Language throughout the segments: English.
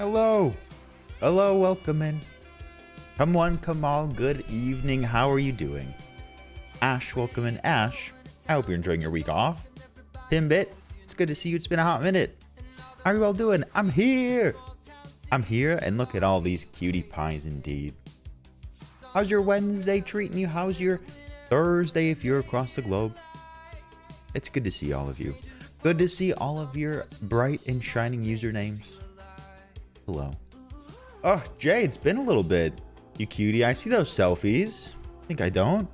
Hello. Hello, welcome in. Come one, come all, good evening. How are you doing? Ash, welcome in. Ash, I hope you're enjoying your week off. Timbit, it's good to see you. It's been a hot minute. How are you all doing? I'm here. I'm here, and look at all these cutie pies indeed. How's your Wednesday treating you? How's your Thursday if you're across the globe? It's good to see all of you. Good to see all of your bright and shining usernames. Hello. Oh, Jay, it's been a little bit. You cutie. I see those selfies. I think I don't.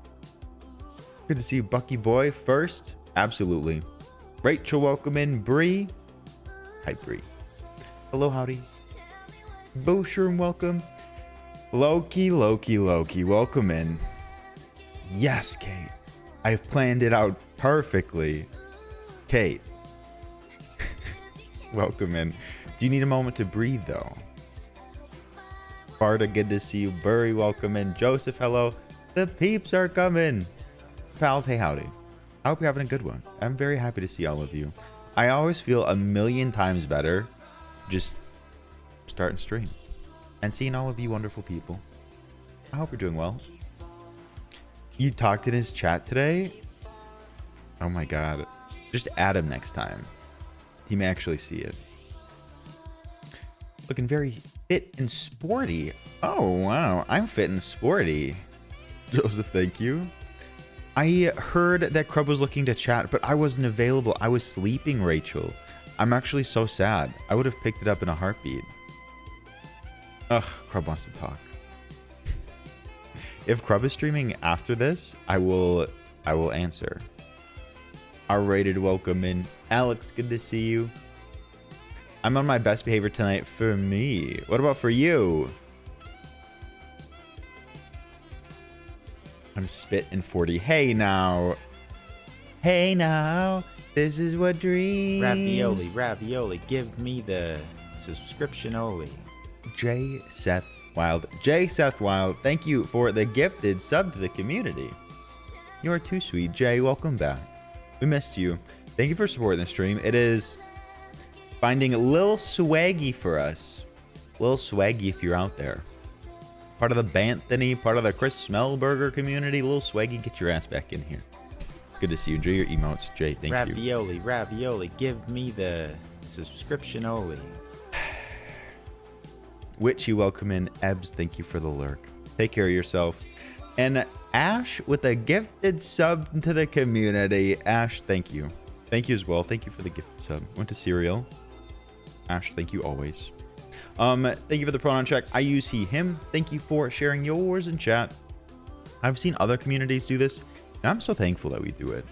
Good to see you, Bucky Boy. First, absolutely. Rachel, welcome in. Bree. Hi, Bree. Hello, howdy. Boshroom, welcome. Loki, welcome in. Yes, Kate. I've planned it out perfectly. Kate. Welcome in. Do you need a moment to breathe, though? Barda, good to see you. Burry, welcome in. Joseph, hello. The peeps are coming. Pals, hey, howdy. I hope you're having a good one. I'm very happy to see all of you. I always feel a million times better just starting stream and seeing all of you wonderful people. I hope you're doing well. You talked in his chat today? Oh my god. Just add him next time. He may actually see it. Looking very fit and sporty. Oh, wow. I'm fit and sporty. Joseph, thank you. I heard that Crub was looking to chat, but I wasn't available. I was sleeping, Rachel. I'm actually so sad. I would have picked it up in a heartbeat. Ugh, Crub wants to talk. If Crub is streaming after this, I will answer. R-rated welcome in. Alex, good to see you. I'm on my best behavior tonight for me. What about for you? I'm spit in 40. Hey now. Hey now. This is what dreams. Ravioli. Give me the subscription only. J. Seth Wild. Thank you for the gifted sub to the community. You are too sweet. Jay, welcome back. We missed you. Thank you for supporting the stream. It is finding Lil Swaggy for us. Lil Swaggy, if you're out there. Part of the Banthany, part of the Chris Smellberger community. Lil Swaggy, get your ass back in here. Good to see you. Enjoy your emotes, Jay. Thank you. Ravioli. Give me the subscription only. Witchy, welcome in. Ebbs, thank you for the lurk. Take care of yourself. And Ash with a gifted sub to the community. Ash, thank you. Thank you as well. Thank you for the gifted sub. Went to Cereal. Ash, thank you always. Thank you for the pronoun check. I use he, him. Thank you for sharing yours in chat. I've seen other communities do this, and I'm so thankful that we do it.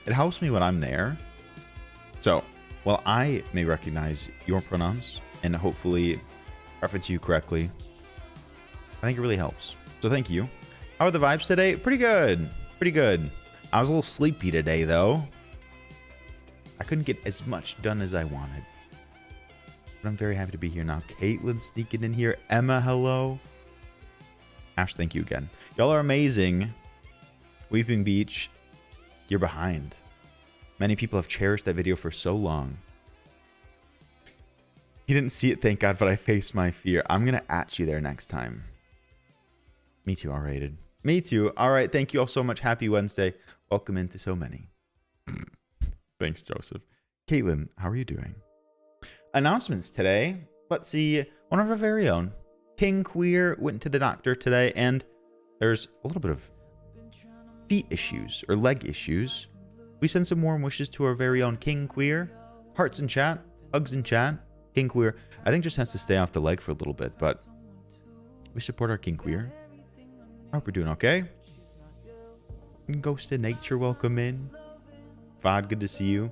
It helps me when I'm there. So, while I may recognize your pronouns and hopefully reference you correctly, I think it really helps. So thank you. How are the vibes today? Pretty good. Pretty good. I was a little sleepy today, though. I couldn't get as much done as I wanted. But I'm very happy to be here now. Caitlin sneaking in here. Emma, hello. Ash, thank you again. Y'all are amazing. Weeping Beach, you're behind. Many people have cherished that video for so long. You didn't see it, thank God, but I faced my fear. I'm going to at you there next time. Me too, R-rated. Me too. All right, thank you all so much. Happy Wednesday. Welcome into so many. Thanks, Joseph. Caitlin, how are you doing? Announcements today. Let's see. One of our very own. King Queer went to the doctor today, and there's a little bit of feet issues or leg issues. We send some warm wishes to our very own King Queer. Hearts in chat. Hugs in chat. King Queer, I think, just has to stay off the leg for a little bit, but we support our King Queer. I hope we're doing okay. Ghost of Nature, welcome in. Vod, good to see you.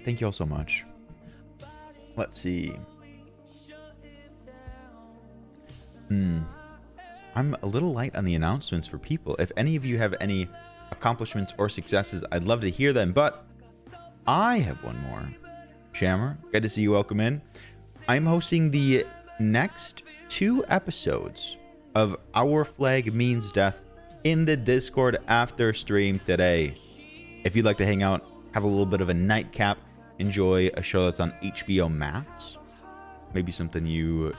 Thank you all so much. Let's see. I'm a little light on the announcements for people. If any of you have any accomplishments or successes, I'd love to hear them, but I have one more. Shammer, good to see you. Welcome in. I'm hosting the next 2 episodes of Our Flag Means Death in the Discord after stream today. If you'd like to hang out, have a little bit of a nightcap, enjoy a show that's on HBO Max, maybe something you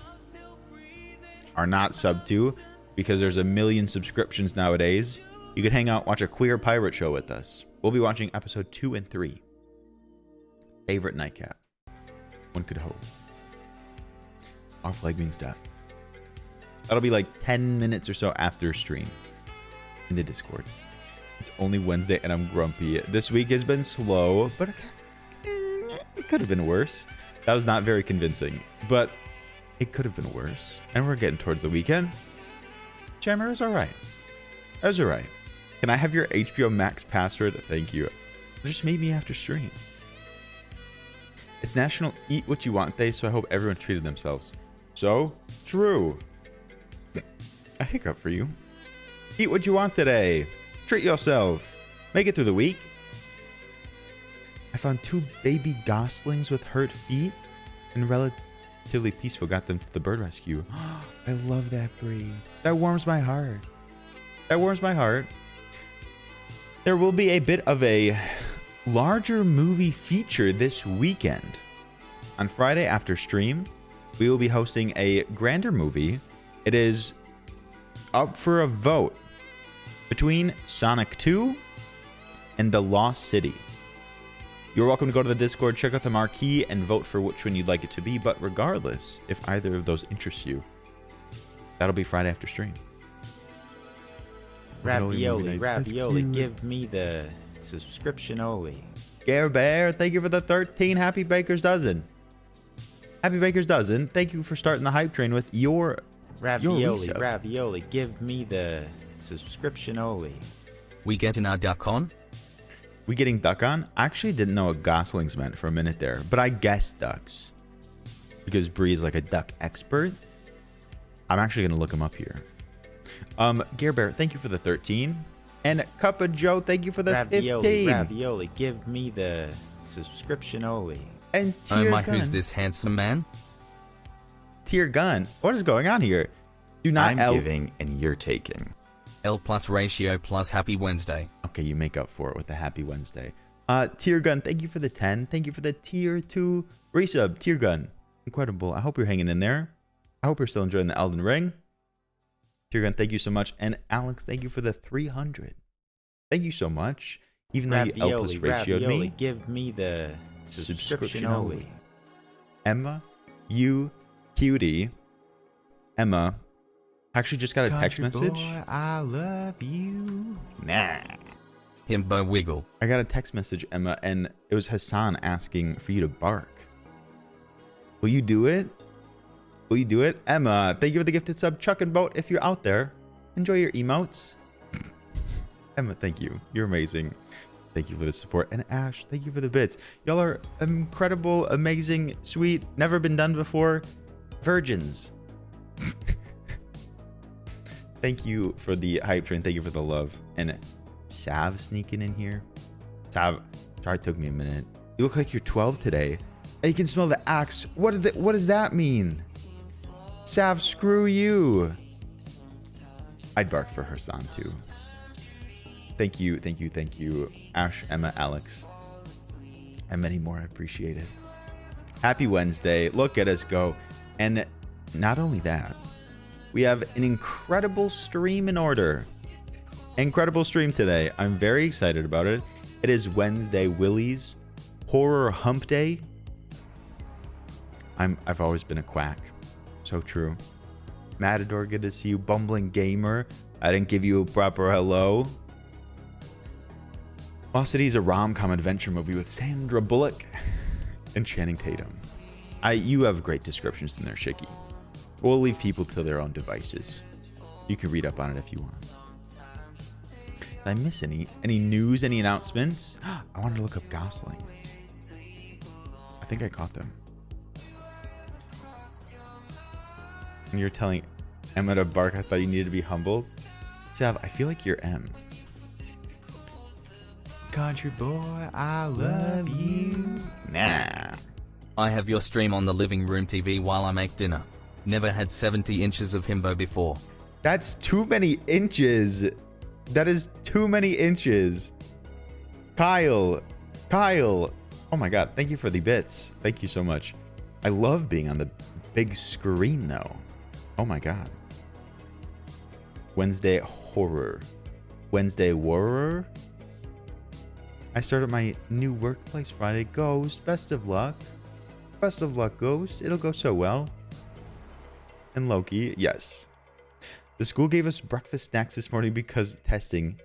are not sub to because there's a million subscriptions nowadays, you could hang out, watch a queer pirate show with us. We'll be watching episode 2 and 3. Favorite nightcap. One could hope. Our flag means death. That'll be like 10 minutes or so after stream in the Discord. It's only Wednesday and I'm grumpy. This week has been slow, but it could have been worse. That was not very convincing, but it could have been worse. And we're getting towards the weekend. Jammer, it was all right. It was all right. Can I have your HBO Max password? Thank you. Just meet me after stream. It's National Eat What You Want Day, so I hope everyone treated themselves. So, true. A hiccup for you. Eat what you want today. Treat yourself. Make it through the week. I found 2 baby goslings with hurt feet and relatively peaceful. Got them to the bird rescue. I love that breed. That warms my heart. That warms my heart. There will be a bit of a larger movie feature this weekend. On Friday after stream, we will be hosting a grander movie. It is up for a vote between Sonic 2 and The Lost City. You're welcome to go to the Discord, check out the marquee, and vote for which one you'd like it to be. But regardless, if either of those interests you, that'll be Friday after stream. Ravioli, give me the subscription-only. Gare Bear, thank you for the 13 Happy Baker's Dozen. Happy Baker's Dozen, thank you for starting the hype train with your Ravioli, give me the subscription-only. We getting our duck on? We getting duck on? I actually didn't know what goslings meant for a minute there, but I guessed ducks. Because Bree is like a duck expert. I'm actually going to look him up here. Gare Bear, thank you for the 13. And Cup of Joe, thank you for the 15. Ravioli, give me the subscription-only. And Oh Tier my, Gun. who's this handsome man? Tier Gun. What is going on here? Do not I'm giving and you're taking. L plus ratio plus happy Wednesday. Okay, you make up for it with the Happy Wednesday. Tier Gun, thank you for the 10. Thank you for the Tier 2 resub. Tier Gun. Incredible. I hope you're hanging in there. I hope you're still enjoying the Elden Ring. Tier Gun, thank you so much. And Alex, thank you for the 300. Thank you so much. Even though you L plus ratioed me. Give me the subscription only. Emma, you cutie. Emma actually just got a text message. Boy, I love you. Nah. Himbo wiggle. I got a text message, Emma, and it was Hassan asking for you to bark. Will you do it? Will you do it? Emma, thank you for the gifted sub. Chuck and Boat, if you're out there, enjoy your emotes. Emma, thank you. You're amazing. Thank you for the support. And Ash, thank you for the bits. Y'all are incredible, amazing, sweet, never been done before. Virgins. Thank you for the hype train. Thank you for the love. And Sav sneaking in here. Sav, sorry it took me a minute. You look like you're 12 today. And you can smell the axe. What does that mean? Sav, screw you. I'd bark for Hassan too. Thank you, thank you, thank you. Ash, Emma, Alex, and many more. I appreciate it. Happy Wednesday. Look at us go. And not only that, we have an incredible stream in order. Incredible stream today. I'm very excited about it. It is Wednesday Willie's Horror Hump Day. I've always been a quack. So true. Matador, good to see you. Bumbling Gamer, I didn't give you a proper hello. Lost City is a rom-com adventure movie with Sandra Bullock and Channing Tatum. You have great descriptions in there, Shiki. We'll leave people to their own devices. You can read up on it if you want. Did I miss any news, any announcements? I wanted to look up Gosling. I think I caught them. And you're telling Emma to bark. I thought you needed to be humbled. Sav, I feel like you're M. Country boy, I love you. Nah. I have your stream on the living room TV while I make dinner. Never had 70 inches of himbo before. That's too many inches. That is too many inches. Kyle, Oh my god, thank you for the bits. Thank you so much. I love being on the big screen though. Oh my god. Wednesday horror. Wednesday horror. I started my new workplace Friday. Ghost, best of luck. Best of luck, Ghost. It'll go so well. And Loki, yes. The school gave us breakfast snacks this morning because testing.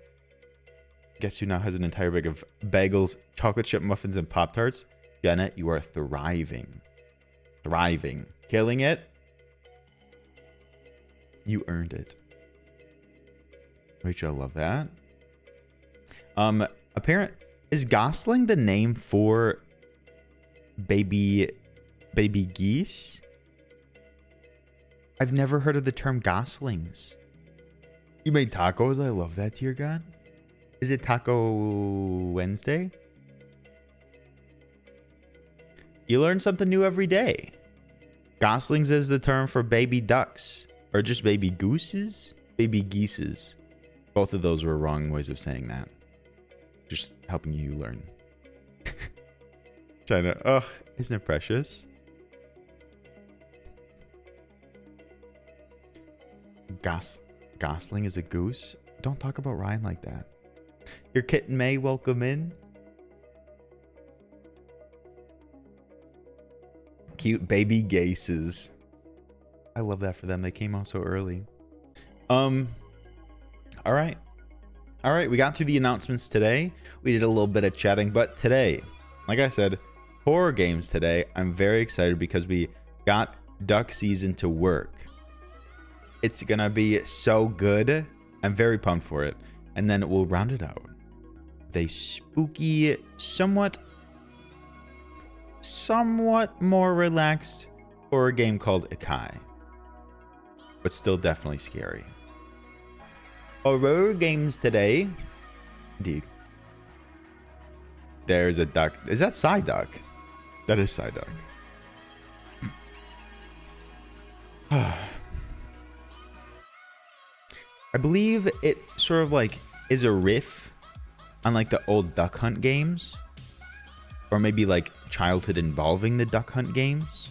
Guess who now has an entire bag of bagels, chocolate chip muffins, and Pop-Tarts? Jenna, you are thriving. Thriving. Killing it. You earned it. Rachel, I love that. Is Gosling the name for baby geese? I've never heard of the term goslings. You made tacos? I love that, dear God. Is it Taco Wednesday? You learn something new every day. Goslings is the term for baby ducks. Or just baby gooses? Baby geeses. Both of those were wrong ways of saying that. Just helping you learn. China. Ugh, isn't it precious? Gosling is a goose? Don't talk about Ryan like that. Your kitten May, welcome in. Cute baby gases. I love that for them. They came out so early. All right. All right, we got through the announcements today. We did a little bit of chatting, but today, like I said, horror games today. I'm very excited because we got duck season to work. It's gonna be so good. I'm very pumped for it. And then we'll round it out with a spooky, somewhat more relaxed horror game called Ikai. But still definitely scary. Horror games today. Indeed. There's a duck. Is that Psyduck? That is Psyduck. I believe it sort of like is a riff on like the old Duck Hunt games. Or maybe like childhood involving the Duck Hunt games.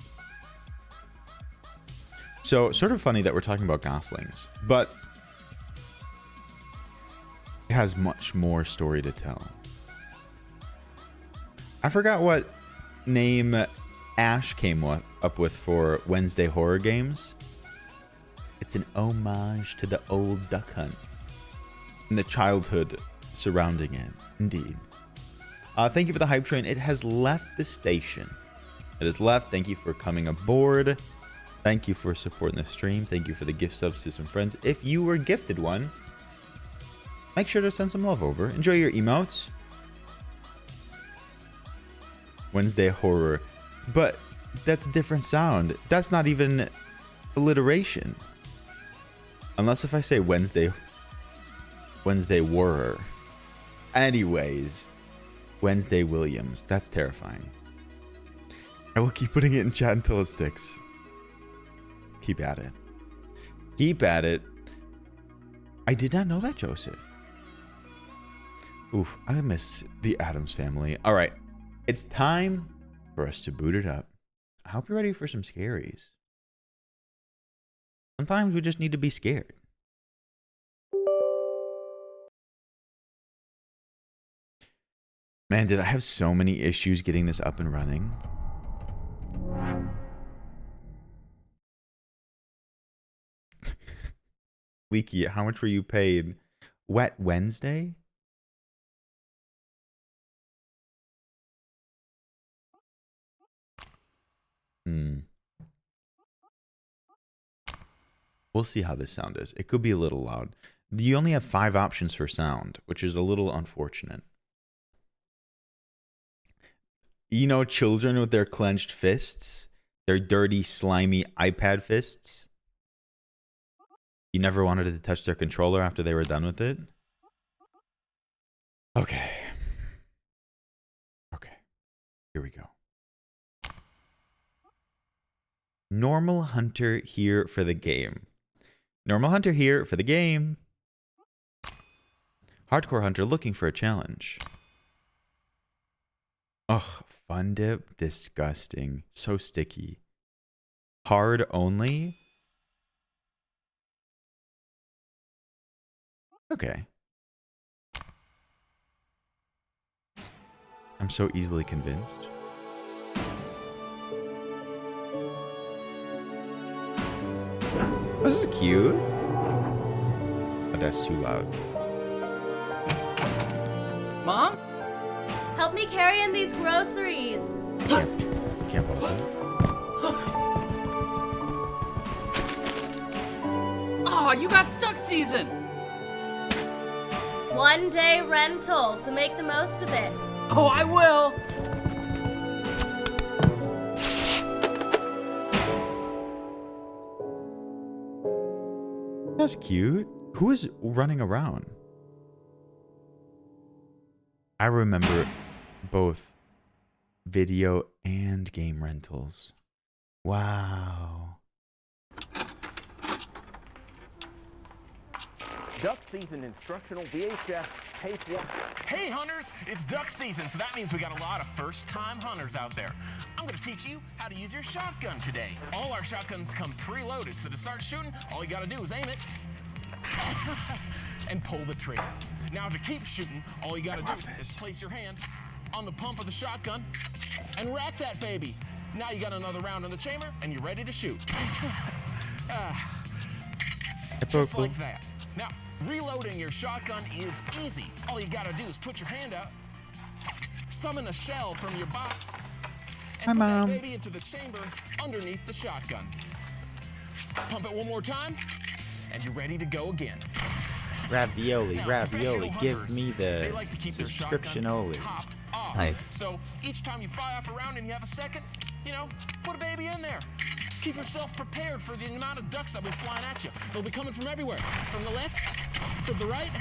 So sort of funny that we're talking about goslings. But it has much more story to tell. I forgot what name Ash came up with for Wednesday horror games. It's an homage to the old Duck Hunt and the childhood surrounding it. Indeed. Thank you for the hype train. It has left the station. It has left. Thank you for coming aboard. Thank you for supporting the stream. Thank you for the gift subs to some friends. If you were gifted one, make sure to send some love over. Enjoy your emotes. Wednesday horror. But that's a different sound. That's not even alliteration. Unless if I say Wednesday horror. Anyways, Wednesday Williams. That's terrifying. I will keep putting it in chat until it sticks. Keep at it. Keep at it. I did not know that, Joseph. Oof, I miss the Addams family. All right, it's time for us to boot it up. I hope you're ready for some scaries. Sometimes we just need to be scared. Man, did I have so many issues getting this up and running? Leaky, how much were you paid? Wet Wednesday? We'll see how this sound is. It could be a little loud. You only have 5 options for sound, which is a little unfortunate. You know, children with their clenched fists, their dirty, slimy iPad fists. You never wanted to touch their controller after they were done with it. Okay. Okay. Here we go. Normal Hunter here for the game. Normal Hunter here for the game. Hardcore Hunter looking for a challenge. Oh, fun dip? Disgusting. So sticky. Hard only? Okay. I'm so easily convinced. This is cute. But that's too loud. Mom? Help me carry in these groceries. Can't pause it. Oh, you got duck season! 1 day rental, so make the most of it. Oh, I will! That's cute. Who is running around? I remember both video and game rentals. Wow. Duck season instructional VHS tape 1. Hey hunters, it's duck season, so that means we got a lot of first-time hunters out there. I'm gonna teach you how to use your shotgun today. All our shotguns come preloaded, so to start shooting, all you gotta do is aim it and pull the trigger. Now to keep shooting, all you gotta do is place your hand on the pump of the shotgun and rack that baby. Now you got another round in the chamber and you're ready to shoot. Just like that. Now, reloading your shotgun is easy. All you gotta do is put your hand out, summon a shell from your box, and put that baby into the chamber underneath the shotgun. Pump it one more time, and you're ready to go again. Ravioli, Now, ravioli, professional give hunters, me they the like to keep their subscription shotgun only. topped off. Hey. So each time you fire off a round and you have a second, you know, put a baby in there. Keep yourself prepared for the amount of ducks that'll be flying at you. They'll be coming from everywhere. From the left, to the right.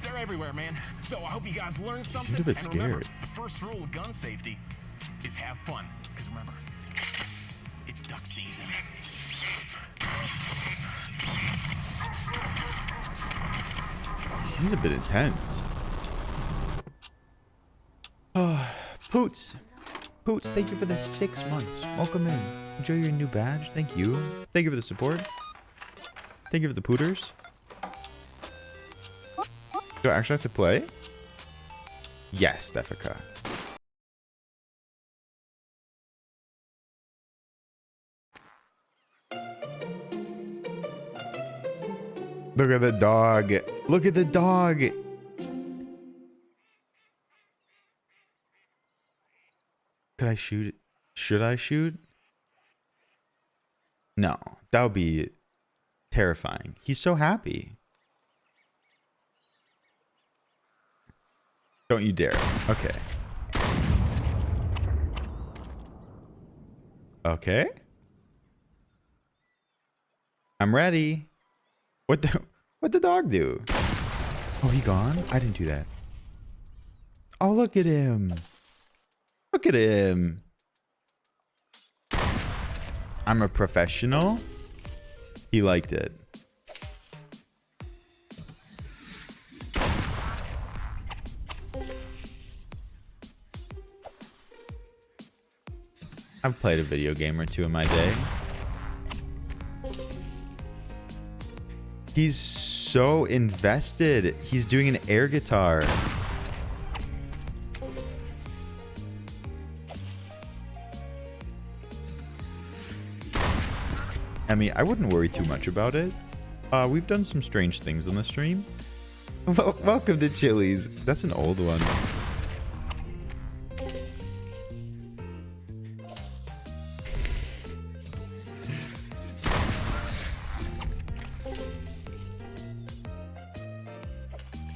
They're everywhere, man. So I hope you guys learned something. a bit and remember, scared. the first rule of gun safety is have fun. Because remember, it's duck season. He's a bit intense. Oh, Poots. Poots, thank you for the 6 months. Welcome in. Enjoy your new badge. Thank you. Thank you for the support. Thank you for the pooters. Do I actually have to play? Yes, Stefika. Look at the dog. Look at the dog. Could I shoot it? Should I shoot? No, that would be terrifying. He's so happy. Don't you dare. Okay. Okay. I'm ready. What'd the dog do? Oh, he gone? I didn't do that. Oh, look at him. Look at him. I'm a professional. He liked it. I've played a video game or two in my day. He's so invested. He's doing an air guitar. I mean, I wouldn't worry too much about it. We've done some strange things on the stream. Welcome to Chili's. That's an old one.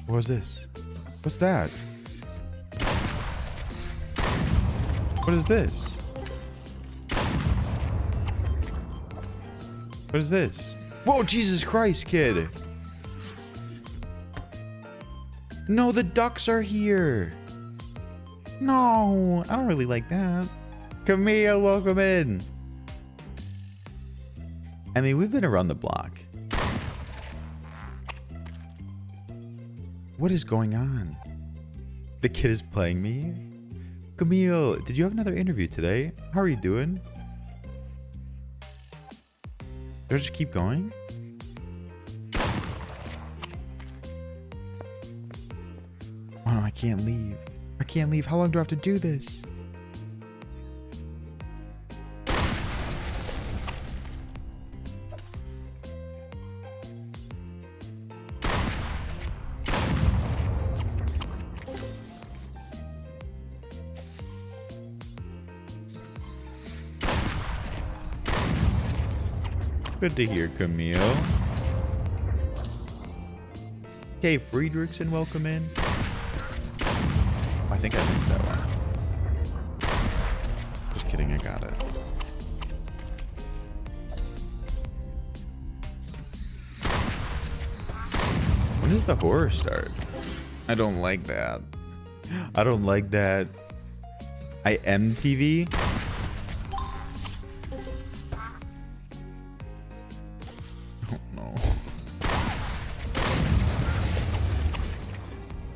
What was this? What's that? What is this? What is this? Whoa, Jesus Christ, kid. No, the ducks are here. No, I don't really like that. Camille, welcome in. I mean, we've been around the block. What is going on? The kid is playing me? Camille, did you have another interview today? How are you doing? Do I just keep going? Oh, no, I can't leave. I can't leave. How long do I have to do this? Good to hear, Camille. Okay, Friedrichsen, welcome in. I think I missed that one. Just kidding, I got it. When does the horror start? I don't like that. I don't like that. I am TV.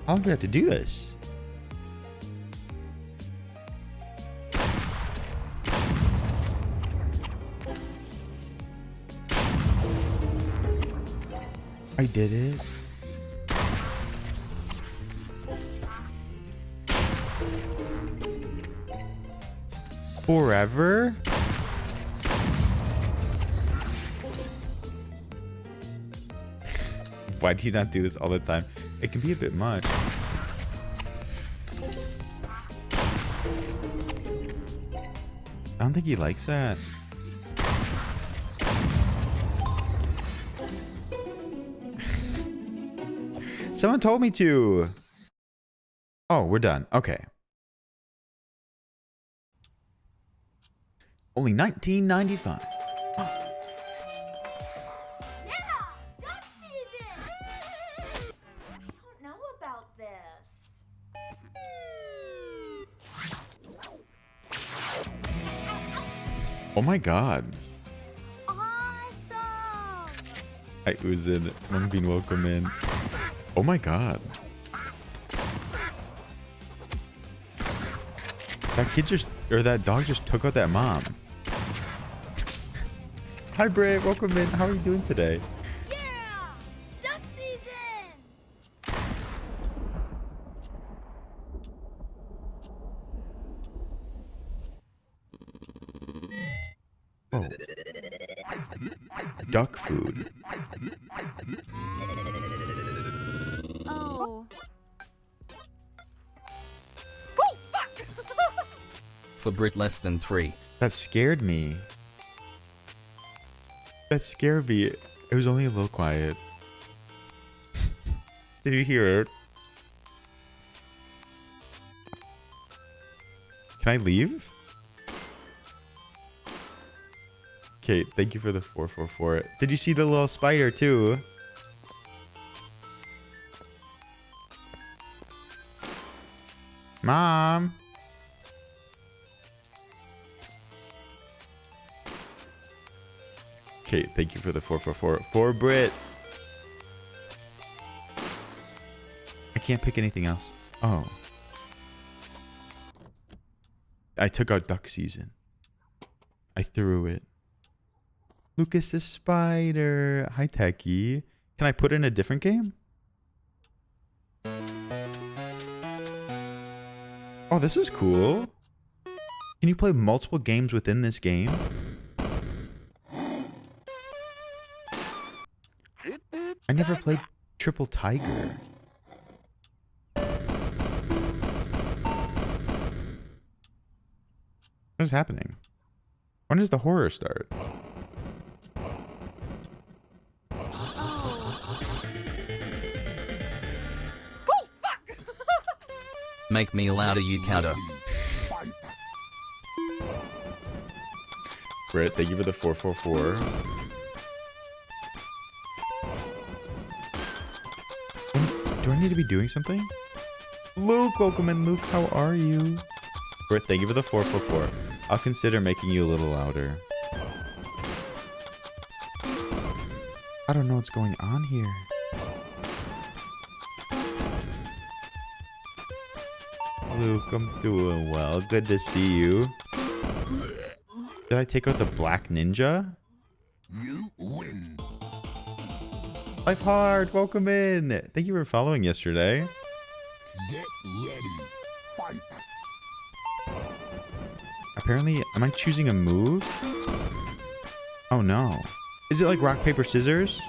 How long do we have to do this? I did it. Forever? Why do you not do this all the time? It can be a bit much. I don't think he likes that. Someone told me to. Oh, we're done. Okay. Only $19.95. Oh my god. Awesome! Hi, Uzin. Moonbeam, welcome in. Oh my god. That kid just, or that dog just took out that mom. Hi, Brit. Welcome in. How are you doing today? Yeah! Duck season! Oh. Duck food. Oh. For Brit less than 3. That scared me. That scared me. It was only a little quiet. Did you hear it? Can I leave? Okay, thank you for the 444. Did you see the little spider too? Mom. Okay, thank you for the 444. For Brit. I can't pick anything else. Oh. I took out duck season. I threw it. Lucas the spider. Hi, Techie. Can I put in a different game? Oh, this is cool. Can you play multiple games within this game? I never played Triple Tiger. What is happening? When does the horror start? Make me louder, you counter. Brit, thank you for the 444. Do I need to be doing something? Luke, welcome in. Luke, how are you? Brit, thank you for the 444. I'll consider making you a little louder. I don't know what's going on here. Luke, I'm doing well. Good to see you. Did I take out the black ninja? You win. Life Hard, welcome in. Thank you for following yesterday. Get ready. Fight. Apparently, am I choosing a move? Oh no. Is it like rock, paper, scissors?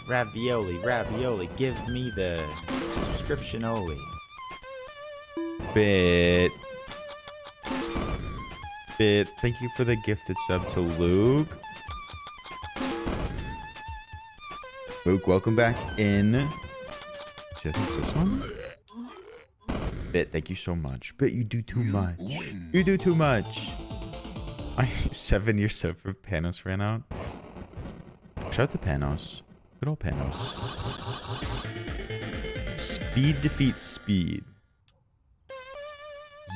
Ravioli, ravioli, give me the subscription only. Bit. Thank you for the gifted sub to Luke. Luke, welcome back in. See, I think this one. Bit, thank you so much. Bit, you do too much. You do too much. 7 year sub for Panos ran out. Shout out to Panos. Good old Panos. Speed defeats speed.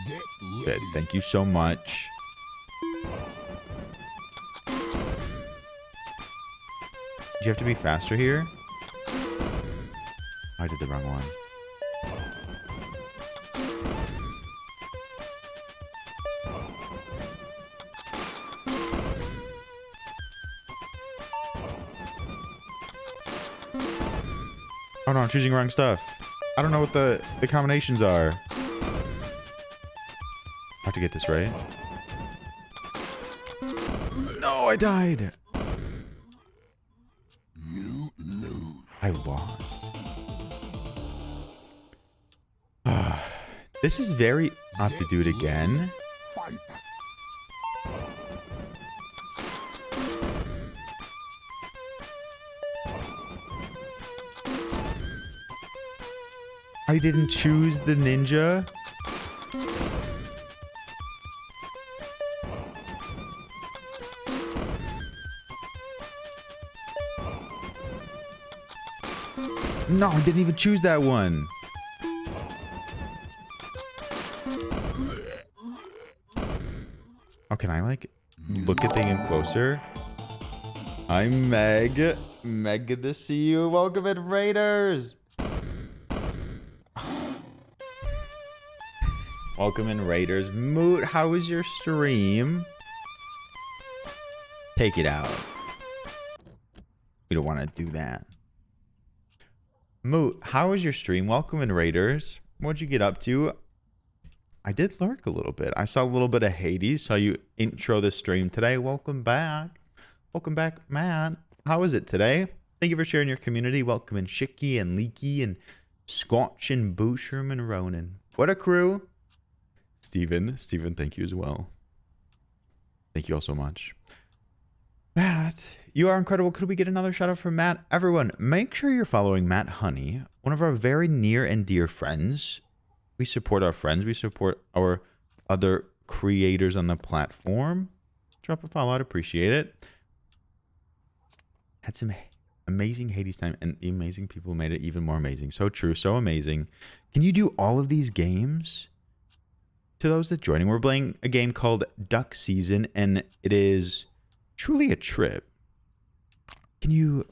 Get Bit, ready. thank you so much. Do you have to be faster here? I did the wrong one. Oh no, I'm choosing wrong stuff. I don't know what the combinations are. I have to get this right. No, I died. You lose. I lost. This is very... I have to do it again. Fight. I didn't choose the ninja. No, I didn't even choose that one. Oh, can I like look at things closer? I'm Meg. Meg, good to see you. Welcome in, Raiders. Welcome in, Raiders. Moot, how was your stream? Take it out. We don't want to do that. Moot, how was your stream? Welcome in, Raiders. What'd you get up to? I did lurk a little bit. I saw a little bit of Hades. Saw you intro the stream today. Welcome back. Welcome back, Matt. How was it today? Thank you for sharing your community. Welcome in Shicky and Leaky and Scotch and Booshroom and Ronan. What a crew. Steven, thank you as well. Thank you all so much. Matt, you are incredible. Could we get another shout out from Matt? Everyone, make sure you're following Matt Honey, one of our very near and dear friends. We support our friends. We support our other creators on the platform. Drop a follow. I'd appreciate it. Had some amazing Hades time, and the amazing people made it even more amazing. So true. So amazing. Can you do all of these games? To those that joining, we're playing a game called Duck Season, and it is truly a trip. Can you...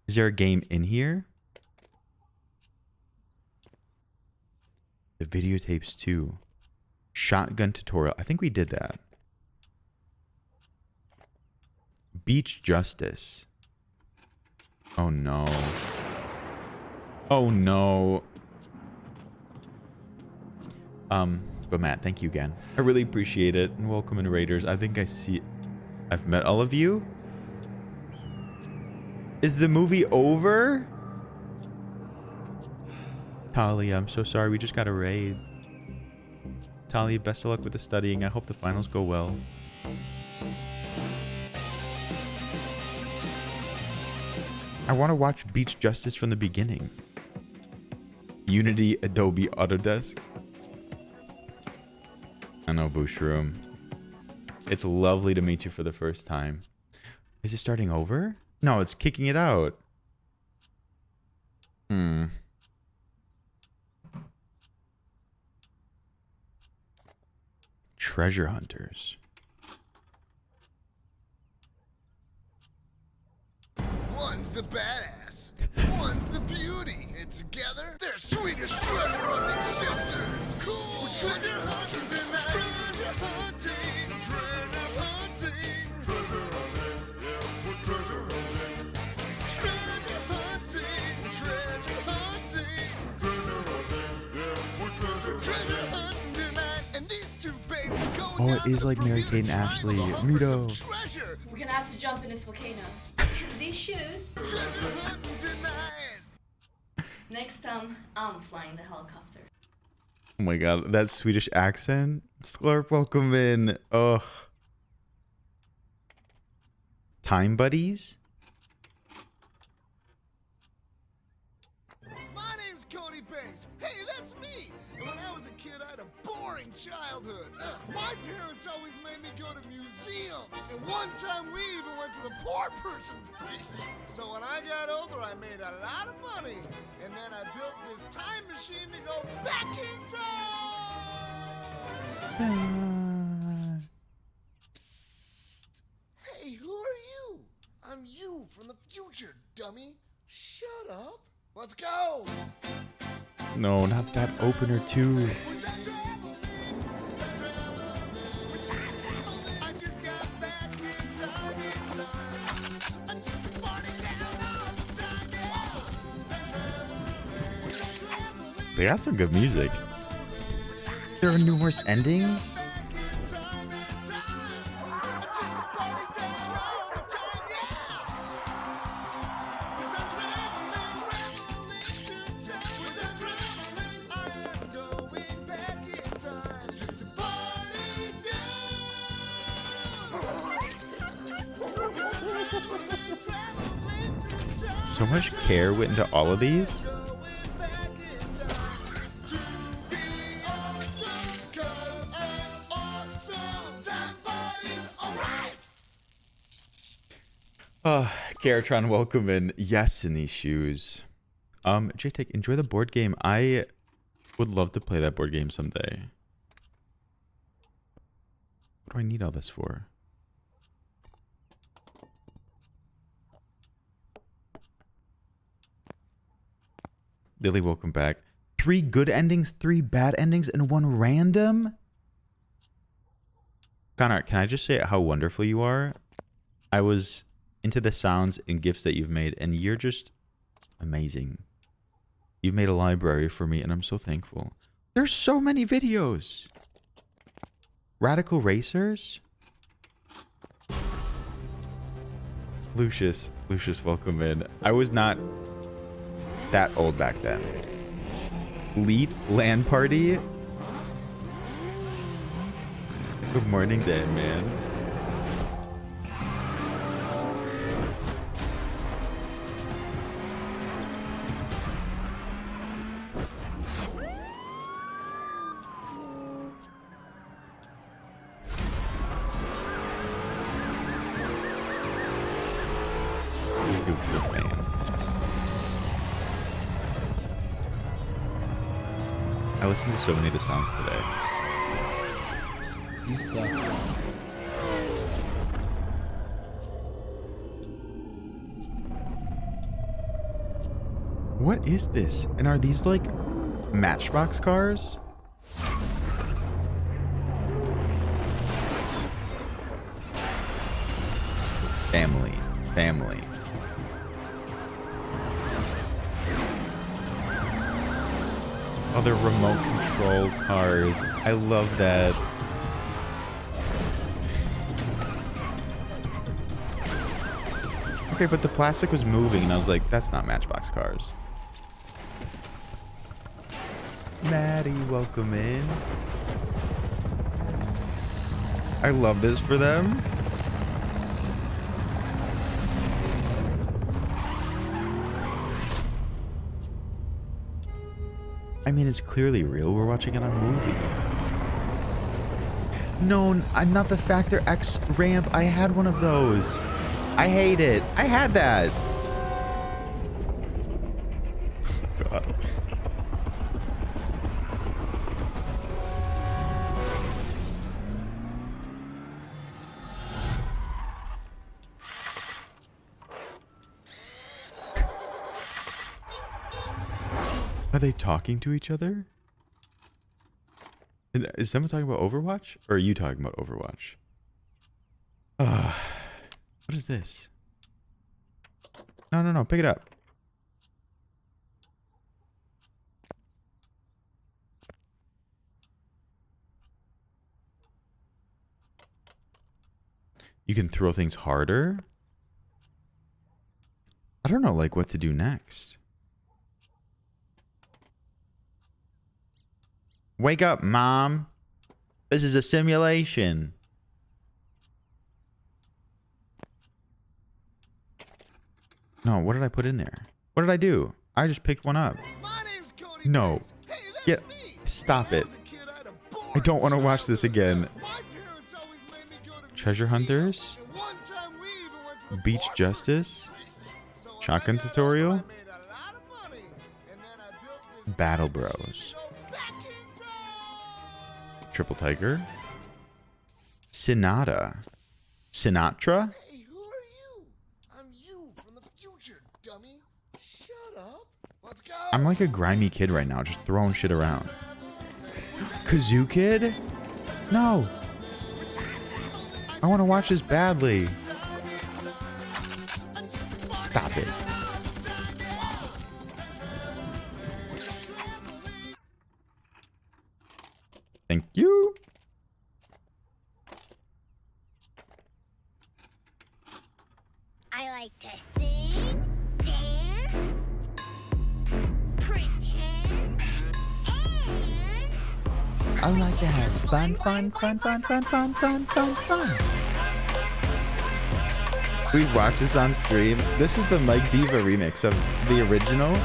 Is there a game in here? The videotapes too. Shotgun tutorial. I think we did that. Beach Justice. Oh no. Oh no. But Matt, thank you again. I really appreciate it. And welcome in, Raiders. I think I've met all of you. Is the movie over? Talia, I'm so sorry. We just got a raid. Talia, best of luck with the studying. I hope the finals go well. I want to watch Beach Justice from the beginning. Unity, Adobe, Autodesk. I know, Booshroom. It's lovely to meet you for the first time. Is it starting over? No, it's kicking it out. Treasure hunters. the badass. One's the beauty. And together, they're Swedish treasure hunting sisters. Cool. We're treasure hunting tonight. Treasure hunting. Treasure hunting. Treasure hunting. Yeah, we're treasure hunting. Treasure hunting. Treasure hunting. Treasure hunting. Yeah, we're treasure hunting tonight. And these two babies go. Oh, it is like Mary Kate and Ashley. Mito. Treasure. We're gonna have to jump in this volcano. These shoes. Treasure hunting tonight. Next time, I'm flying the helicopter. Oh my god, that Swedish accent. Slurp, welcome in. Ugh. Time buddies? My name's Cody Banks. Hey, that's me. And when I was a kid, I had a boring childhood. My parents always made me go to museums. And one time we even went to the poor person's beach. So when I got older, I made a lot of money. And then I built this time machine to go back in time. Hey, who are you? I'm you from the future, dummy. Shut up. Let's go. No, not that opener too. We're time traveling. We're time traveling. I just got back in time. I just party down all the time, yeah. We're time traveling. They got some good music. There are numerous endings. So much care went into all of these. Garatron, welcome in. Yes, in these shoes. Chatc, enjoy the board game. I would love to play that board game someday. What do I need all this for? Lily, welcome back. 3 good endings, 3 bad endings, and 1 random? Connor, can I just say how wonderful you are? I was into the sounds and gifts that you've made, and you're just amazing. You've made a library for me, and I'm so thankful. There's so many videos. Radical Racers? Lucius, welcome in. I was not that old back then. Leet LAN party? Good morning, Dan, man. I listened to so many of the songs today. You suck. What is this? And are these like Matchbox cars? Family. Oh, they're remote controlled cars. I love that. Okay, but the plastic was moving and I was like, that's not Matchbox cars. Maddie, welcome in. I love this for them. I mean, it's clearly real. We're watching it on a movie. No, I'm not the Factor X ramp. I had one of those. I hate it. I had that. God. Are they talking to each other? Is someone talking about Overwatch? Or are you talking about Overwatch? What is this? No. Pick it up. You can throw things harder? I don't know, like, what to do next. Wake up, Mom. This is a simulation. No, what did I put in there? What did I do? I just picked one up. No. Yeah, stop it. I don't want to watch this again. Treasure Hunters? Beach Justice? Shotgun Tutorial? Battle Bros. Triple Tiger? Sinatra? Hey, who are you? I'm you from the future, dummy. Shut up. Let's go. I'm like a grimy kid right now, just throwing shit around. Kazoo Kid? No. I want to watch this badly. Stop it. Thank you. I like to sing, dance, pretend, and I like to have fun. We watched this on stream. This is the Mike Diva remix of the original.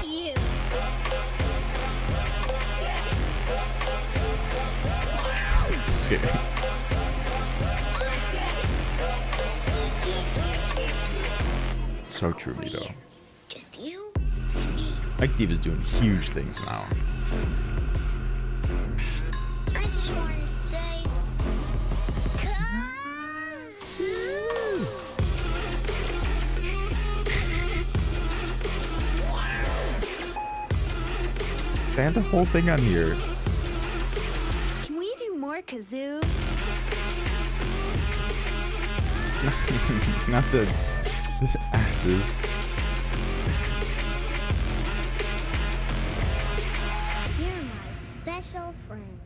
you. Okay. So true, Vito. Just you and me. Mike Diva's doing huge things now. I just wanted to say, They have the whole thing on here. Can we do more kazoo? Not the axes. you're my special friend.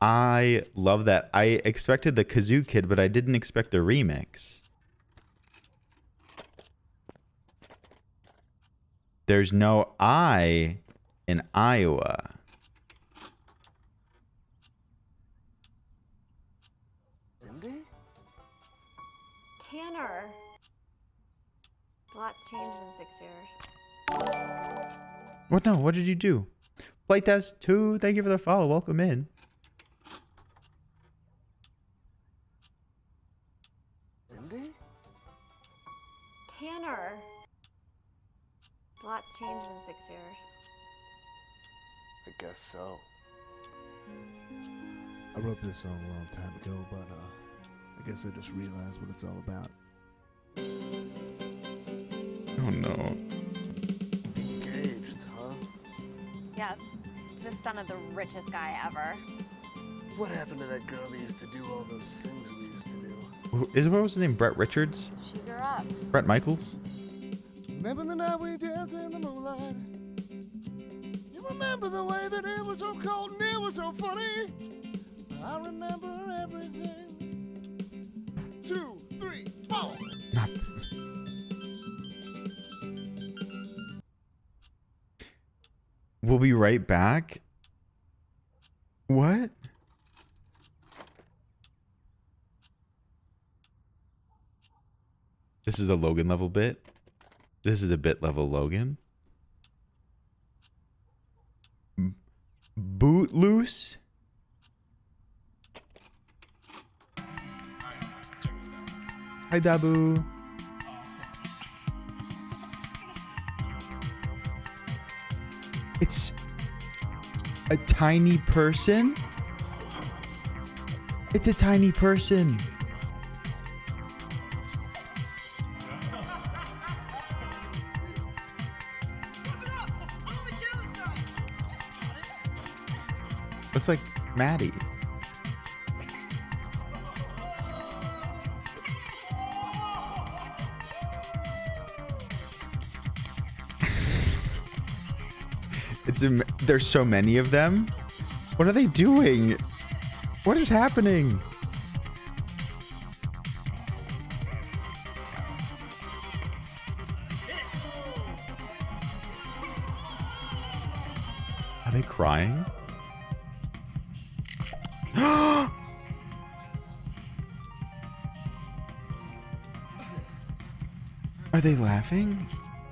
I love that. I expected the Kazoo Kid, but I didn't expect the remix. There's no I in Iowa. Cindy? Tanner. A lot's changed in 6 years. What? No, what did you do? Playtest 2, thank you for the follow. Welcome in. Cindy? Tanner. A lot's changed in 6 years. I guess so. I wrote this song a long time ago, but I guess I just realized what it's all about. Oh no. Engaged, huh? Yep. To the son of the richest guy ever. What happened to that girl that used to do all those things we used to do? What was his name? Brett Richards? She grew up. Brett Michaels? Remember the night we danced in the moonlight? You remember the way that it was so cold and it was so funny? I remember everything. 2, 3, 4. We'll be right back. What? This is a Logan level bit. This is a bit level Logan. Boot loose. Hi, Dabu. It's a tiny person. It's a tiny person. Looks like Maddie. There's so many of them. What are they doing? What is happening? Are they crying? Are they laughing?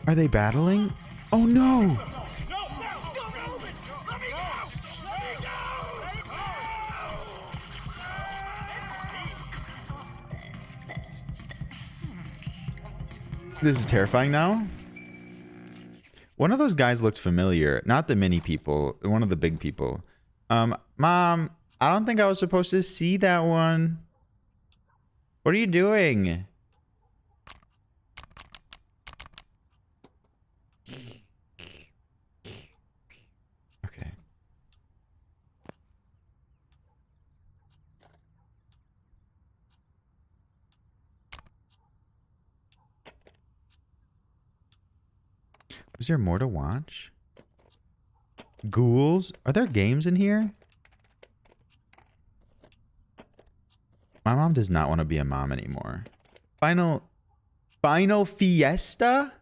Are they battling? Oh no! This is terrifying now. One of those guys looked familiar. Not the mini people. One of the big people. Mom, I don't think I was supposed to see that one. What are you doing? Okay. Is there more to watch? Ghouls? Are there games in here? My mom does not want to be a mom anymore. Final Fiesta?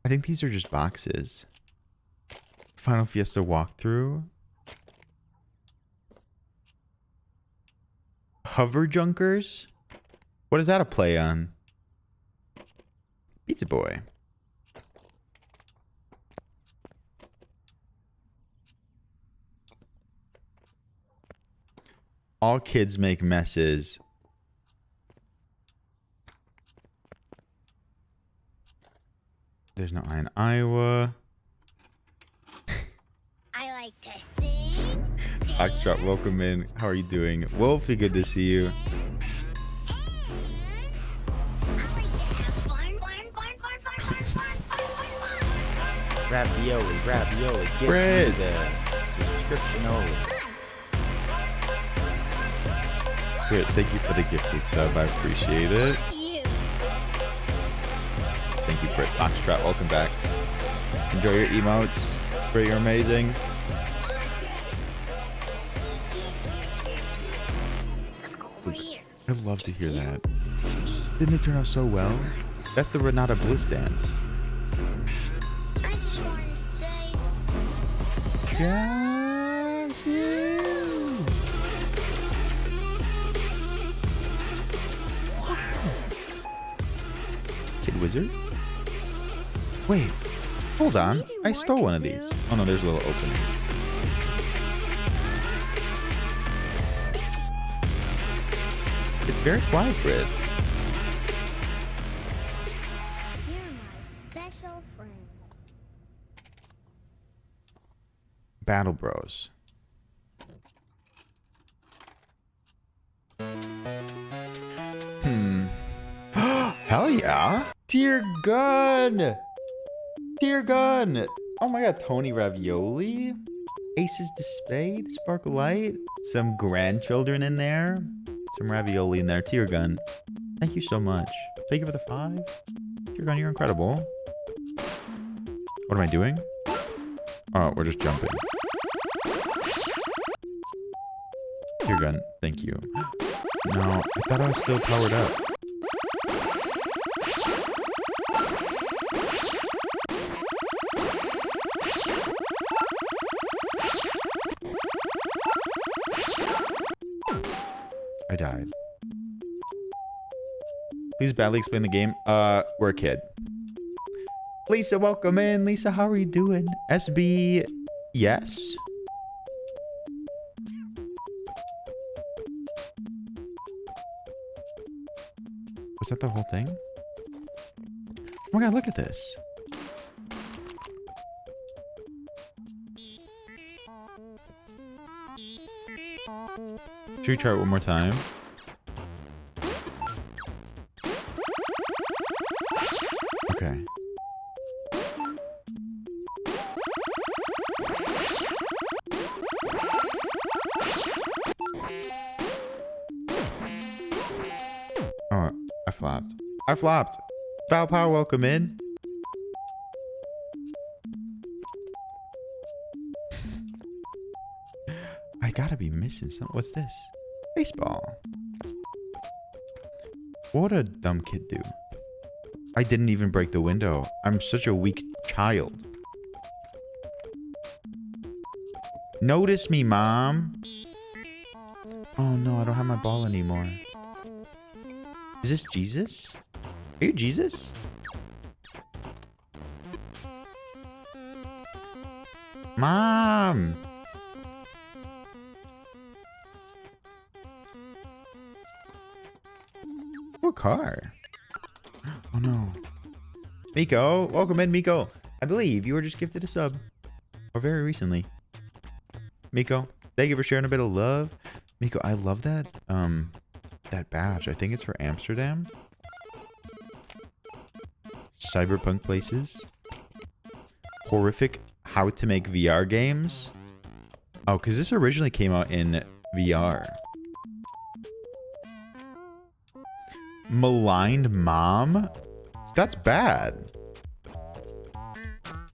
I think these are just boxes. Final Fiesta walkthrough. Hover Junkers? What is that a play on? Pizza Boy. All kids make messes. There's no I in Iowa. I like to sing. Foxtrot, welcome in. How are you doing? Wolfie, good to see you. Ravioli, give Fred. me the subscription over. Great, thank you for the gifted sub. I appreciate it. Thank you, Britt. Foxtrot, welcome back. Enjoy your emotes. Britt, you're amazing. Let's go over here. I'd love to hear that. Didn't it turn out so well? That's the Renata Bliss dance. I just want to say, Got you. Kid Wizard? Wait, hold on. I stole one of these. Oh no, there's a little opening. It's very quiet, Brit. you're my special friend. Battle Bros. Hell yeah. Dear gun. Dear gun. Oh my god, Tony Ravioli. Aces to Spade. Sparkle Light. Some grandchildren in there. Some ravioli in there. Tear gun. Thank you so much. Thank you for the 5. Tear gun, you're incredible. What am I doing? Oh, we're just jumping. Tear gun, thank you. No, I thought I was still powered up. I died. Please badly explain the game. We're a kid. Lisa, welcome in. Lisa, how are you doing? SB, yes. Was that the whole thing? Oh my god, look at this. Should we try it one more time? Okay. flopped. I flopped. Pow pow, welcome in. I gotta be missing something. What's this? Baseball. What would a dumb kid do? I didn't even break the window. I'm such a weak child. Notice me, Mom. Oh no, I don't have my ball anymore. Is this Jesus? Are you Jesus? Mom! What car? Oh no. Miko, welcome in, Miko. I believe you were just gifted a sub. Or very recently. Miko, thank you for sharing a bit of love. Miko, I love that that badge. I think it's for Amsterdam. Cyberpunk places. Horrific how to make VR games. Oh, because this originally came out in VR. Maligned mom? That's bad.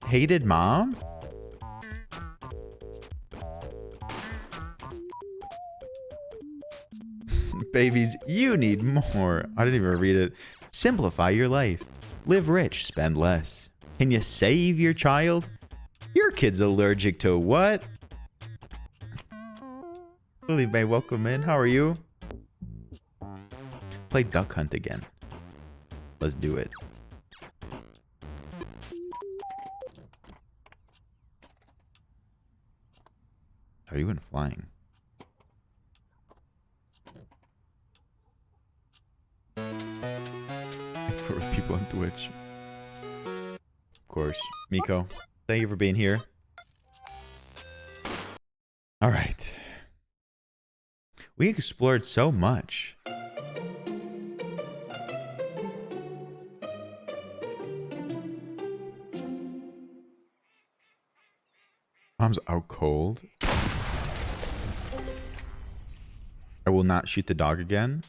Hated mom? Babies, you need more. I didn't even read it. Simplify your life. Live rich, spend less. Can you save your child? Your kid's allergic to what? Lily May, welcome in. How are you? Play Duck Hunt again. Let's do it. Are you in flying? For people on Twitch. Of course. Miko, thank you for being here. All right. We explored so much. Mom's out cold. I will not shoot the dog again.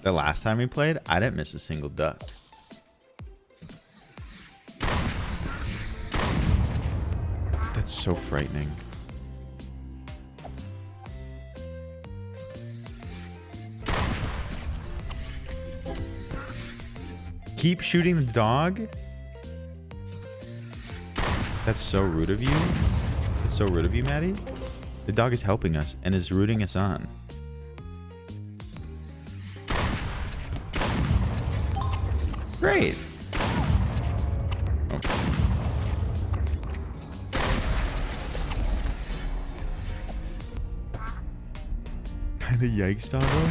The last time we played, I didn't miss a single duck. That's so frightening. Keep shooting the dog? That's so rude of you. That's so rude of you, Maddie. The dog is helping us and is rooting us on. Great. Oh. Kinda yikes, doggo.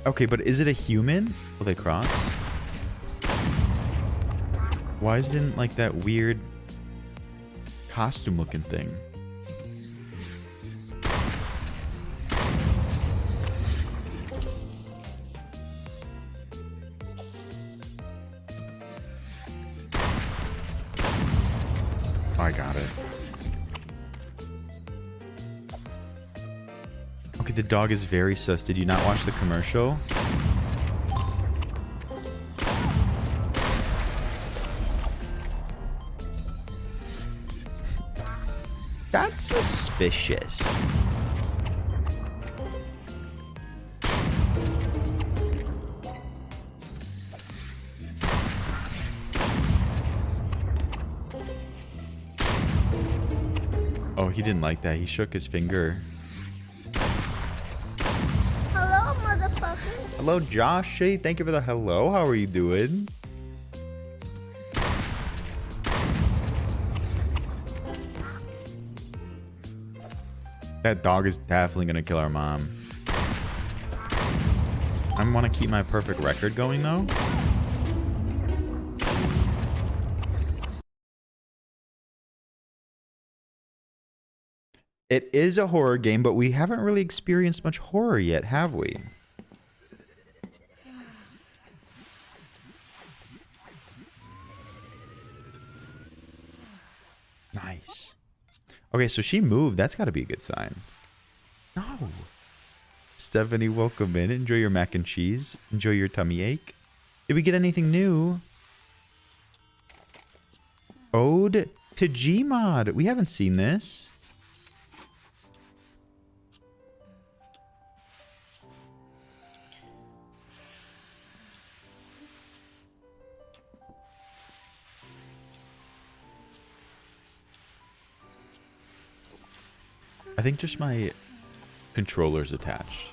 Okay, but is it a human? Will they cross? Why isn't like that weird costume looking thing? I got it. Okay, the dog is very sus. Did you not watch the commercial? That's suspicious. Oh, he didn't like that. He shook his finger. Hello, motherfucker. Hello, Josh. Hey, thank you for the hello. How are you doing? That dog is definitely going to kill our mom. I want to keep my perfect record going, though. It is a horror game, but we haven't really experienced much horror yet, have we? Nice. Okay, so she moved. That's got to be a good sign. No. Stephanie, welcome in. Enjoy your mac and cheese. Enjoy your tummy ache. Did we get anything new? Ode to Gmod. We haven't seen this. I think just my controller's attached.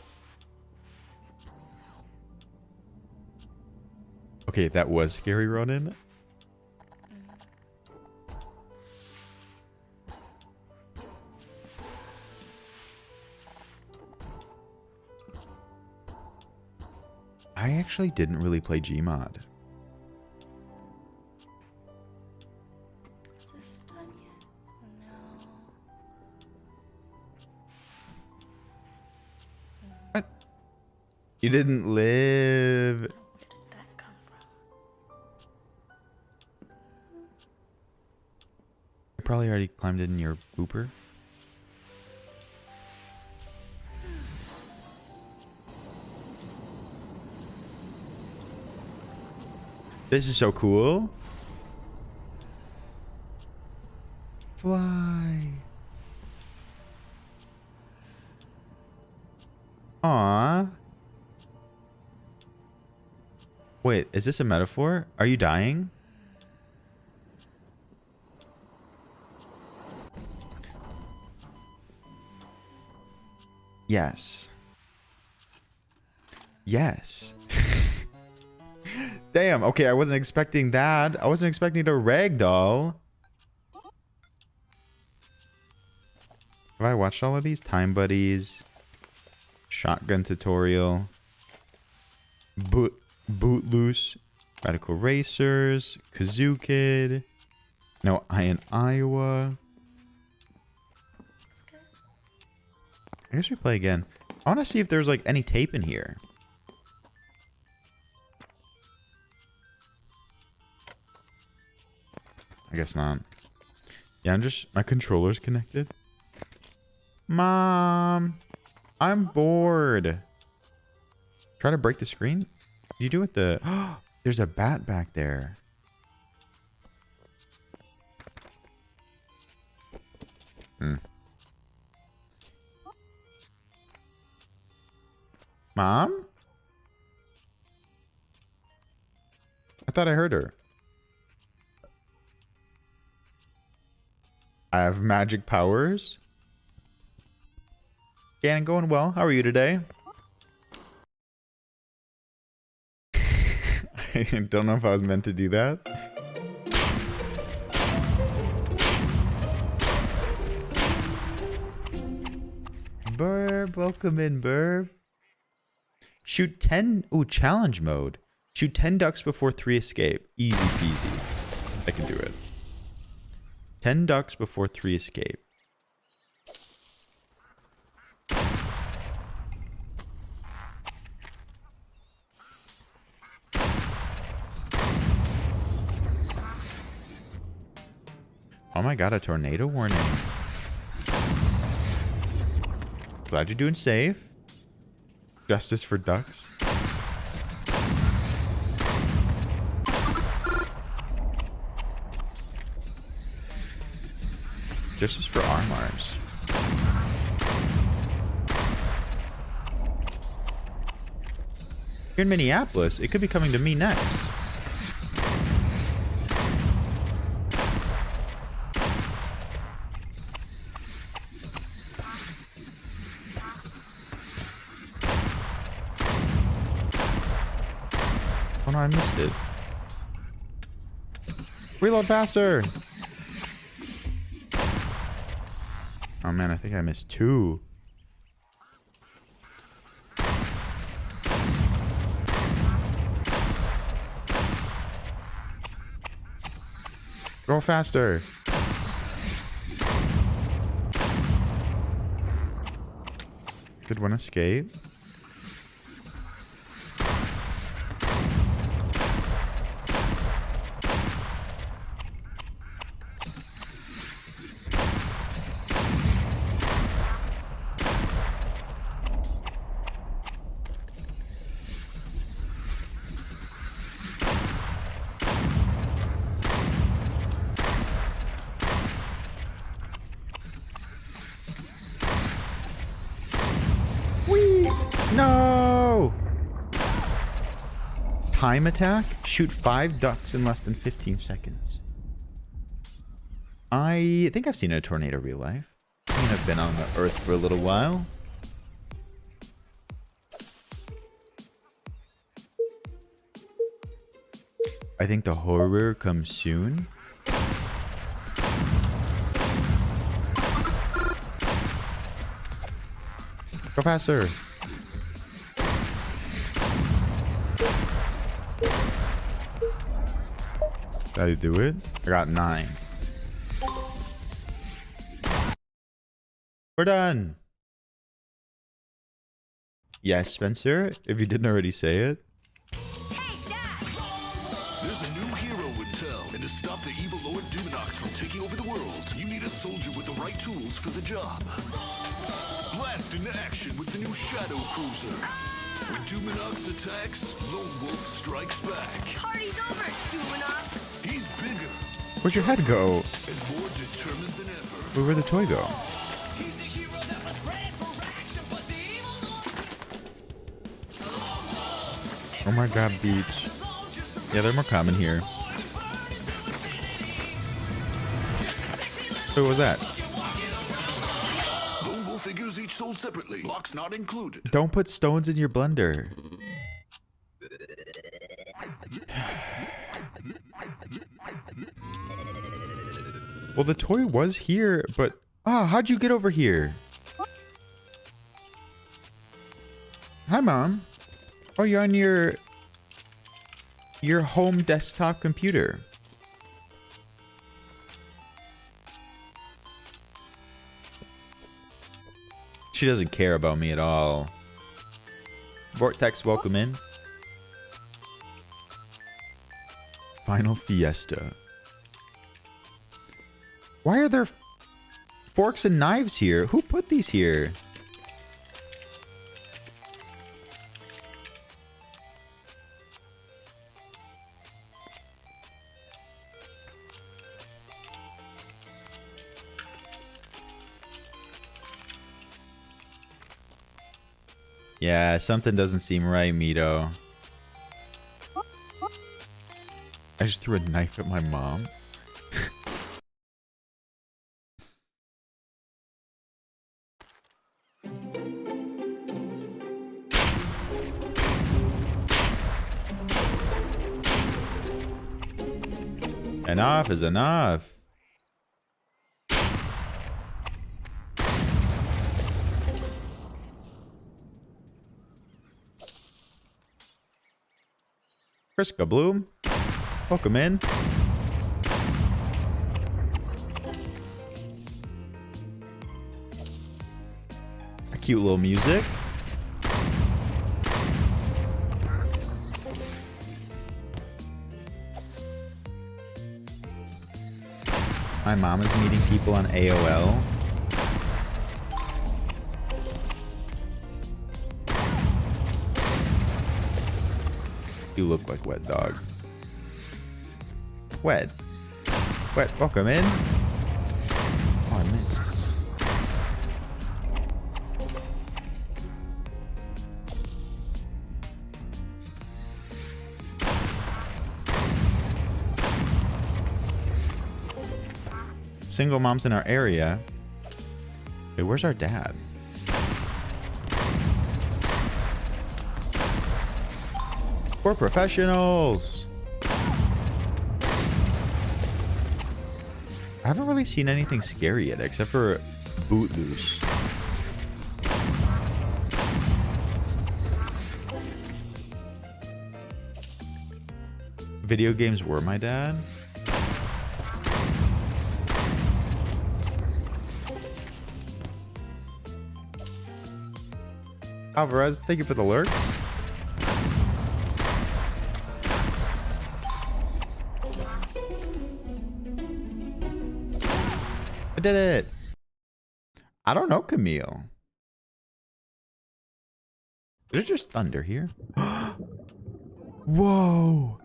Okay, that was scary, Ronan. I actually didn't really play Gmod. Is this done yet? No. What? You didn't live. Where did that come from? You probably already climbed in your booper. This is so cool. Fly. Aww. Wait, is this a metaphor? Are you dying? Yes. Yes. Damn, okay, I wasn't expecting that. I wasn't expecting a ragdoll. Have I watched all of these? Time Buddies. Shotgun Tutorial. Boot Loose. Radical Racers. Kazoo Kid. No, I in Iowa. I guess we play again. I want to see if there's like any tape in here. I guess not. Yeah, my controller's connected. Mom, I'm bored. Try to break the screen. You do it there's a bat back there. Mom? I thought I heard her. I have magic powers. Yeah, going well. How are you today? I don't know if I was meant to do that. Burb, welcome in, Burb. Shoot 10... Ooh, challenge mode. Shoot 10 ducks before 3 escape. Easy peasy. I can do it. 10 ducks before 3 escape. Oh my god, a tornado warning. Glad you're doing safe. Justice for ducks. Justice for Armars. You're in Minneapolis. It could be coming to me next. Oh no, I missed it. Reload faster! Oh man, I think I missed 2. Go faster! Did one escape? No! Time attack? Shoot 5 ducks in less than 15 seconds. I think I've seen a tornado real life. I mean, I've been on the earth for a little while. I think the horror comes soon. Go faster. Did I do it? I got 9. We're done. Yes, Spencer, if you didn't already say it. There's a new hero in town, and to stop the evil Lord Duminox from taking over the world, you need a soldier with the right tools for the job. Blast into action with the new Shadow Cruiser. When Duminox attacks, Lone Wolf strikes back. Party's over, Duminox. He's bigger. Where'd your head go? And more determined than ever. Where'd the toy go? He's a hero that was bred for action, but the evil Lord... Oh my god, beach. Yeah, they're more common here. What was that? Lone Wolf figures each sold separately. Locks not included. Don't put stones in your blender. Well, the toy was here, but... how'd you get over here? Hi, Mom. Oh, you're on your home desktop computer. She doesn't care about me at all. Vortex, welcome in. Final Fiesta. Why are there forks and knives here? Who put these here? Yeah, something doesn't seem right, Mito. I just threw a knife at my mom. Enough is enough. Friska Bloom, welcome in. A cute little music. My mom is meeting people on AOL. You look like Wet Dog. Wet. Wet, welcome in. Oh, I missed. Single moms in our area. Wait, where's our dad? We're professionals. I haven't really seen anything scary yet, except for Boot Loose. Video games were my dad. Alvarez, thank you for the lurks. I did it. I don't know, Camille. There's just thunder here. Whoa.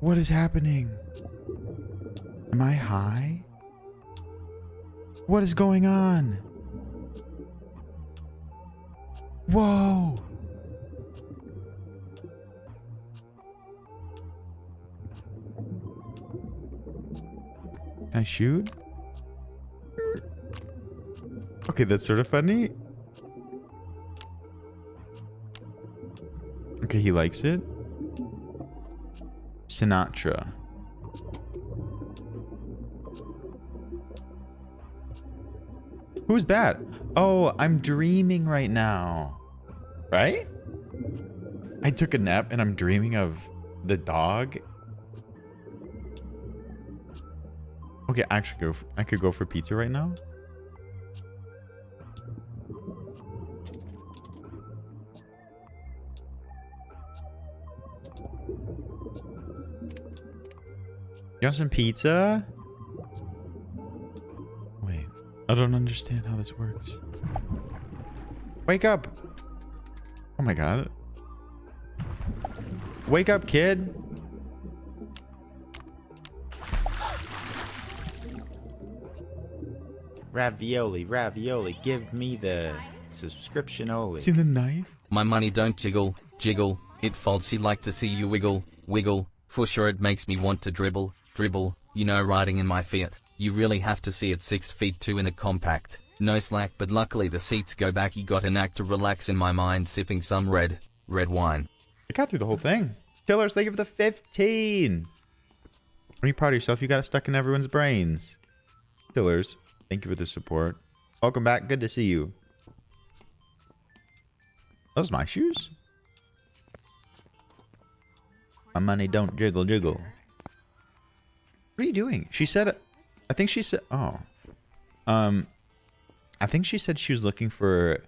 What is happening? Am I high? What is going on? Whoa. Can I shoot? Okay, that's sort of funny. Okay, he likes it. Sinatra. Who's that? Oh, I'm dreaming right now. Right? I took a nap and I'm dreaming of the dog. Okay, I could go for pizza right now. You want some pizza? Wait, I don't understand how this works. Wake up! Oh my god. Wake up, kid! Ravioli, ravioli, give me the subscription only. See the knife? My money don't jiggle, jiggle. It faulty like to see you wiggle, wiggle. For sure it makes me want to dribble, dribble. You know, riding in my Fiat, you really have to see it 6 feet 2 in a compact. No slack, but luckily the seats go back. You got an act to relax in my mind, sipping some red wine. I got through the whole thing. Killers, thank you for the 15. Are you proud of yourself? You got it stuck in everyone's brains. Killers, thank you for the support. Welcome back. Good to see you. Those my shoes? My money don't jiggle jiggle. What are you doing? She said, I think she said, oh. I think she said she was looking for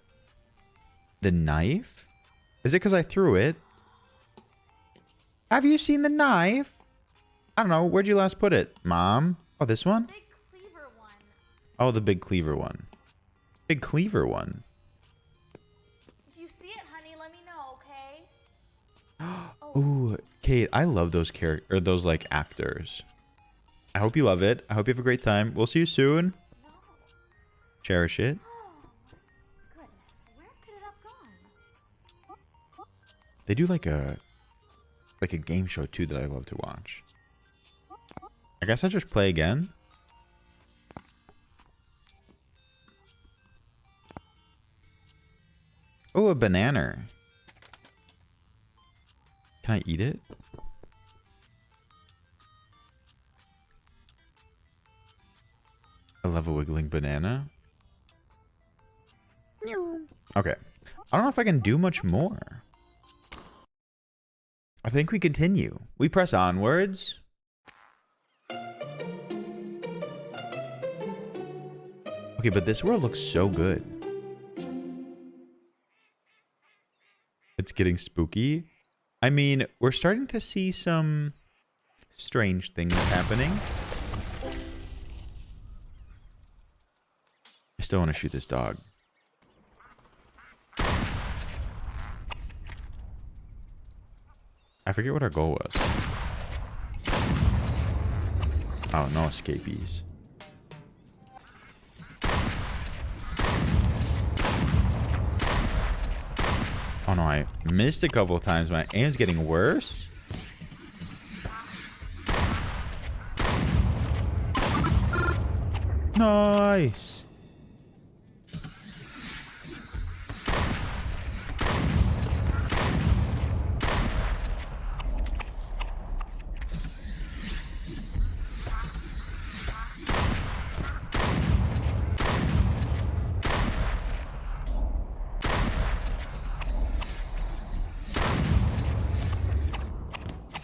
the knife. Is it because I threw it? Have you seen the knife? I don't know. Where'd you last put it? Mom? Oh, this one? Big cleaver one. Oh, the big cleaver one. Big cleaver one. If you see it, honey, let me know, okay? Ooh, Kate, I love those characters, or those like actors. I hope you love it. I hope you have a great time. We'll see you soon. No. Cherish it. Goodness, where could it have gone? They do like a game show too that I love to watch. I guess I'll just play again. Oh, a banana. Can I eat it? I love a wiggling banana. Okay. I don't know if I can do much more. I think we continue. We press onwards. Okay, but this world looks so good. It's getting spooky. I mean, we're starting to see some strange things happening. I still want to shoot this dog. I forget what our goal was. Oh, no escapees. Oh no, I missed a couple of times. My aim's getting worse. Nice.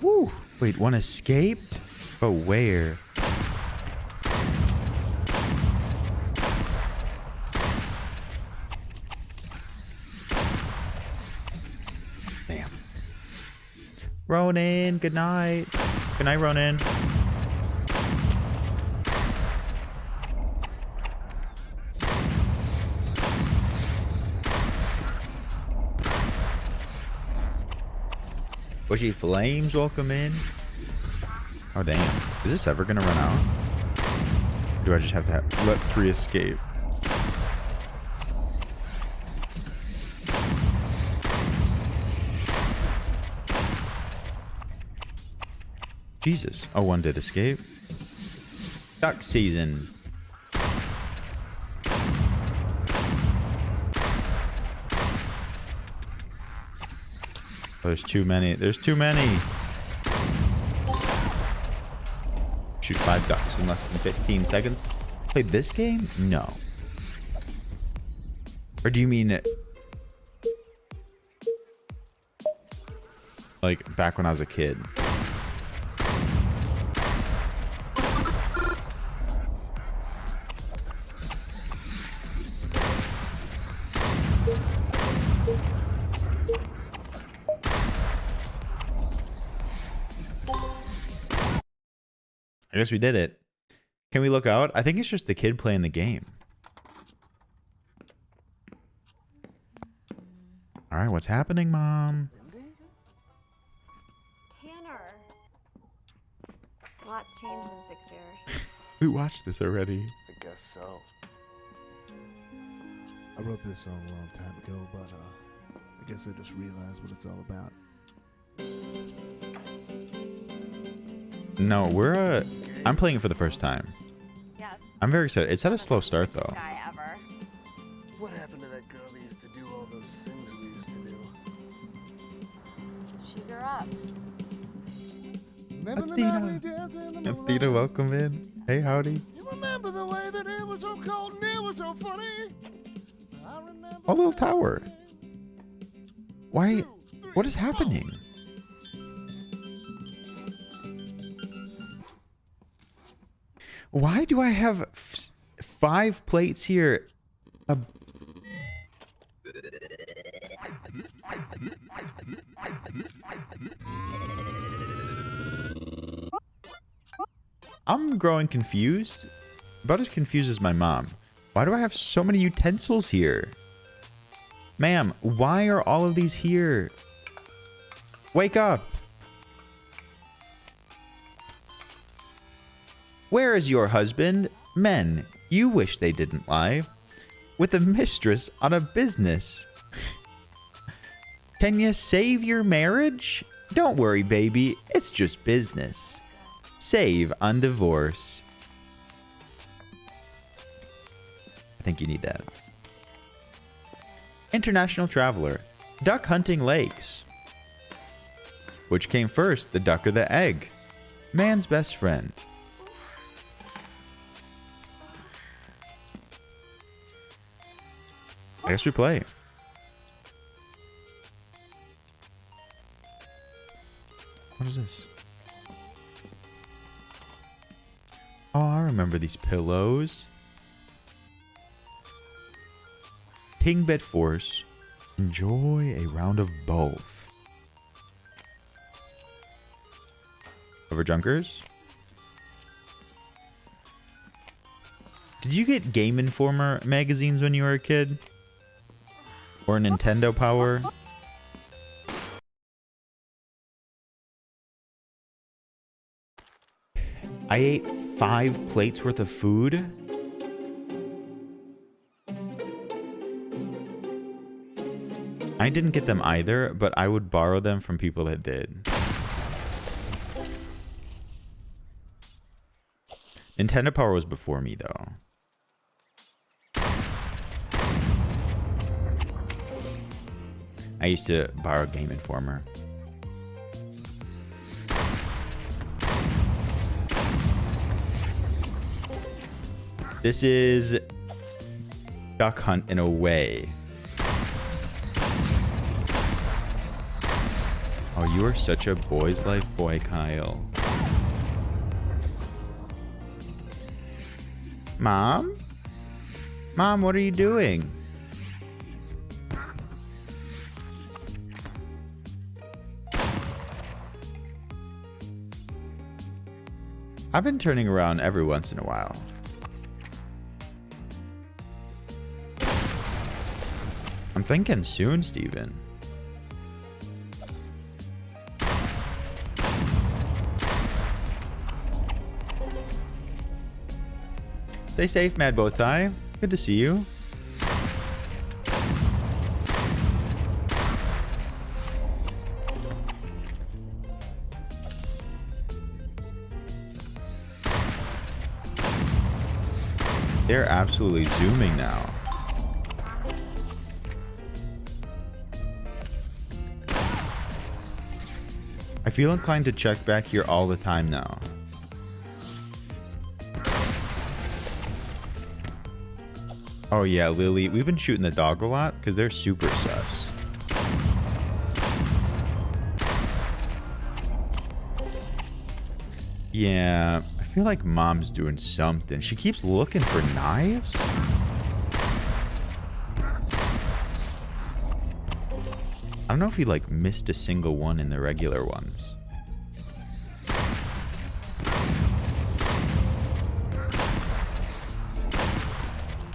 Woo. Wait, one escaped? But where? Damn. Ronan, good night. Good night, Ronan. Bushy Flames, welcome in. Oh, damn. Is this ever going to run out? Or do I just have to let 3 escape? Jesus. Oh, one did escape. Duck season. There's too many. There's too many. Shoot 5 ducks in less than 15 seconds. Play this game? No. Or do you mean like back when I was a kid? I guess we did it. Can we look out? I think it's just the kid playing the game. All right, what's happening, Mom? Tanner. Lots changed in 6 years. We watched this already. I guess so. I wrote this song a long time ago, but I guess I just realized what it's all about. No, I'm playing it for the first time. Yeah. I'm very excited. It's had a slow start though. Guy ever. What happened to that girl that used to do all those things we used to do? She grew up. Remember the night we danced in the moonlight? Athena, welcome in. Hey, howdy. You remember the way that it was so cold and it was so funny? I remember Oh, little tower. Why? What is happening? Why do I have 5 plates here? I'm growing confused. About as confused as my mom. Why do I have so many utensils here? Ma'am, why are all of these here? Wake up! Where is your husband? Men, you wish they didn't lie. With a mistress on a business. Can you save your marriage? Don't worry, baby. It's just business. Save on divorce. I think you need that. International traveler. Duck hunting lakes. Which came first, the duck or the egg? Man's best friend. I guess we play. What is this? Oh, I remember these pillows. King bed force. Enjoy a round of both. Over Junkers. Did you get Game Informer magazines when you were a kid? Or Nintendo Power? I ate 5 plates worth of food. I didn't get them either, but I would borrow them from people that did. Nintendo Power was before me, though. I used to borrow Game Informer. This is Duck Hunt in a way. Oh, you are such a boy's life boy, Kyle. Mom? Mom, what are you doing? I've been turning around every once in a while. I'm thinking soon, Steven. Stay safe, Mad Bowtie. Good to see you. They're absolutely zooming now. I feel inclined to check back here all the time now. Oh yeah, Lily, we've been shooting the dog a lot because they're super sus. Yeah, I feel like mom's doing something. She keeps looking for knives? I don't know if he like missed a single one in the regular ones.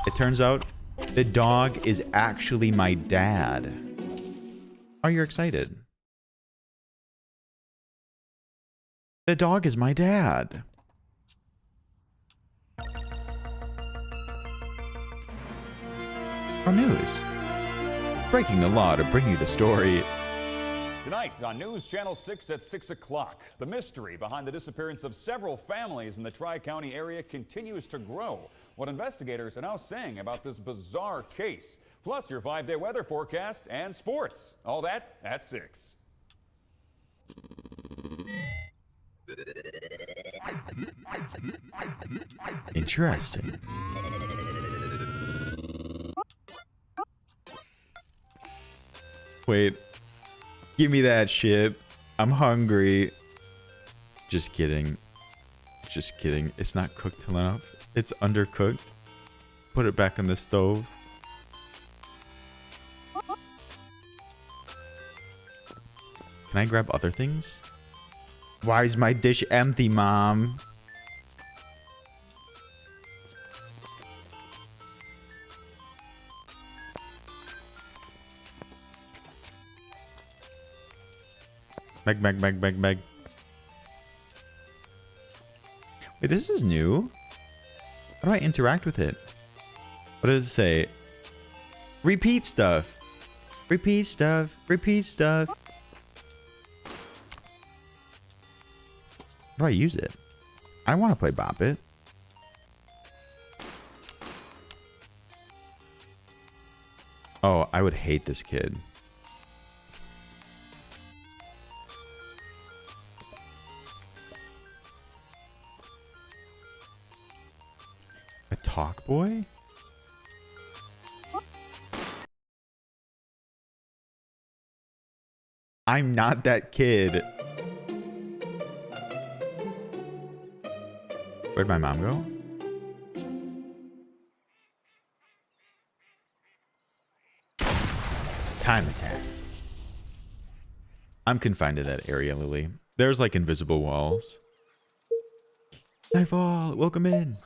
It turns out the dog is actually my dad. Are you excited? The dog is my dad. Our news. Breaking the law to bring you the story. Tonight on News Channel 6 at 6 o'clock, the mystery behind the disappearance of several families in the Tri-County area continues to grow. What investigators are now saying about this bizarre case. Plus your 5-day weather forecast and sports. All that at 6. Interesting. Wait. Give me that shit. I'm hungry. Just kidding. Just kidding. It's not cooked enough. It's undercooked. Put it back on the stove. Can I grab other things? Why is my dish empty, Mom? Meg. Wait, this is new. How do I interact with it? What does it say? Repeat stuff. Repeat stuff. Repeat stuff. How do I use it? I want to play Bop It. Oh, I would hate this kid. A talk boy? I'm not that kid. Where'd my mom go? Time attack. I'm confined to that area, Lily. There's like invisible walls. Nightfall, welcome in.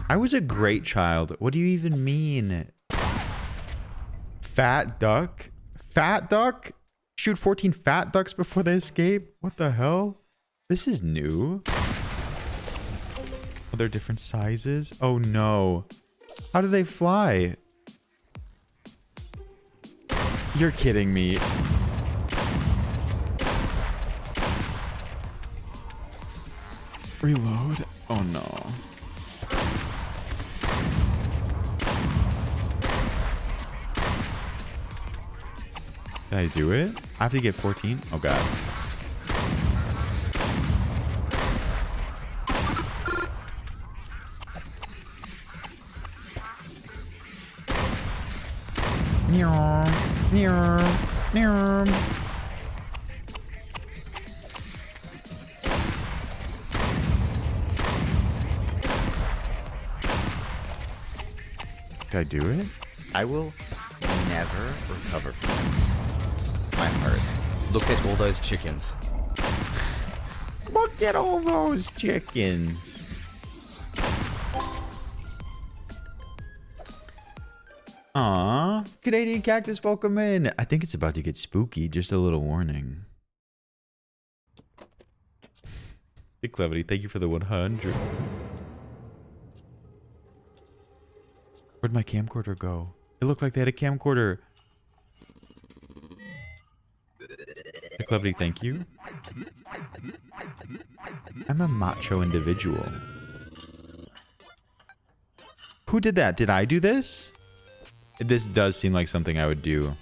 I was a great child. What do you even mean? Fat duck? Fat duck? Shoot 14 fat ducks before they escape? What the hell? This is new. Oh, they're different sizes? Oh no. How do they fly? You're kidding me. Reload? Oh no. Did I do it? I have to get 14? Oh god. Did I do it? I will never recover from this. My heart. Look at all those chickens. Look at all those chickens. Aw, Canadian Cactus, welcome in. I think it's about to get spooky. Just a little warning. Clevity, thank you for the 100. Where'd my camcorder go? It looked like they had a camcorder. Clevity, thank you. I'm a macho individual. Who did that? Did I do this? This does seem like something I would do.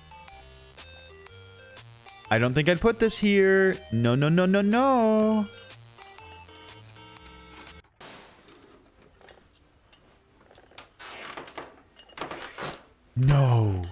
I don't think I'd put this here. No, no, no, no, no. No.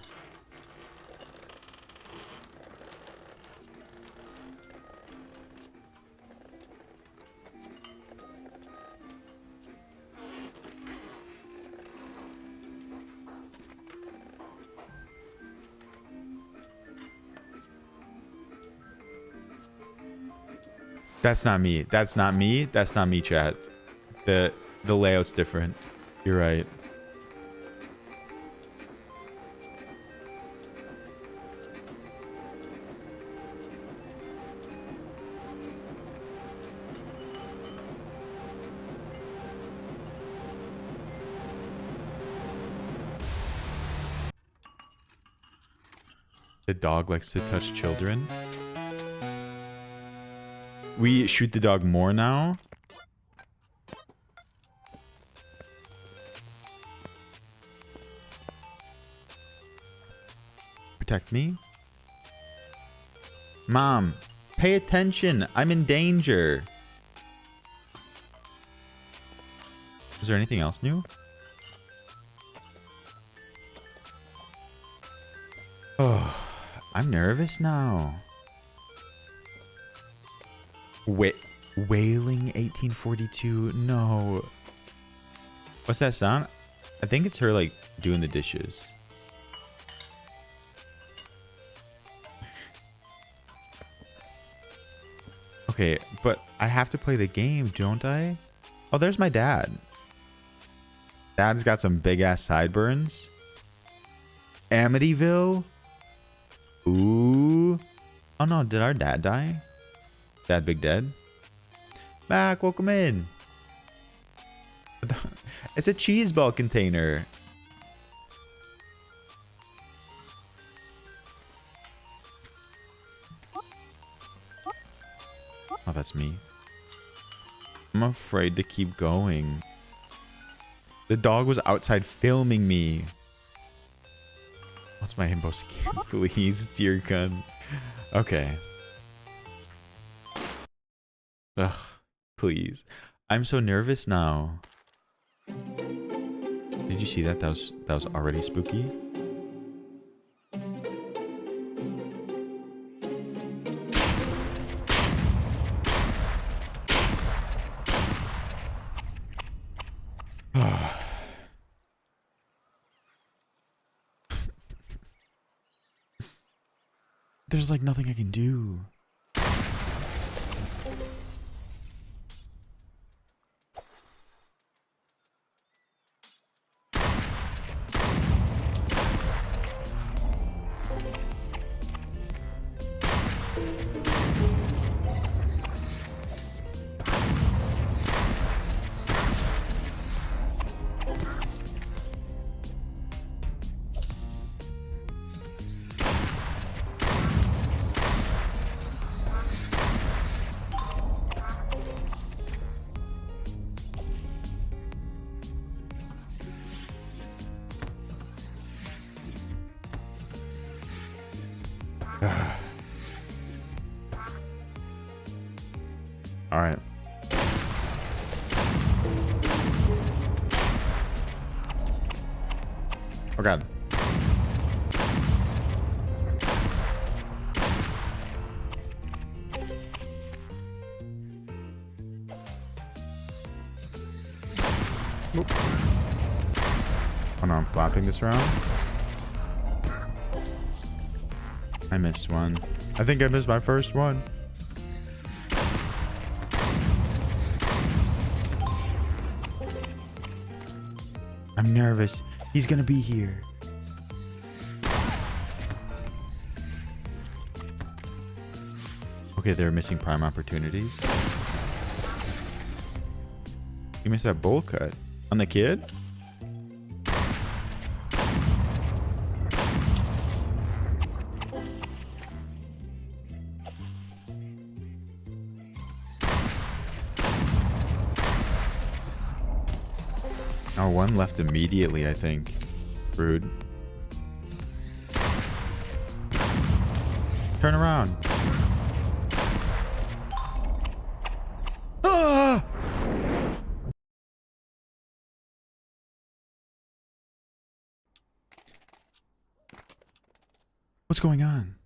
That's not me. That's not me. That's not me, chat. The layout's different. You're right. The dog likes to touch children. We shoot the dog more now. Protect me. Mom, pay attention. I'm in danger. Is there anything else new? Oh, I'm nervous now. Wailing 1842. No. What's that sound? I think it's her like doing the dishes. Okay, but I have to play the game, don't I? Oh, there's my dad. Dad's got some big ass sideburns. Amityville. Ooh. Oh no, did our dad die? Dad Big Dead. Mac, welcome in. It's a cheese ball container. Oh, that's me. I'm afraid to keep going. The dog was outside filming me. What's my info skin? Please, dear gun. Okay. Ugh, please. I'm so nervous now. Did you see that? That was already spooky. There's like nothing I can do. All right. Oh God. Oop. Oh no, I'm flapping this around. I missed one. I think I missed my first one. I'm nervous. He's gonna be here. Okay, they're missing prime opportunities. You missed that bowl cut. On the kid? Oh, one left immediately, I think. Rude. Turn around. Ah! What's going on?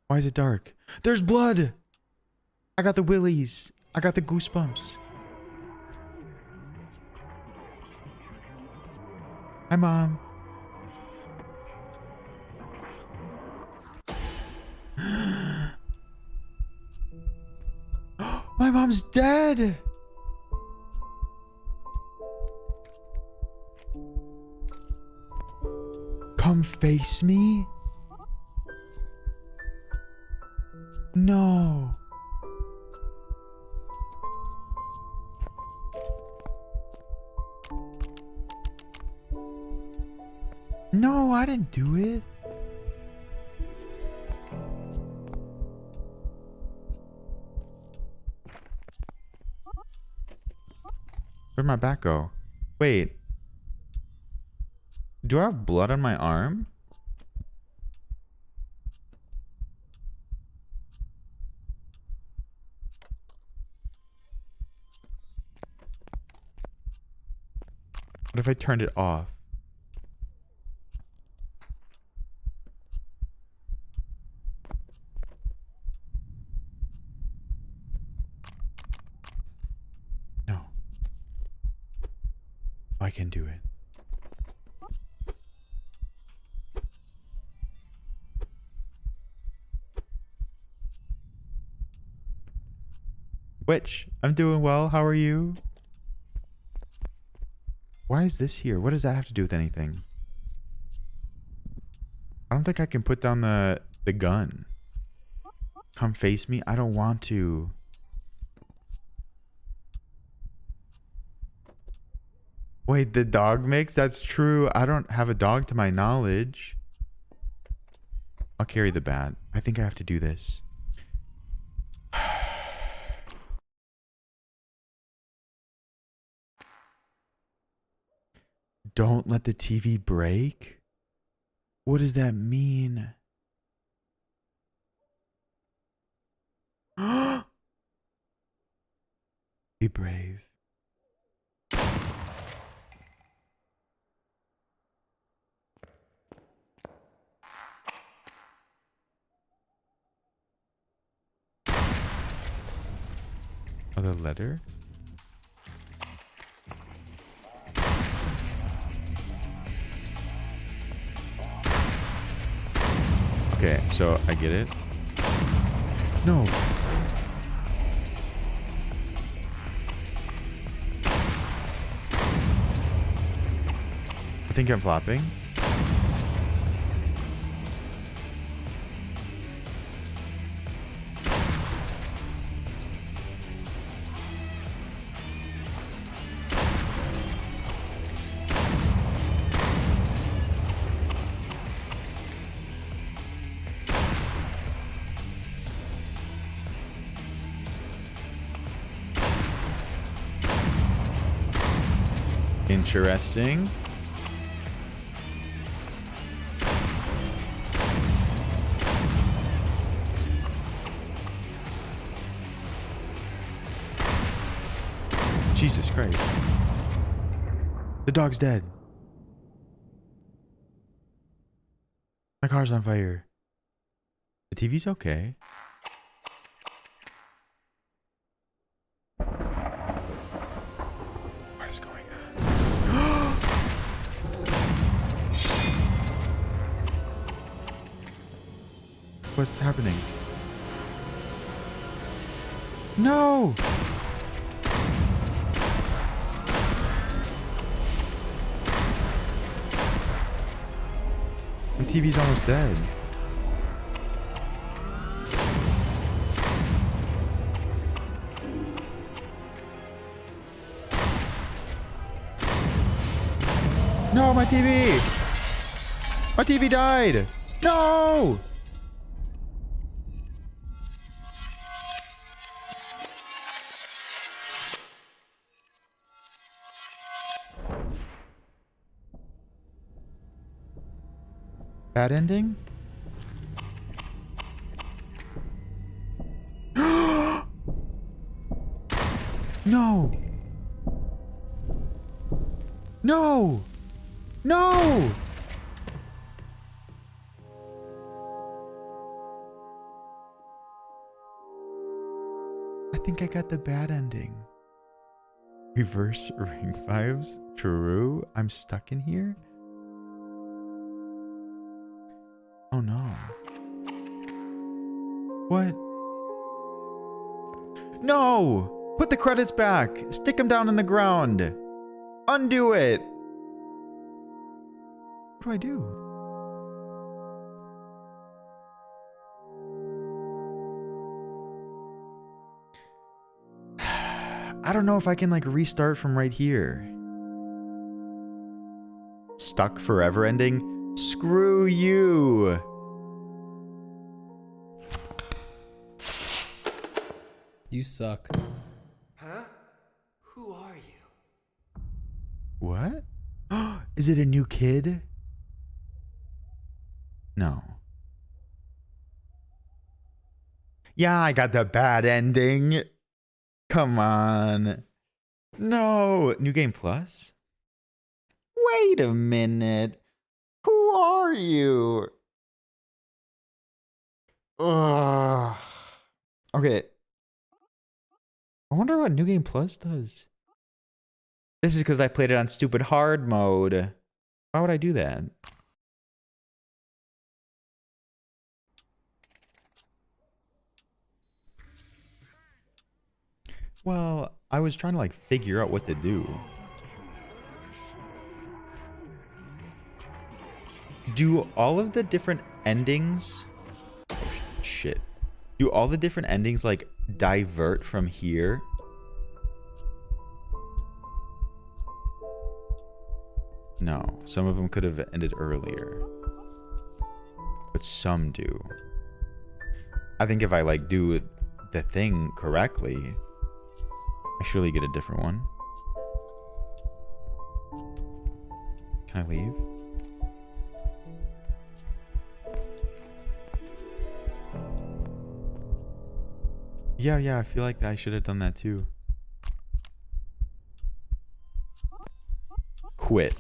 Why is it dark? There's blood! I got the willies. I got the goosebumps. Hi, Mom. My mom's dead! Come face me? No. No, I didn't do it. Where'd my back go? Wait. Do I have blood on my arm? What if I turned it off? No. I can do it. Witch, I'm doing well. How are you? Why is this here? What does that have to do with anything? I don't think I can put down the gun. Come face me? I don't want to. Wait, the dog mix? That's true. I don't have a dog to my knowledge. I'll carry the bat. I think I have to do this. Don't let the TV break? What does that mean? Be brave. Another letter? Okay, so I get it. No. I think I'm flopping. Interesting. Jesus Christ. The dog's dead. My car's on fire. The TV's okay. What is going on? What's happening? No! My TV's almost dead. No, my TV! My TV died! No! Bad ending? No! No! No! I think I got the bad ending. Reverse ring 5s? True? I'm stuck in here? Oh no. What? No! Put the credits back! Stick them down in the ground! Undo it! What do I do? I don't know if I can like restart from right here. Stuck forever ending? Screw you! You suck. Huh? Who are you? What? Is it a new kid? No. Yeah, I got the bad ending. Come on. No. New Game Plus? Wait a minute. Who are you? Ugh. Okay. I wonder what New Game Plus does. This is because I played it on stupid hard mode. Why would I do that? Well, I was trying to like figure out what to do. Do all of the different endings... Shit. Do all the different endings like divert from here? No. Some of them could have ended earlier. But some do. I think if I like do the thing correctly, I surely get a different one. Can I leave? Yeah, I feel like I should have done that too. Quit.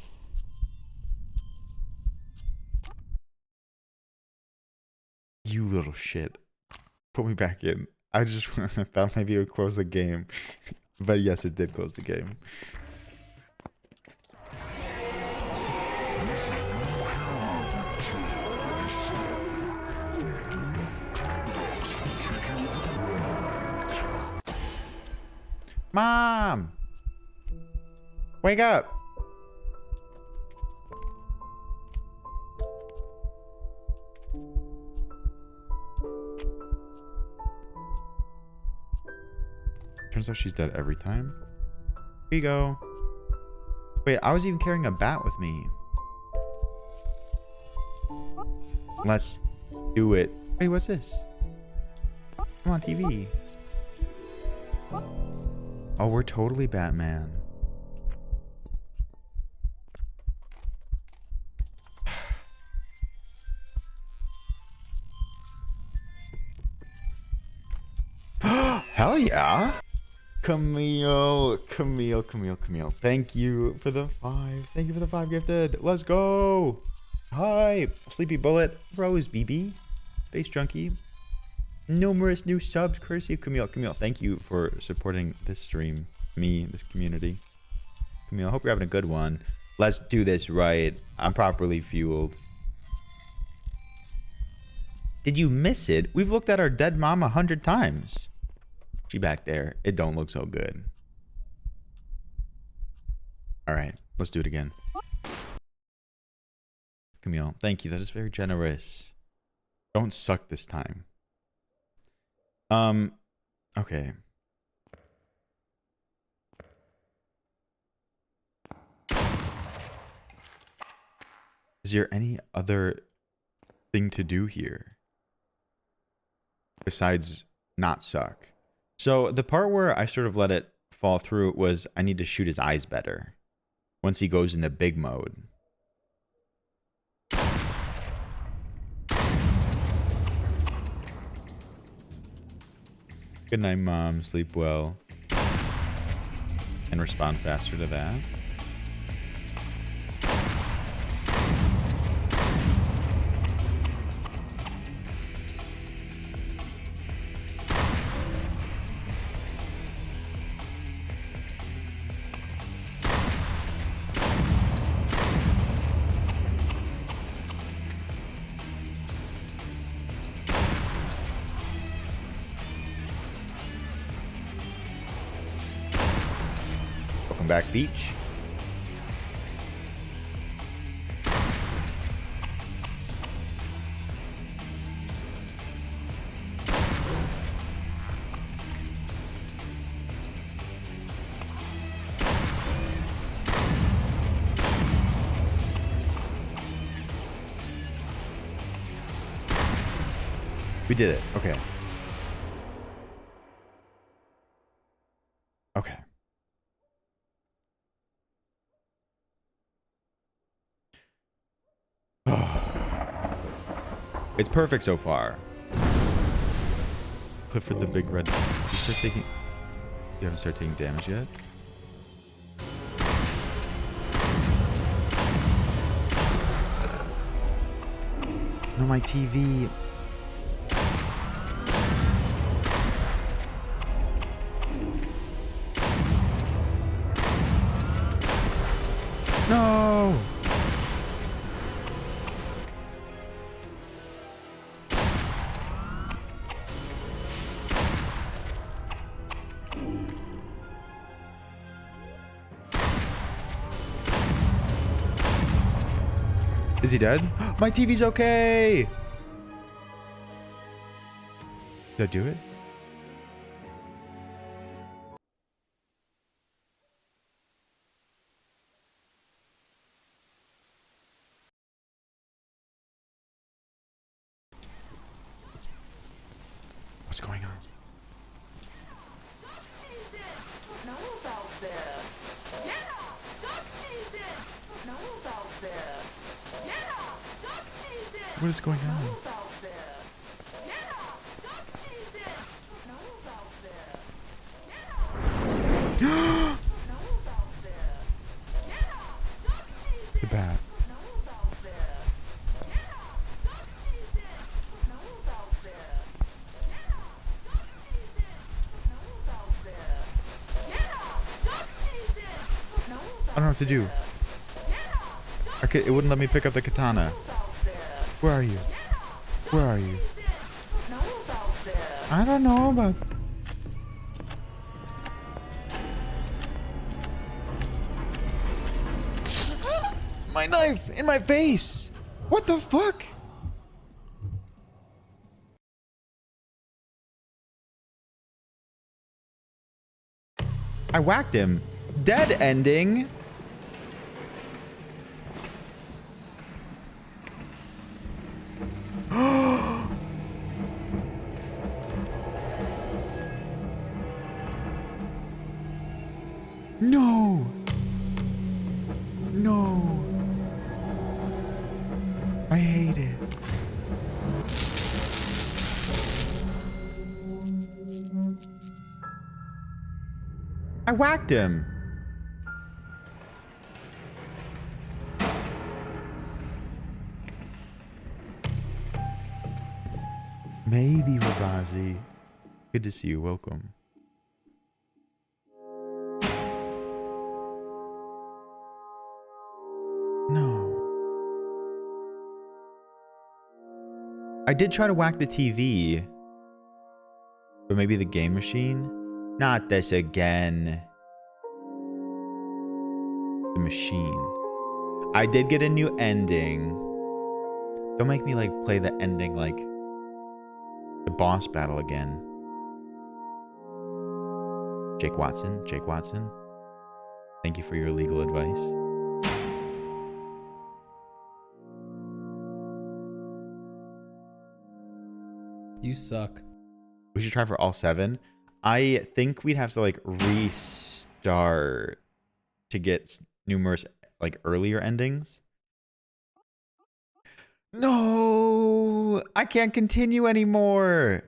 You little shit. Put me back in. I just thought maybe it would close the game. But yes, it did close the game. Mom! Wake up! Turns out she's dead every time. Here you go. Wait, I was even carrying a bat with me. Let's do it. Wait, what's this? I'm on TV. Oh, we're totally Batman. Hell yeah. Camille. Thank you for the 5. Thank you for the 5 gifted. Let's go. Hi. Sleepy Bullet. Rose BB. Space Junkie. Numerous new subs courtesy of Camille. Camille, thank you for supporting this stream. Me, this community. Camille, I hope you're having a good one. Let's do this right. I'm properly fueled. Did you miss it? We've looked at our dead mom 100 times. She back there. It don't look so good. All right, let's do it again. Camille, thank you. That is very generous. Don't suck this time. Okay. Is there any other thing to do here besides not suck? So the part where I sort of let it fall through was I need to shoot his eyes better once he goes into big mode. Good night, Mom. Sleep well. And respond faster to that. Back beach. We did it. Okay. Okay. It's perfect so far. Clifford the Big Red. You start taking. You haven't started taking damage yet? No, my TV. No! Is he dead? My TV's okay! Did I do it? What's going on? What is going on? The bat. I don't know what to do. Okay, it wouldn't let me pick up the katana. Where are you? Where are you? I don't know about... My knife in my face! What the fuck? I whacked him. Dead ending. No. No. I hate it. I whacked him. Maybe Rabazi. Good to see you. Welcome. No. I did try to whack the TV. But maybe the game machine? Not this again. The machine. I did get a new ending. Don't make me like play the ending like the boss battle again. Jake Watson. Jake Watson. Thank you for your legal advice. You suck. We should try for all 7. I think we'd have to like restart to get numerous like earlier endings. No, I can't continue anymore.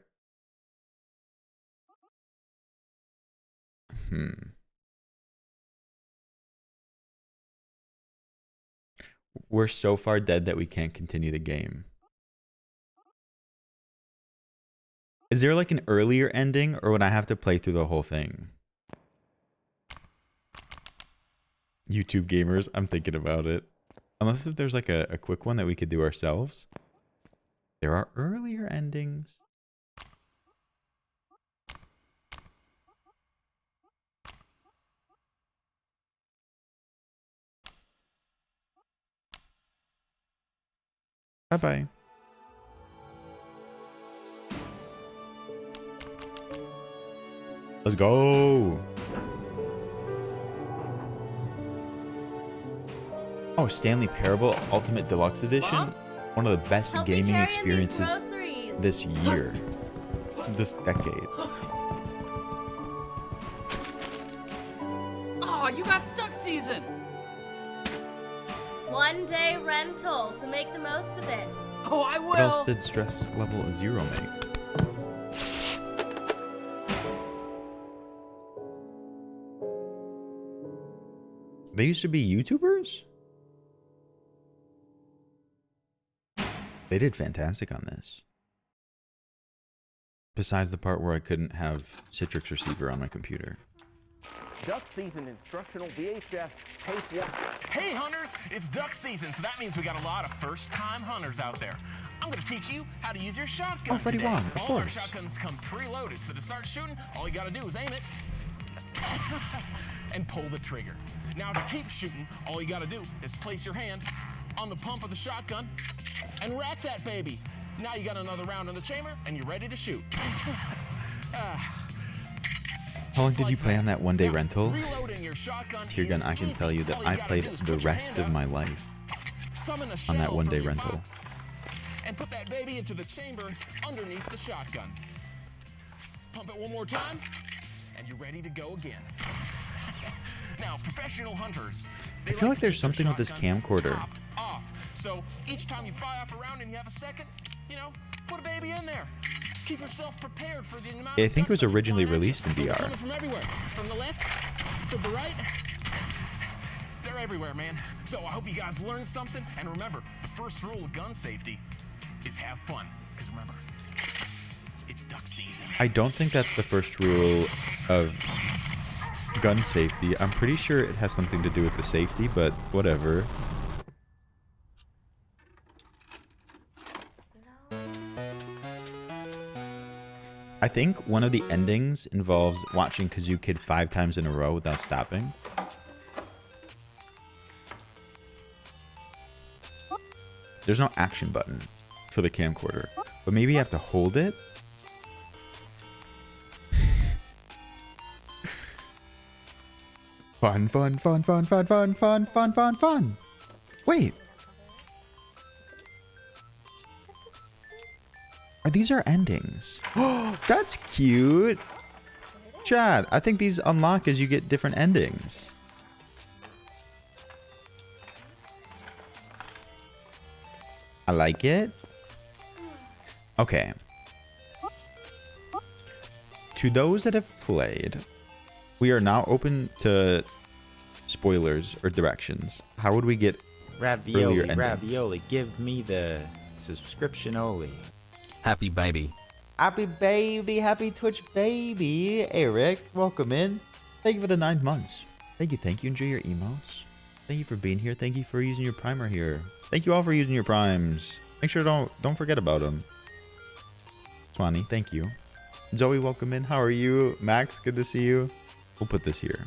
We're so far dead that we can't continue the game. Is there like an earlier ending, or would I have to play through the whole thing? YouTube gamers, I'm thinking about it. Unless if there's like a quick one that we could do ourselves. There are earlier endings. Bye-bye. Let's go. Oh, Stanley Parable Ultimate Deluxe Edition. Mom? One of the best Help me gaming carry these experiences groceries. this year. This decade. Oh, you got duck season. 1 day rental, so make the most of it. Oh, I will. What else did stress level 0 make? They used to be YouTubers? They did fantastic on this. Besides the part where I couldn't have Citrix receiver on my computer. Duck season instructional VHS tape 1. Hey hunters, it's duck season, so that means we got a lot of first-time hunters out there. I'm gonna teach you how to use your shotgun. Oh, Freddie today. Wong, of All our course. shotguns come preloaded, so to start shooting, all you gotta do is aim it and pull the trigger. Now to keep shooting, all you gotta do is place your hand on the pump of the shotgun and rack that baby. Now you got another round in the chamber and you're ready to shoot. How long did you play on that 1 day rental? Reloading your shotgun Tear gun, I can is tell you easy. that All I gotta played do is the put your rest hand of up, my life summon a on that shell 1 day from your rental. box, and put that baby into the chamber underneath the shotgun. Pump it one more time, and you're ready to go again. Now, professional hunters, I feel like there's something with this camcorder. topped off. So each time you fire off a round and you have a second, you know, put a baby in there. Keep yourself prepared for the amount I of think it was ducks that will originally fly at you. released in They're VR. coming from everywhere. From the left, to the right. They're everywhere, man. So I hope you guys learned something. And remember, the first rule of gun safety is have fun. Because remember, it's duck season. I don't think that's the first rule of gun safety. I'm pretty sure it has something to do with the safety, but whatever. I think one of the endings involves watching Kazoo Kid 5 times in a row without stopping. There's no action button for the camcorder, but maybe you have to hold it. Fun, fun, fun, fun, fun, fun, fun, fun, fun, fun. Wait. These are endings. Oh, that's cute. Chad, I think these unlock as you get different endings. I like it. Okay. To those that have played, we are now open to spoilers or directions. How would we get earlier Ravioli, endings? ravioli, give me the subscription only. Happy baby. Happy baby, happy Twitch baby. Eric, welcome in. Thank you for the 9 months. Thank you. Enjoy your emos. Thank you for being here. Thank you for using your primer here. Thank you all for using your primes. Make sure don't forget about them. Swanee, thank you. Zoe, welcome in. How are you? Max, good to see you. We'll put this here.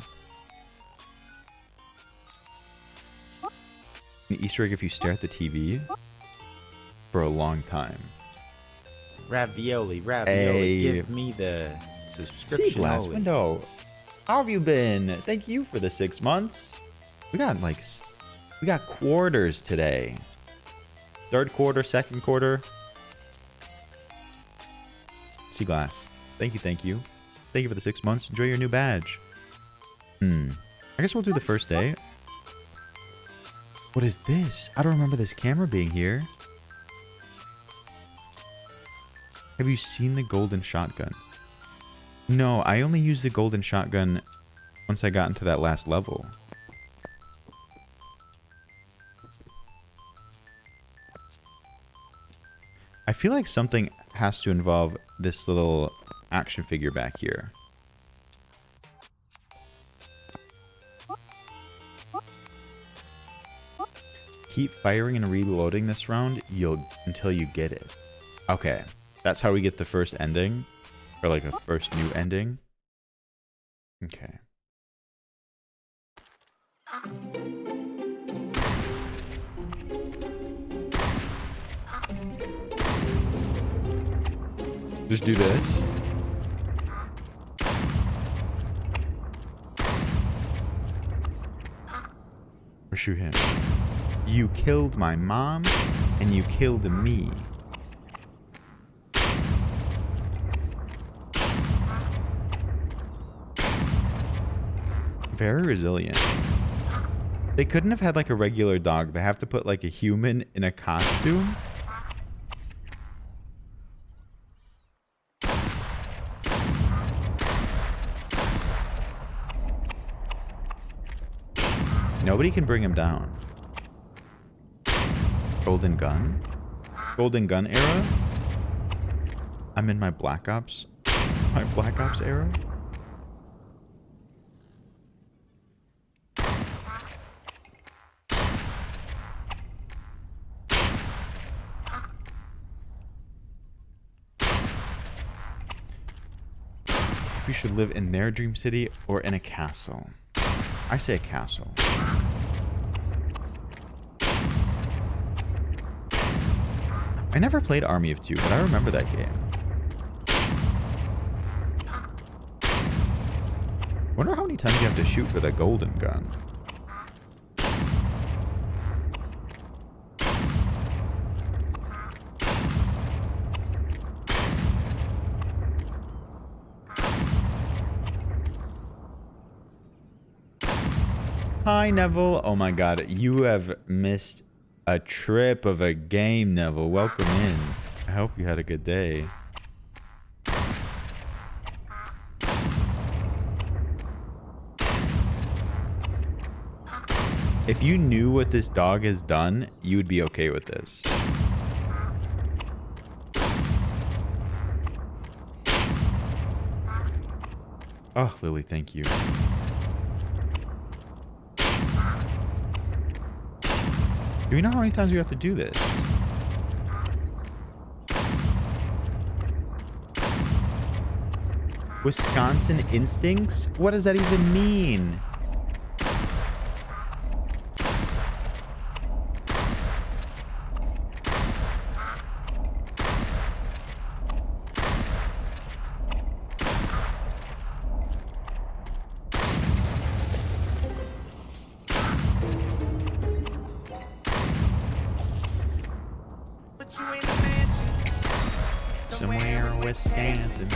An Easter egg if you stare at the TV for a long time. Ravioli, Hey. give me the See subscription glass only. window. How have you been? Thank you for the 6 months. We got quarters today. Third quarter, second quarter. Sea Glass. Thank you, thank you. Thank you for the 6 months. Enjoy your new badge. I guess we'll do the first day. What is this? I don't remember this camera being here. Have you seen the golden shotgun? No, I only used the golden shotgun once I got into that last level. I feel like something has to involve this little action figure back here. Keep firing and reloading this round until you get it. Okay, that's how we get the first ending, or like a first new ending. Okay. Just do this. Or shoot him. You killed my mom, and you killed me. Very resilient. They couldn't have had like a regular dog. They have to put like a human in a costume. Nobody can bring him down. Golden gun? Golden gun era? I'm in my Black Ops. My Black Ops era? If we should live in their dream city or in a castle. I say a castle. I never played Army of Two, but I remember that game. Wonder how many times you have to shoot for the golden gun. Hi, Neville. Oh my god, you have missed a trip of a game, Neville. Welcome in. I hope you had a good day. If you knew what this dog has done, you would be okay with this. Oh, Lily, thank you. Do we know how many times we have to do this? Wisconsin instincts? What does that even mean? Wisconsin.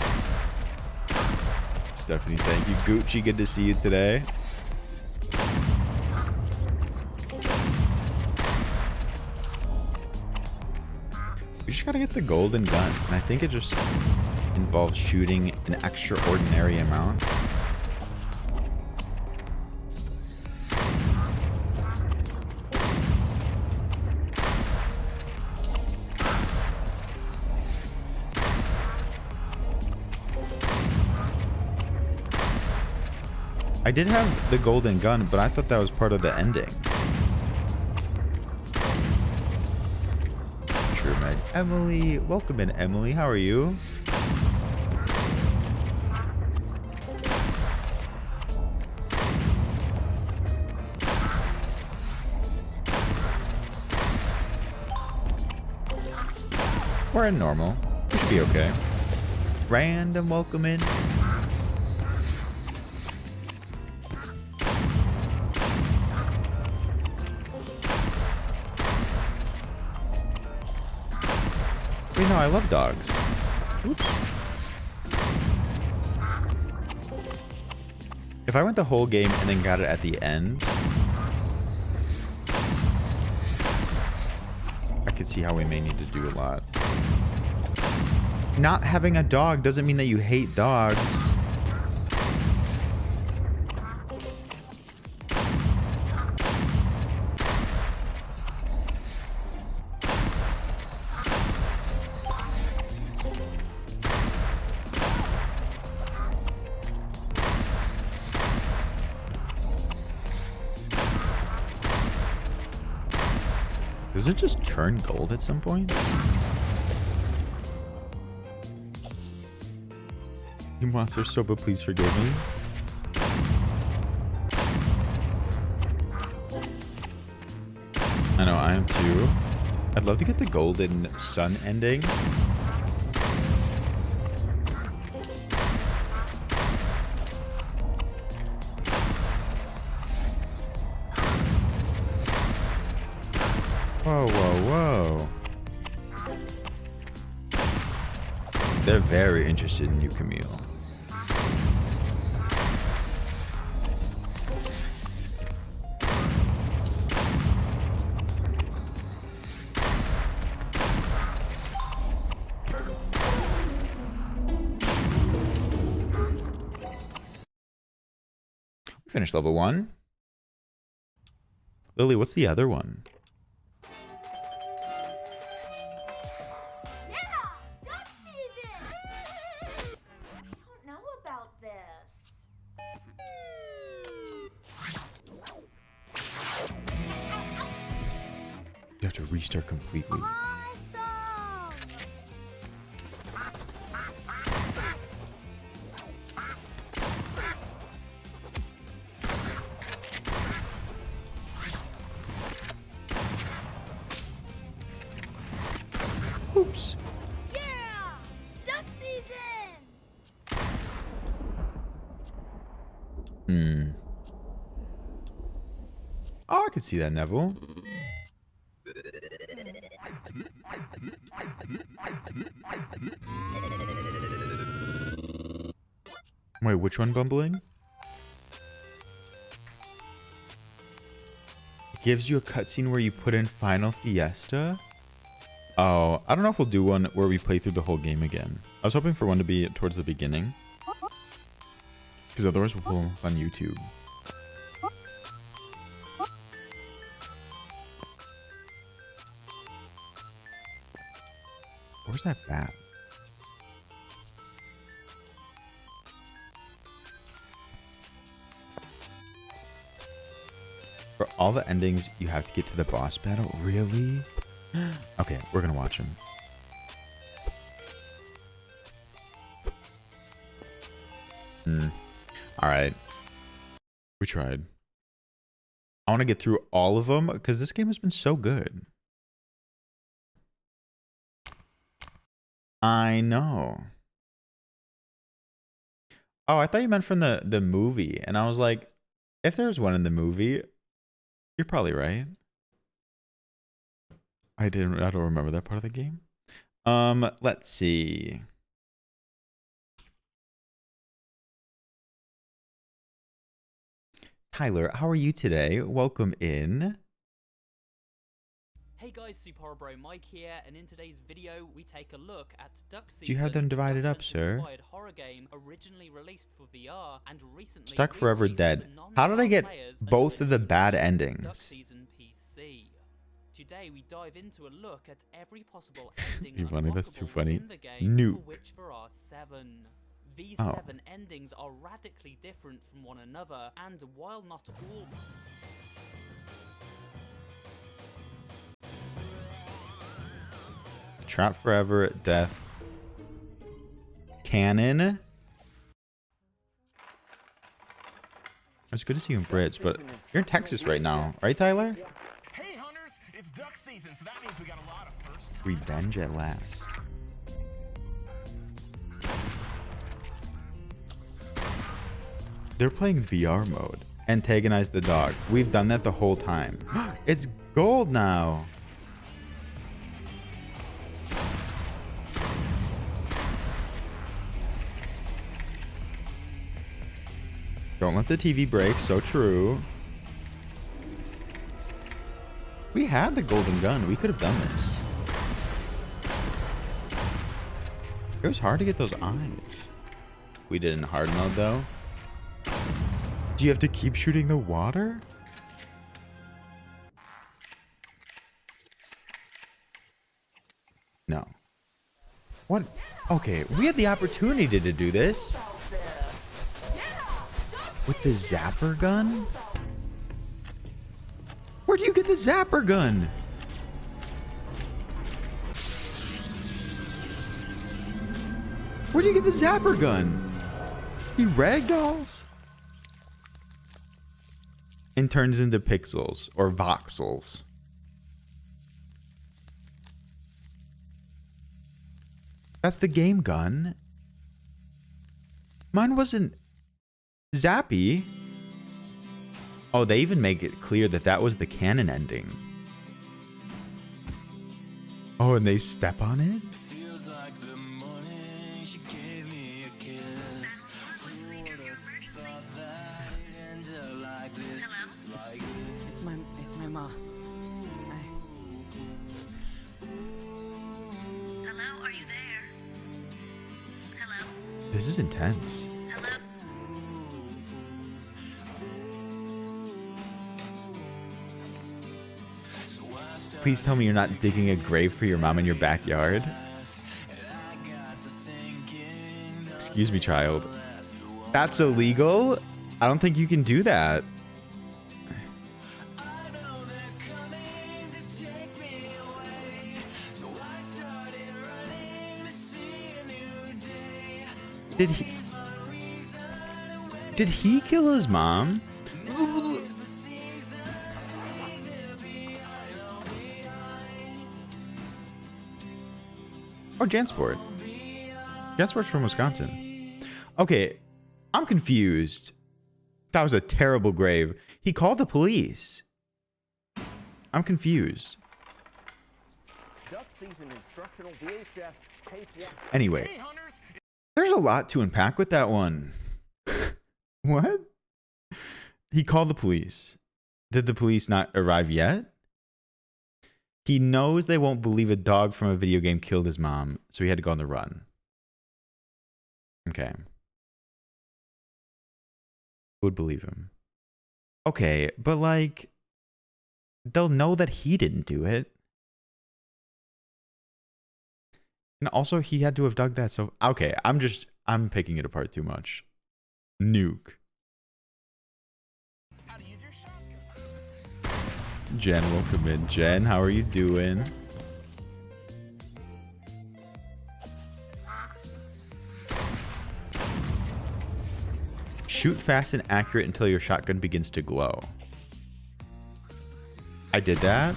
Stephanie, thank you. Gucci, good to see you today. We just gotta get the golden gun, and I think it just involves shooting an extraordinary amount. I did have the golden gun, but I thought that was part of the ending. True, Meg. Emily, welcome in, Emily. How are you? We're in normal. We should be okay. Random welcome in. Wait, no, I love dogs. Oops. If I went the whole game and then got it at the end, I could see how we may need to do a lot. Not having a dog doesn't mean that you hate dogs. Does it just turn gold at some point? You monster soba, please forgive me. I know, I am too. I'd love to get the golden sun ending. Whoa, whoa, whoa. They're very interested in you, Camille. We finished level 1. Lily, what's the other one? You have to restart completely. Oops. Yeah! Duck season! Oh, I could see that, Neville. Wait, which one, Bumbling? It gives you a cutscene where you put in Final Fiesta? Oh, I don't know if we'll do one where we play through the whole game again. I was hoping for one to be towards the beginning. Because otherwise we'll pull them up on YouTube. Where's that bat? For all the endings, you have to get to the boss battle? Really? Okay, we're gonna watch him. Alright. We tried. I want to get through all of them because this game has been so good. I know. Oh, I thought you meant from the movie. And I was like, if there's one in the movie, you're probably right. I don't remember that part of the game. Let's see. Tyler, how are you today? Welcome in. Hey guys, Super Bro Mike here, and in today's video we take a look at Duck Season. Do you have them divided up, sir? Inspired horror game originally released for VR and recently Stuck Forever Dead. How did I get both of the bad endings? Duck Season PC. Today we dive into a look at every possible ending You're funny, that's too funny. in the game, Nuke. for which there are 7. These 7 endings are radically different from one another, and while not all... Trap Forever, Death, Canon. It's good to see you in Brits, but you're in Texas right now, right, Tyler? Hey hunters, it's duck season, so that means we got a lot of firsts. Revenge at last. They're playing VR mode. Antagonize the dog. We've done that the whole time. It's gold now. Don't let the TV break. So true. We had the golden gun. We could have done this. It was hard to get those eyes. We did in hard mode though. Do you have to keep shooting the water? No. What? Okay, we had the opportunity to do this. With the zapper gun? Where do you get the zapper gun? Where do you get the zapper gun? He ragdolls? And turns into pixels or voxels. That's the game gun. Mine wasn't zappy. Oh, they even make it clear that that was the canon ending. Oh, and they step on it? It's my ma. Hello, are you there? Hello? This is intense. Hello? Please tell me you're not digging a grave for your mom in your backyard. Excuse me, child. That's illegal? I don't think you can do that. Did he kill his mom? Oh, Jansport. Jansport's from Wisconsin. Okay, I'm confused. That was a terrible grave. He called the police. I'm confused. Anyway, there's a lot to unpack with that one. What? He called the police. Did the police not arrive yet? He knows they won't believe a dog from a video game killed his mom, so he had to go on the run. Okay. Who would believe him? Okay, but like, they'll know that he didn't do it. And also, he had to have dug that, so... Okay, I'm picking it apart too much. Nuke. Jen, welcome in. Jen, how are you doing? Shoot fast and accurate until your shotgun begins to glow. I did that.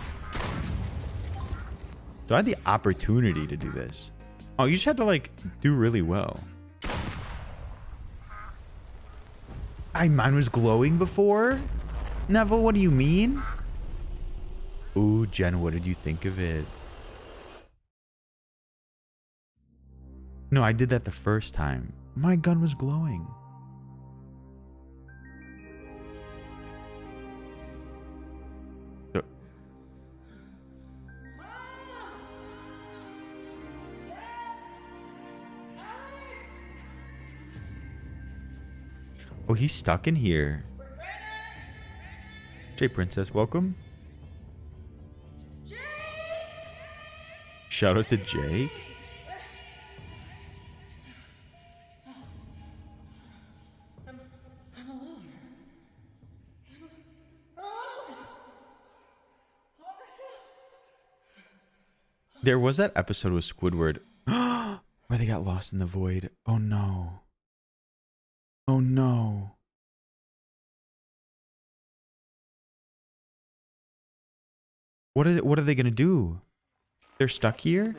So I had the opportunity to do this. Oh, you just had to like do really well. Mine was glowing before? Neville, what do you mean? Ooh, Jen, what did you think of it? No, I did that the first time. My gun was glowing. Oh, he's stuck in here. Jay Princess, welcome. Shout out to Jake. I'm alone. There was that episode with Squidward where they got lost in the void. Oh no. Oh no. What is it? What are they gonna do? They're stuck here?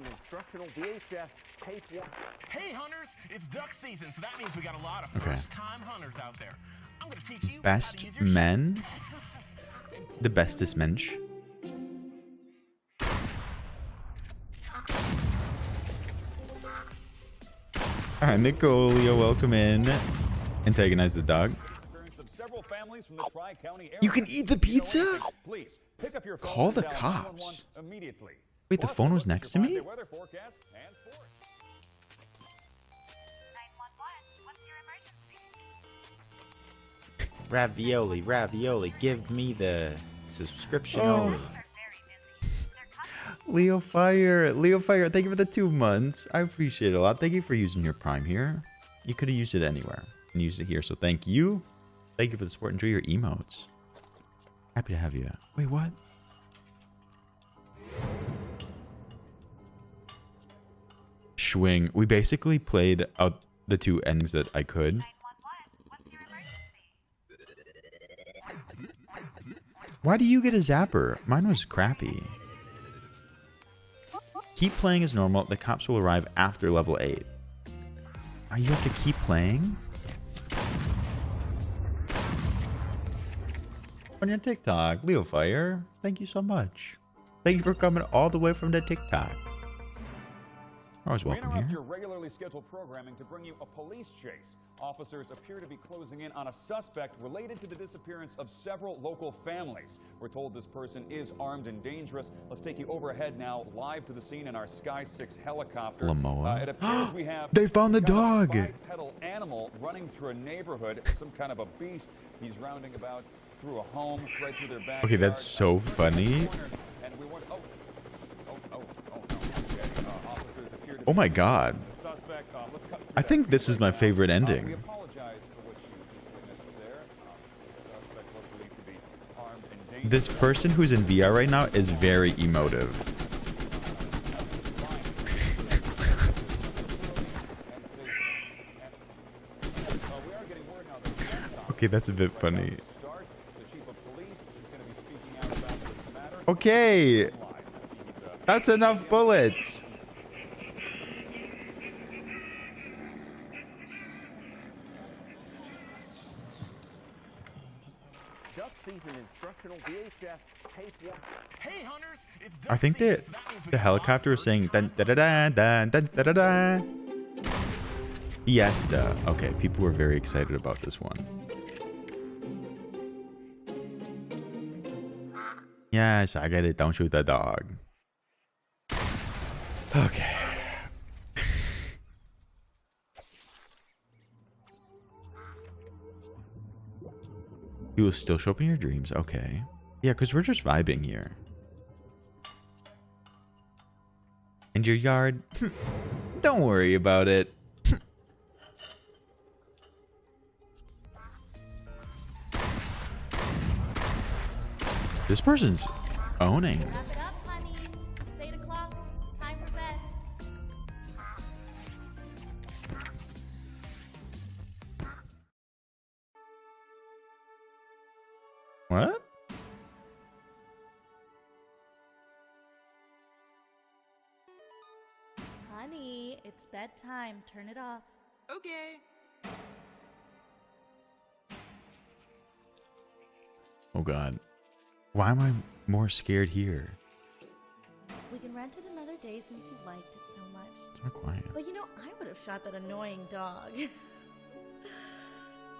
Hey hunters, it's duck season, so that means we got a lot of first-time hunters out there. I'm gonna teach you Best men? The bestest mensch. Nicolio, welcome in. Antagonize the dog. families from the Tri-County area. You can eat the If you know pizza? anything, please pick up your phone Call and the dial cops. 911 immediately. Wait, the Plus, phone look was at your next to me? five-day weather forecast and sports. Ravioli, ravioli, give me the subscription Oh. only. Leo Fire, thank you for the 2 months. I appreciate it a lot. Thank you for using your Prime here. You could have used it anywhere and used it here, so thank you. Thank you for the support. Enjoy your emotes. Happy to have you. Wait, what? Swing. We basically played out the 2 endings that I could. Why do you get a zapper? Mine was crappy. Keep playing as normal. The cops will arrive after level 8. Oh, you have to keep playing? On your TikTok, Leo Fire, thank you so much. Thank you for coming all the way from the TikTok. You're always welcome We interrupt here. your regularly scheduled programming to bring you a police chase. Officers appear to be closing in on a suspect related to the disappearance of several local families. We're told this person is armed and dangerous. Let's take you overhead now, live to the scene in our Sky 6 helicopter. Lamoa. It appears we have They found the some kind of dog. bipedal animal running through a neighborhood, some kind of a beast. He's rounding about through a home, right through their backyard. Okay, that's so funny. And we want, Oh my god. I think this is my favorite ending. This person who's in VR right now is very emotive. Okay, that's a bit funny. Okay. That's enough bullets. Just sees an instructional VHS tape 1. Hey, hunters, it's I think that the helicopter is saying dun da da da dun dun da da da. Fiesta. Okay, people were very excited about this one. Yes, I get it. Don't shoot the dog. Okay. You will still show up in your dreams. Okay. Yeah, because we're just vibing here. And your yard? Don't worry about it. This person's owning. Wrap it up, honey. It's 8 o'clock. Time for bed. What? Honey, it's bedtime. Turn it off. Okay. Oh god. Why am I more scared here? We can rent it another day since you liked it so much. It's more quiet. But you know, I would have shot that annoying dog.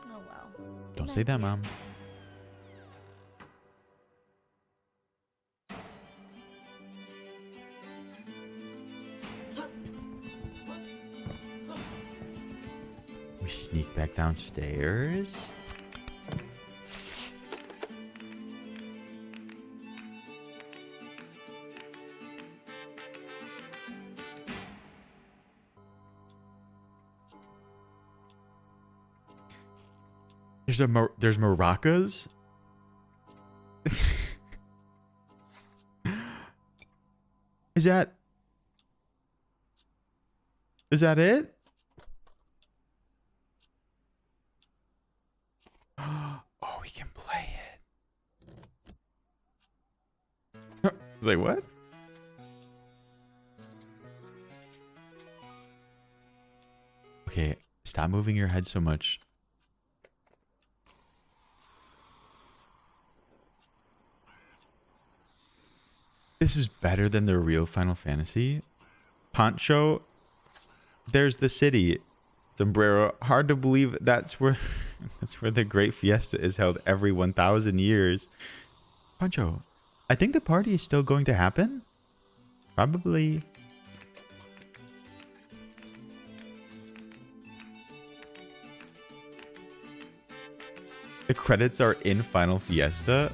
Oh well. Don't say that, Mom. We sneak back downstairs. There's maracas. Is that it? Oh, we can play it. Like what? Okay, stop moving your head so much. This is better than the real Final Fantasy. Poncho, there's the city. Sombrero, hard to believe that's where That's where the Great Fiesta is held every 1,000 years. Pancho, I think the party is still going to happen. Probably. The credits are in Final Fiesta.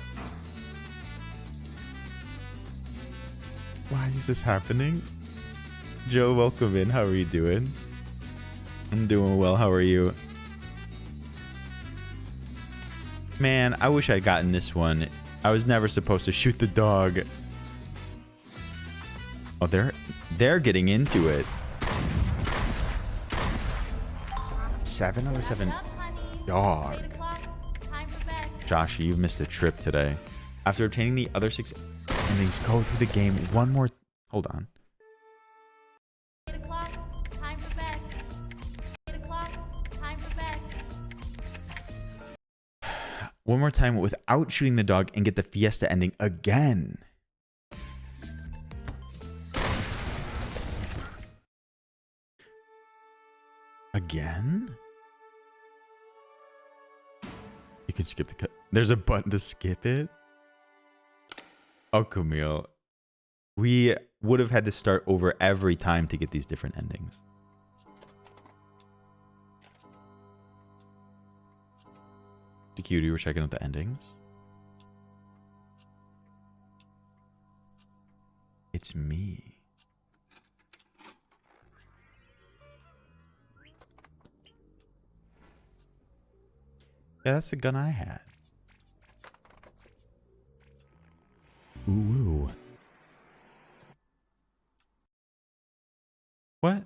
Why is this happening? Joe, welcome in. How are you doing? I'm doing well. How are you? Man, I wish I'd gotten this one. I was never supposed to shoot the dog. Oh, they're getting into it. 7 out of 7. Dog. Joshy, you've missed a trip today. After obtaining the other 6 endings, go through the game one more. Hold on. One more time without shooting the dog and get the Fiesta ending again. Again? You can skip the cut. There's a button to skip it. Oh, Camille. We would have had to start over every time to get these different endings. The cutie, we're checking out the endings. It's me. Yeah, that's the gun I had. Ooh. What?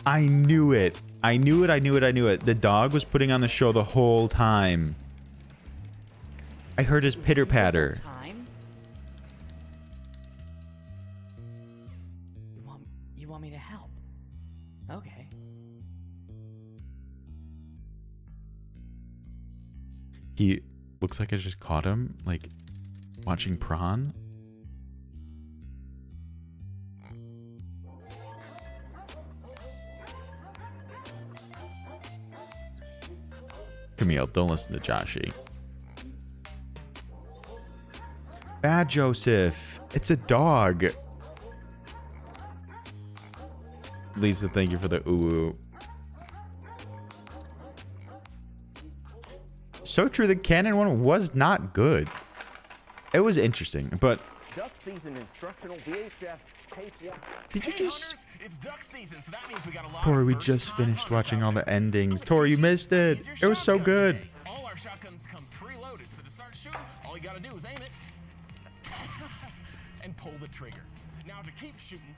I knew it. I knew it. The dog was putting on the show the whole time. I heard his pitter patter. You want me to help? Okay. He looks like I just caught him, like, watching prawn. Camille, don't listen to Joshy. Bad Joseph. It's a dog. Lisa, thank you for the ooh. So true, the canon one was not good. It was interesting, but Duck season instructional VHS tape 1. did you just... It's duck season, so that means we got a lot Tori, of we first just time finished hunters watching out all there. the endings. Tori, you missed it. Use your It was so shotgun good. today. All our shotguns come preloaded, so to start shooting, all you gotta do is aim it and pull the trigger. Now to keep shooting.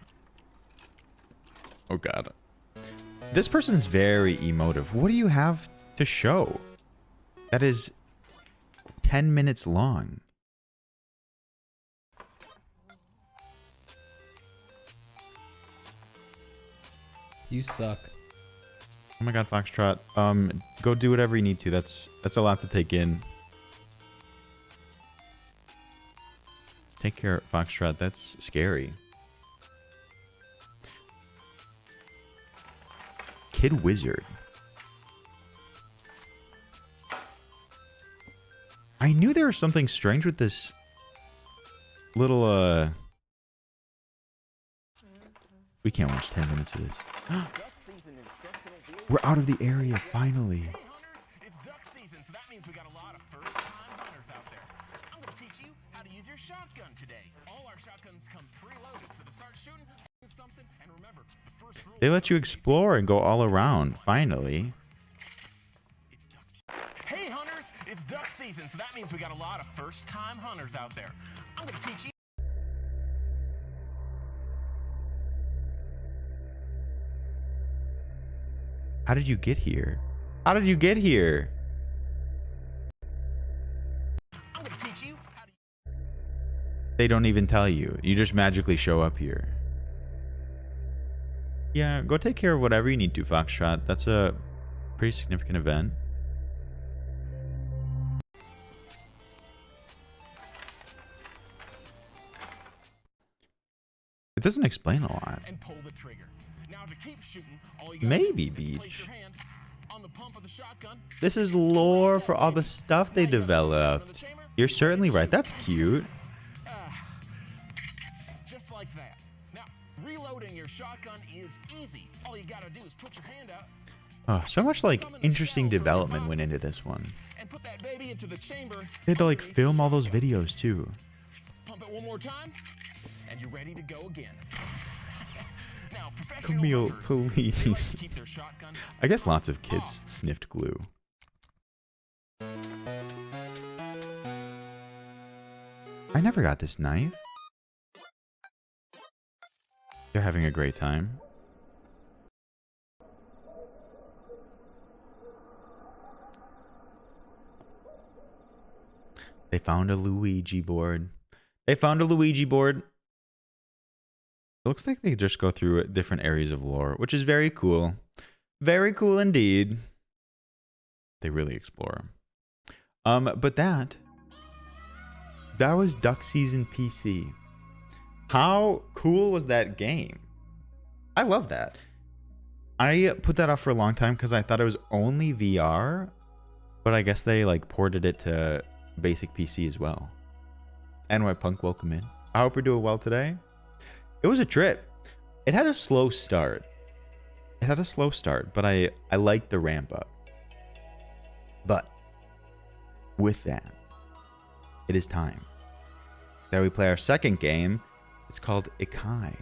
Oh, God. This person's very emotive. What do you have to show? That is 10 minutes long. You suck. Oh my God, Foxtrot. Go do whatever you need to. That's a lot to take in. Take care, Foxtrot. That's scary. Kid Wizard. I knew there was something strange with this little, We can't watch 10 minutes of this. We're out of the area, finally. Hey hunters, it's duck season, so that means we got a lot of first-time hunters out there. I'm gonna teach you how to use your shotgun today. All our shotguns come preloaded, so to start shooting, do something, and remember, the first rule... They let you explore and go all around, finally. Hey hunters, it's duck season, so that means we got a lot of first-time hunters out there. I'm gonna teach you... How did you get here? How did you get here? I'm gonna teach you how to... They don't even tell you. You just magically show up here. Yeah, go take care of whatever you need to, Foxtrot. That's a pretty significant event. It doesn't explain a lot. And pull the trigger. Now to keep shooting, all you Maybe do is place beach. your hand on the pump of the shotgun. This is lore for all the stuff they developed. You're certainly right. That's cute. Just like that. Now, reloading your shotgun is easy. All you gotta do is put your hand out Oh, so much like interesting development went into this one. and put that baby into the chamber. They had to like film all those videos too. Pump it one more time, and you're ready to go again. Now, professional Camille, hunters, they like to please. keep their shotgun I guess lots of kids sniffed glue. I never got this knife. They're having a great time. They found a Luigi board. They found a Luigi board. It looks like they just go through different areas of lore, which is very cool. Very cool indeed. They really explore. But that was Duck Season PC. How cool was that game? I love that. I put that off for a long time because I thought it was only VR, but I guess they like ported it to basic PC as well. NY Punk, welcome in. I hope you're doing well today. It was a trip. It had a slow start. But I liked the ramp up. But with that, it is time that we play our second game. It's called Ikai.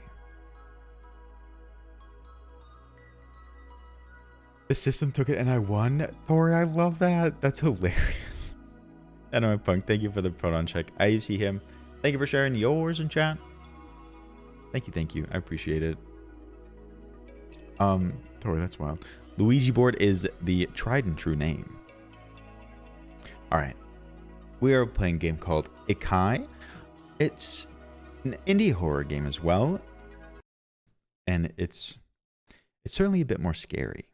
The system took it and I won. Tori, I love that. That's hilarious. NY Punk, thank you for the proton check. I see him. Thank you for sharing yours in chat. Thank you. I appreciate it. Tori, that's wild. Luigi board is the tried and true name. Alright. We are playing a game called Ikai. It's an indie horror game as well. And it's certainly a bit more scary.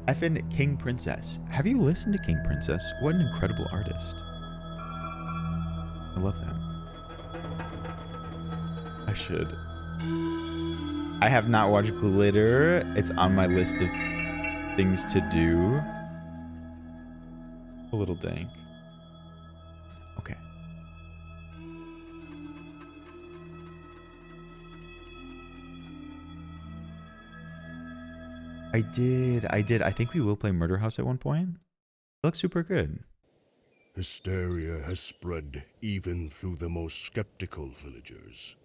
I've been King Princess. Have you listened to King Princess? What an incredible artist. I love them. I should. I have not watched Glitter. It's on my list of things to do. A little dank. Okay. I did. I think we will play Murder House at one point. It looks super good. Hysteria has spread even through the most skeptical villagers.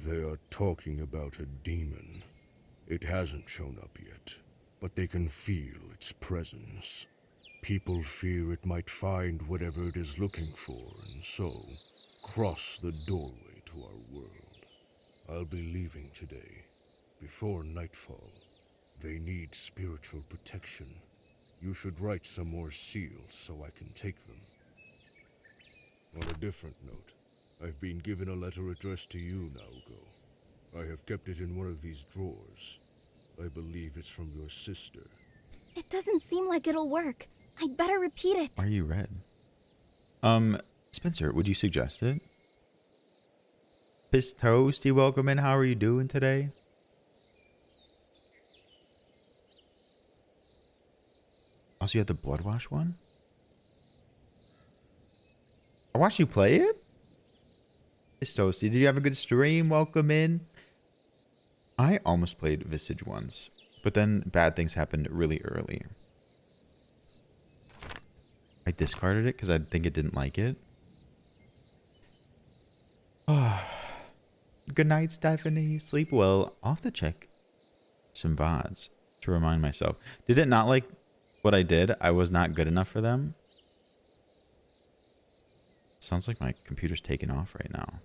They are talking about a demon. It hasn't shown up yet, but they can feel its presence. People fear it might find whatever it is looking for, and so cross the doorway to our world. I'll be leaving today, before nightfall. They need spiritual protection. You should write some more seals so I can take them. On a different note, I've been given a letter addressed to you, Naoko. I have kept it in one of these drawers. I believe it's from your sister. It doesn't seem like it'll work. I'd better repeat it. Why are you red? Spencer, would you suggest it? Piss Toasty, welcome in. How are you doing today? Also, you have the Bloodwash one? I watched you play it? Piss Toasty, did you have a good stream? Welcome in. I almost played Visage once, but then bad things happened really early. I discarded it because I think it didn't like it. Good night, Stephanie. Sleep well. I'll have to check some VODs to remind myself. Did it not like what I did? I was not good enough for them. Sounds like my computer's taking off right now.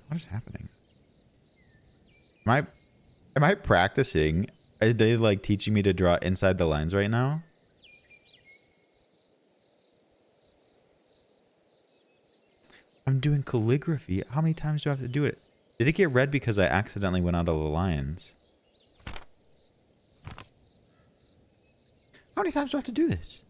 What is happening? Am I practicing? Are they like teaching me to draw inside the lines right now? I'm doing calligraphy. How many times do I have to do it? Did it get red because I accidentally went out of the lines? How many times do I have to do this?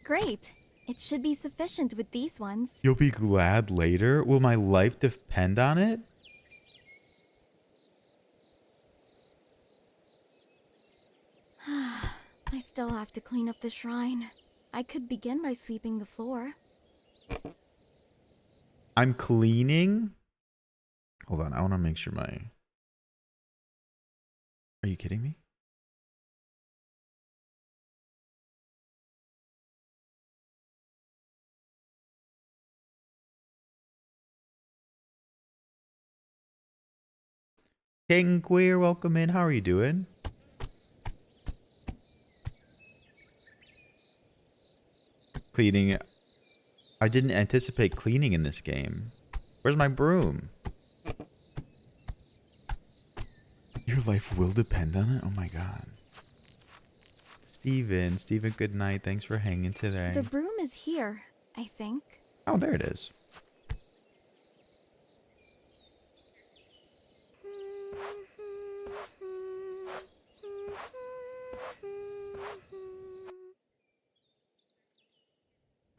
Great. It should be sufficient with these ones. You'll be glad later? Will my life depend on it? I still have to clean up the shrine. I could begin by sweeping the floor. I'm cleaning? Hold on, I want to make sure my... Are you kidding me? King Queer, welcome in. How are you doing? Cleaning. I didn't anticipate cleaning in this game. Where's my broom? Your life will depend on it? Oh my god. Steven, good night. Thanks for hanging today. The broom is here, I think. Oh, there it is.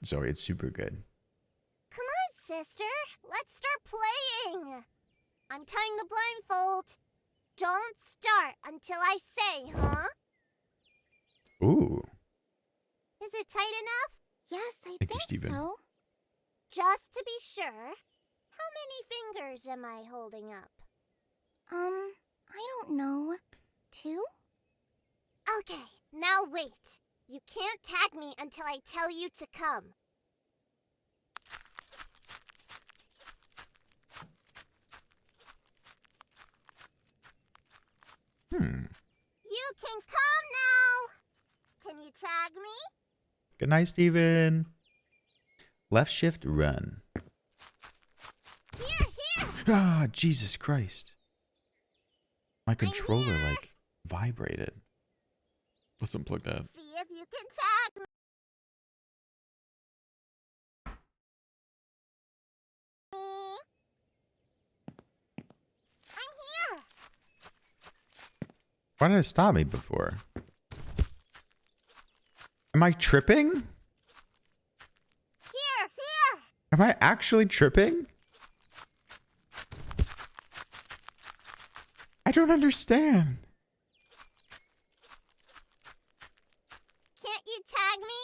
Sorry, it's super good. Come on, sister. Let's start playing. I'm tying the blindfold. Don't start until I say, huh? Ooh. Is it tight enough? Yes, I Thank you, think Steven. so. Just to be sure, how many fingers am I holding up? I don't know. 2? Okay, now wait. You can't tag me until I tell you to come. You can come now. Can you tag me? Good night, Steven. Left shift, run. Here. Ah, Jesus Christ. My controller, like, vibrated. Let's unplug that. See if you can tag me. I'm here. Why did it stop me before? Am I tripping? Here. Am I actually tripping? I don't understand. Can't you tag me?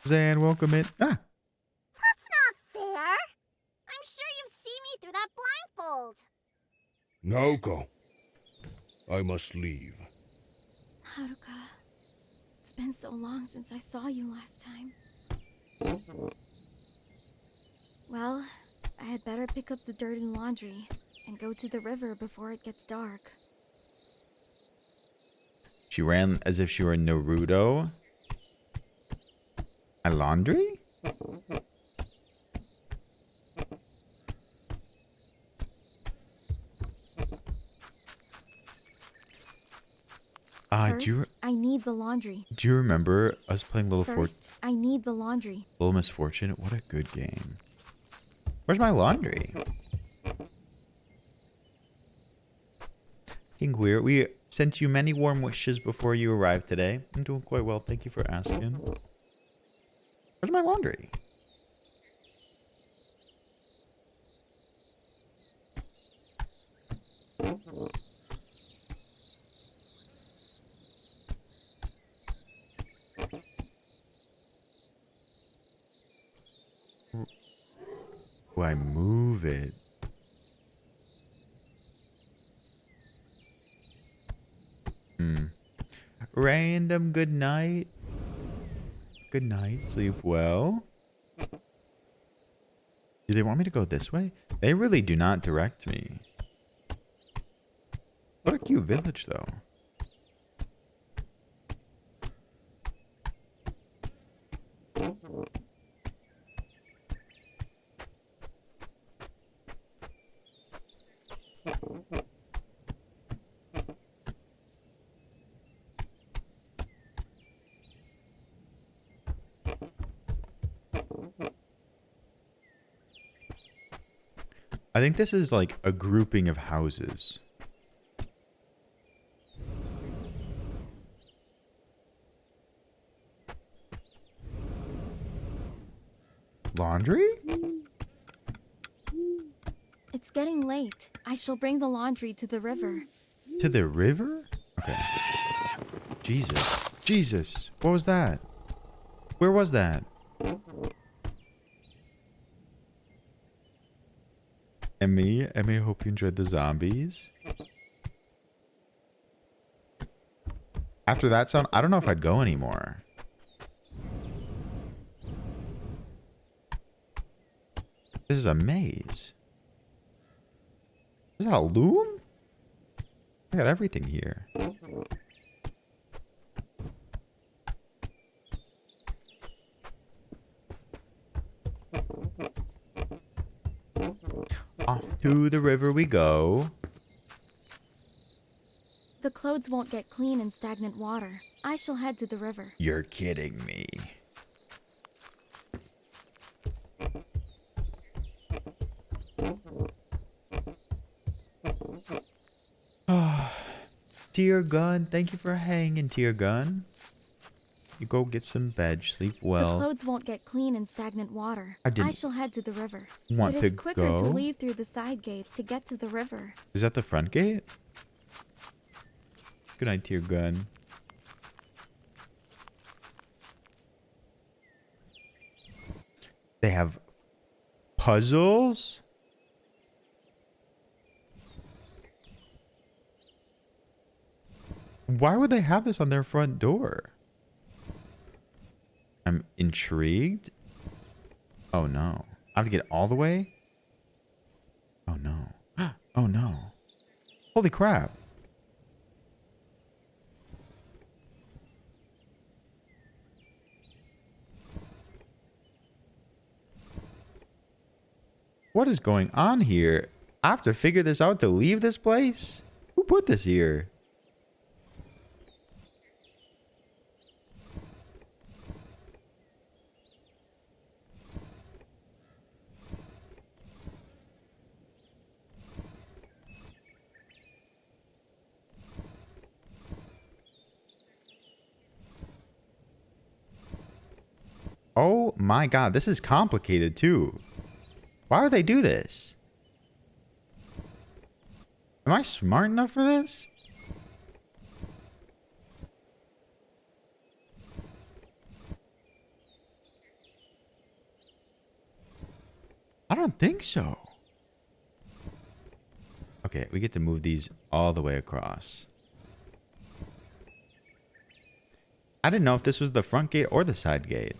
Zan, welcome in. Ah, That's not fair. I'm sure you've seen me through that blindfold. Naoko, I must leave. Haruka, it's been so long since I saw you last time. Well, I had better pick up the dirty laundry and go to the river before it gets dark. she ran as if she were Naruto. My laundry? First, I need the laundry. Do you remember us playing First, I need the laundry. Little Misfortune? What a good game. Where's my laundry? King Queer, we sent you many warm wishes before you arrived today. I'm doing quite well. Thank you for asking. Where's my laundry? Do I move it? Random good night. Good night. Sleep well. Do they want me to go this way? They really do not direct me. What a cute village, though. I think this is like a grouping of houses. Laundry? It's getting late. I shall bring the laundry to the river. To the river? Okay. Jesus. Jesus. What was that? Where was that? Emmy, I hope you enjoyed the zombies. After that sound, I don't know if I'd go anymore. This is a maze. Is that a loom? I got everything here. Off to the river we go. The clothes won't get clean in stagnant water. I shall head to the river. You're kidding me. Oh, Tear Gun, thank you for hanging, Tear Gun. You go get some bed, sleep well. The clothes won't get clean in stagnant water. I shall head to the river. want It to is quicker to go. leave through the side gate to get to the river. Is that the front gate? Good night, Tear Gun. They have puzzles? Why would they have this on their front door? I'm intrigued. Oh no. I have to get all the way? Oh no. Oh no. Holy crap. What is going on here? I have to figure this out to leave this place? Who put this here? Oh my god, this is complicated too. Why would they do this? Am I smart enough for this? I don't think so. Okay, we get to move these all the way across. I didn't know if this was the front gate or the side gate.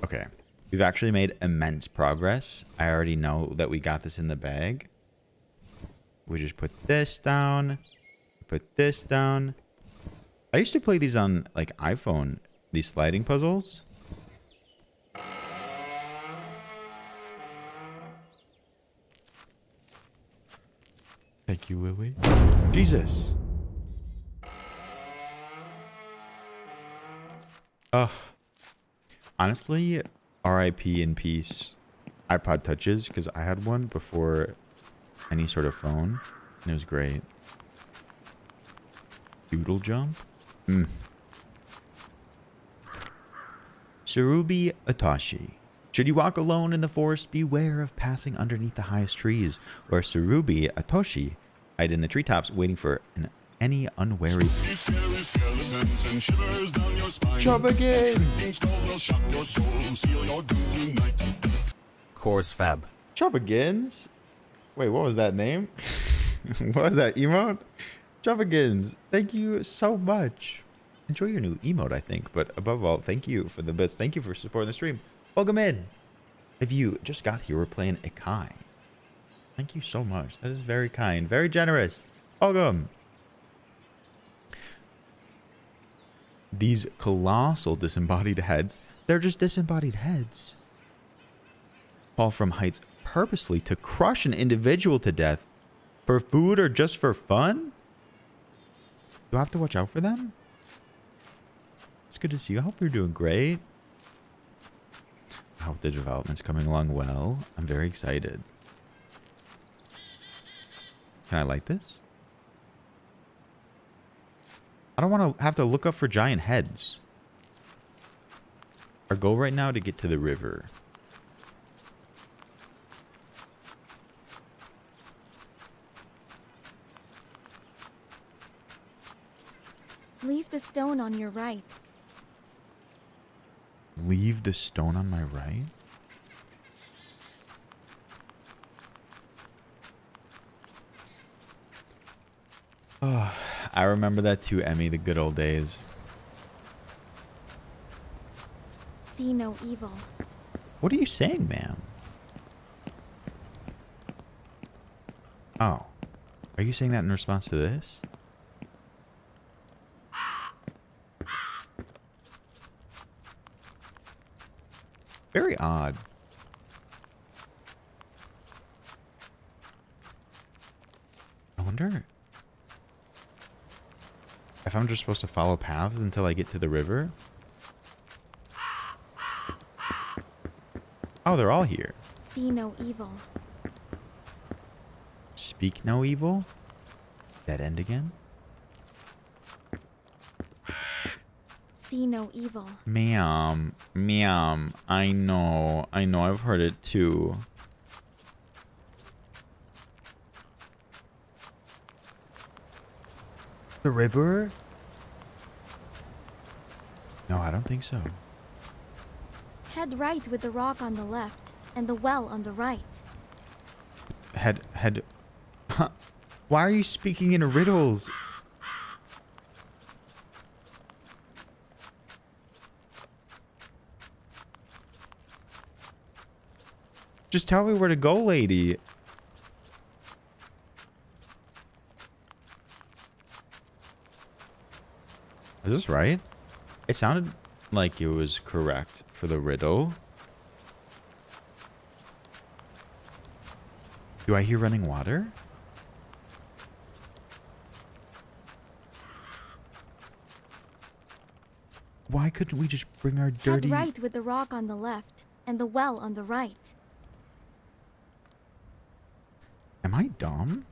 Okay, we've actually made immense progress. I already know that we got this in the bag. We just put this down, put this down. I used to play these on like iPhone, these sliding puzzles. Thank you, Lily. Jesus. Ugh. Honestly, RIP in peace iPod Touches, because I had one before any sort of phone, and it was great. Doodle jump? Surubi Atashi. Should you walk alone in the forest, beware of passing underneath the highest trees, where Surubi Atoshi hide in the treetops waiting for any unwary... Jump again! Course fab. Chubbagins? Wait, what was that name? What was that emote? Chubbagins, thank you so much. Enjoy your new emote, I think. But above all, thank you for the bits. Thank you for supporting the stream. Welcome in. If you just got here, we're playing Ikai. Thank you so much. That is very kind. Very generous. Welcome. These colossal disembodied heads, they're just disembodied heads, fall from heights purposely to crush an individual to death for food or just for fun? Do I have to watch out for them? It's good to see you. I hope you're doing great. hope the development's coming along well. I'm very excited. Can I light this? I don't want to have to look up for giant heads. Our goal right now to get to the river. Leave the stone on your right. Leave the stone on my right? Oh, I remember that too, Emmy, the good old days. See no evil. What are you saying, ma'am? Oh. Are you saying that in response to this? Very odd. I wonder if I'm just supposed to follow paths until I get to the river. Oh, they're all here. See no evil. Speak no evil? Dead end again? See no evil. Ma'am. Ma'am. I know. I've heard it too. The river? No, I don't think so. Head right with the rock on the left and the well on the right. Head. Huh. Why are you speaking in riddles? Just tell me where to go, lady. Is this right? It sounded like it was correct for the riddle. Do I hear running water? Why couldn't we just bring our dirty... Head right with the rock on the left and the well on the right. Am I dumb?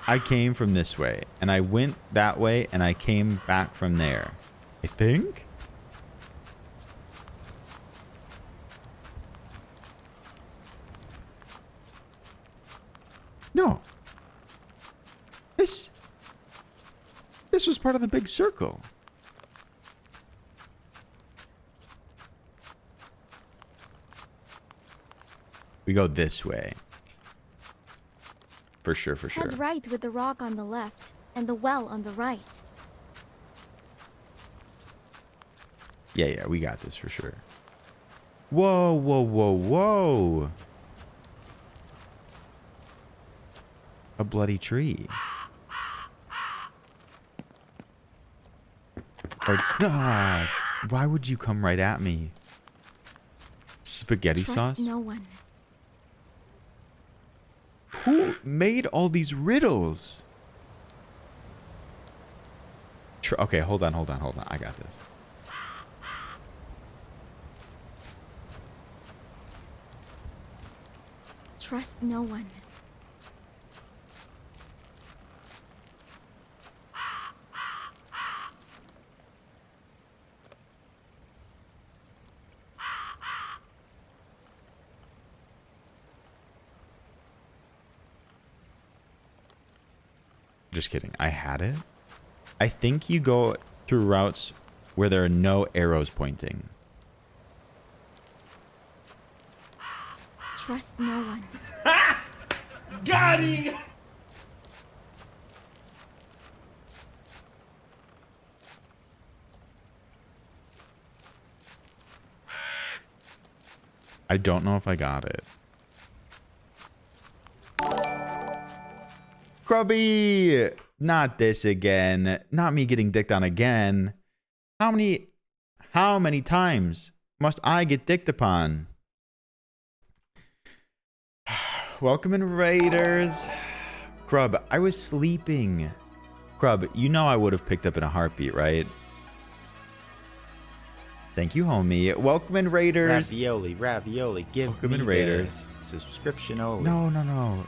I came from this way, and I went that way, and I came back from there. I think? No. This was part of the big circle. We go this way. For sure, for sure. Head right with the rock on the left and the well on the right. Yeah, we got this for sure. Whoa, whoa, whoa, whoa. A bloody tree. Why would you come right at me? Spaghetti Trust sauce? no one. Who made all these riddles? Okay, hold on. I got this. Trust no one. Just kidding. I had it. I think you go through routes where there are no arrows pointing. Trust no one. Got him! I don't know if I got it. Grubby! Not this again. Not me getting dicked on again. How many times must I get dicked upon? Welcome in, Raiders. Grub, I was sleeping. Grub, you know I would have picked up in a heartbeat, right? Thank you, homie. Welcome in, Raiders. Ravioli, give Welcome me in, Raiders. the subscription only. No.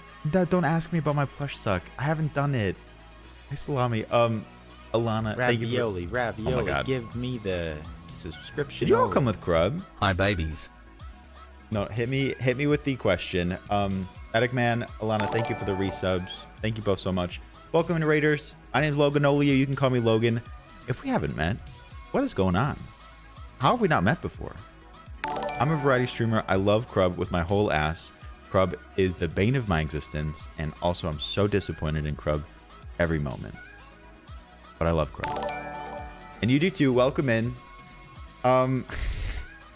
Don't ask me about my plush suck. I haven't done it. Hey, Salami. Alana, thank you for... Ravioli, oh my God. give me the subscription Did you all only. come with Crub? Hi, babies. No, hit me with the question. Attic Man, Alana, thank you for the resubs. Thank you both so much. Welcome in, Raiders. My name's Loganolio. You can call me Logan. If we haven't met, what is going on? How have we not met before? I'm a variety streamer. I love Crub with my whole ass. Crub is the bane of my existence, and also I'm so disappointed in Crub every moment. But I love Crub. And you do too. Welcome in.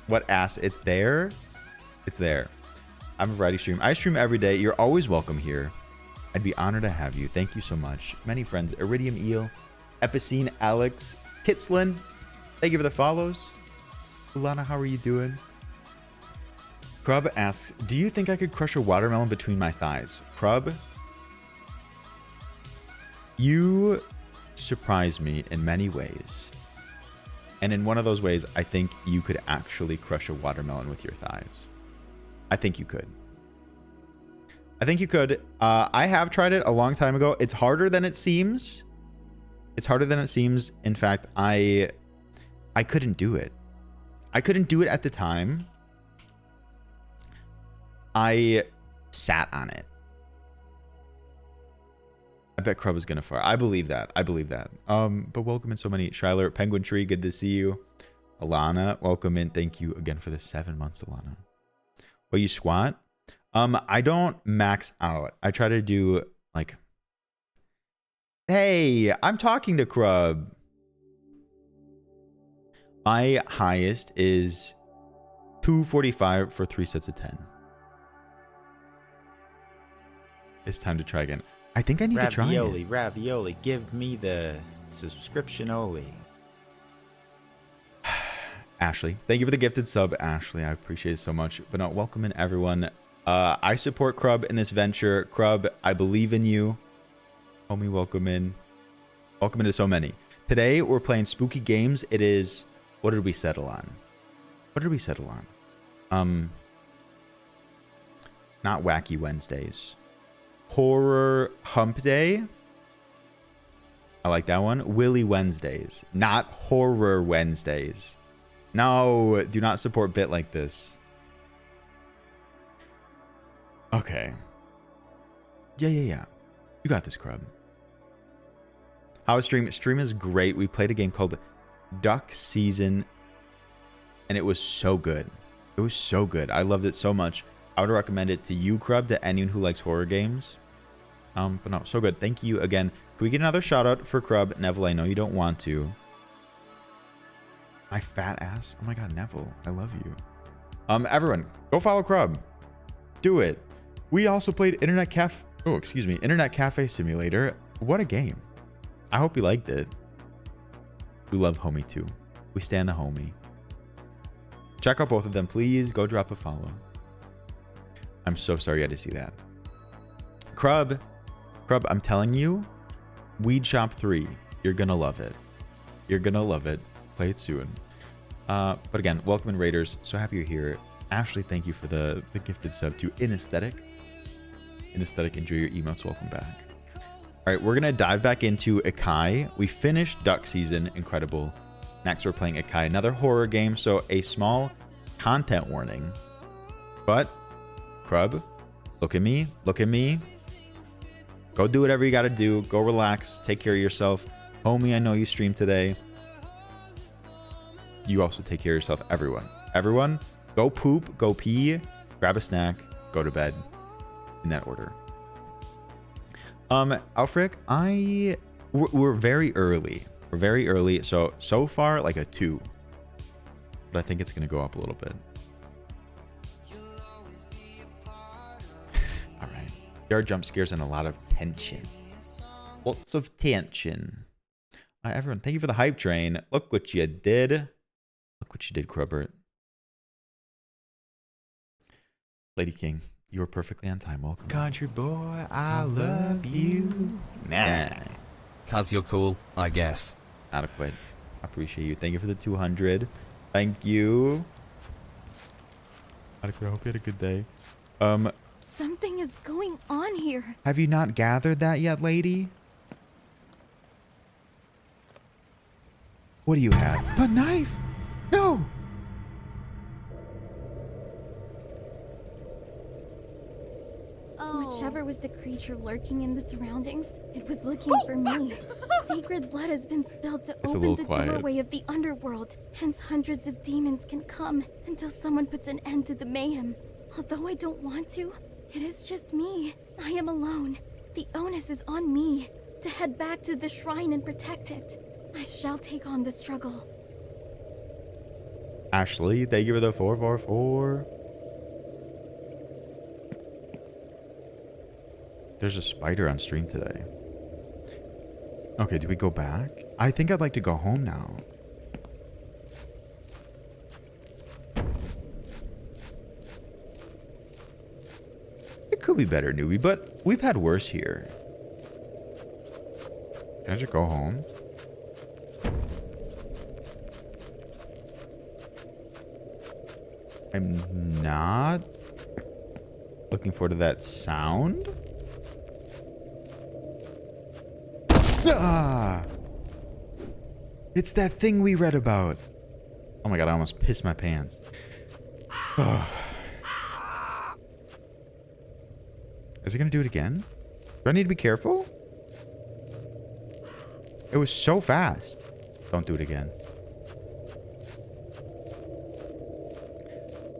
What ass? It's there. It's there. I'm a variety streamer. I stream every day. You're always welcome here. I'd be honored to have you. Thank you so much. Many friends. Iridium Eel, Epicene, Alex, Kitslin. Thank you for the follows. Ulana, how are you doing? Crub asks, do you think I could crush a watermelon between my thighs? Crub, you surprise me in many ways. And in one of those ways, I think you could actually crush a watermelon with your thighs. I think you could. I think you could. I have tried it a long time ago. It's harder than it seems. It's harder than it seems. In fact, I couldn't do it. I couldn't do it at the time. I sat on it. I bet Crub is gonna fart. I believe that. I believe that. But welcome in so many. Shyler, Penguin Tree, good to see you. Alana, welcome in. Thank you again for the 7 months, Alana. Well, you squat? I don't max out. I try to do like, hey, I'm talking to Crub. My highest is 245 for 3 sets of 10. It's time to try again. I think I need to try it. Ravioli, give me the subscription only. Ashley, thank you for the gifted sub, Ashley. I appreciate it so much. But no, welcome in, everyone. I support Crub in this venture. Crub, I believe in you. Homie, welcome in. Welcome into so many. Today, we're playing spooky games. It is... What did we settle on? What did we settle on? Not Wacky Wednesdays. Horror Hump Day. I like that one. Willy Wednesdays. Not Horror Wednesdays. No, do not support bit like this. Okay. Yeah. You got this, Crub. How is stream? Stream is great. We played a game called Duck Season, and it was so good. It was so good. I loved it so much. I would recommend it to you, Crub, to anyone who likes horror games. But no, so good. Thank you again. Can we get another shout out for Crub? Neville, I know you don't want to. My fat ass. Oh my god, Neville, I love you. Everyone, go follow Crub. Do it. We also played Internet Cafe Simulator. What a game. I hope you liked it. We love Homie too. We stand the homie. Check out both of them, please. Go drop a follow. I'm so sorry you had to see that. Crub, I'm telling you, Weed Shop 3, you're gonna love it. You're gonna love it. Play it soon. But again, welcome in, Raiders. So happy you're here. Ashley, thank you for the gifted sub to Inesthetic. Inesthetic, enjoy your emotes. Welcome back. All right, we're gonna dive back into Ikai. We finished Duck Season, incredible. Next, we're playing Ikai, another horror game. So a small content warning. But Crub, look at me. Look at me. Go do whatever you gotta do. Go relax. Take care of yourself. Homie, I know you streamed today. You also take care of yourself, everyone. Everyone, go poop, go pee, grab a snack, go to bed. In that order. Alfric, we're very early. We're very early. So far, like a 2. But I think it's gonna go up a little bit. All right. There are jump scares and a lot of tension. Lots of tension. Everyone, thank you for the hype train. Look what you did. Look what you did, Crubbert. Lady King, you were perfectly on time. Welcome. Country boy, I love you. Nah. Cause you're cool, I guess. Adequate. I appreciate you. Thank you for the 200. Thank you. I hope you had a good day. Something is going on here. Have you not gathered that yet, lady? What do you have? A knife? No! Whichever was the creature lurking in the surroundings, it was looking for me. Sacred blood has been spilled to open the doorway of the underworld. Hence hundreds of demons can come until someone puts an end to the mayhem. Although I don't want to, it is just me. I am alone. The onus is on me to head back to the shrine and protect it. I shall take on the struggle. Ashley, thank you for the 444. There's a spider on stream today. Okay, do we go back? I think I'd like to go home now. It could be better, newbie, but we've had worse here. Can I just go home? I'm not looking forward to that sound. Ah! It's that thing we read about. Oh my god, I almost pissed my pants. Is it gonna do it again? Do I need to be careful? It was so fast. Don't do it again.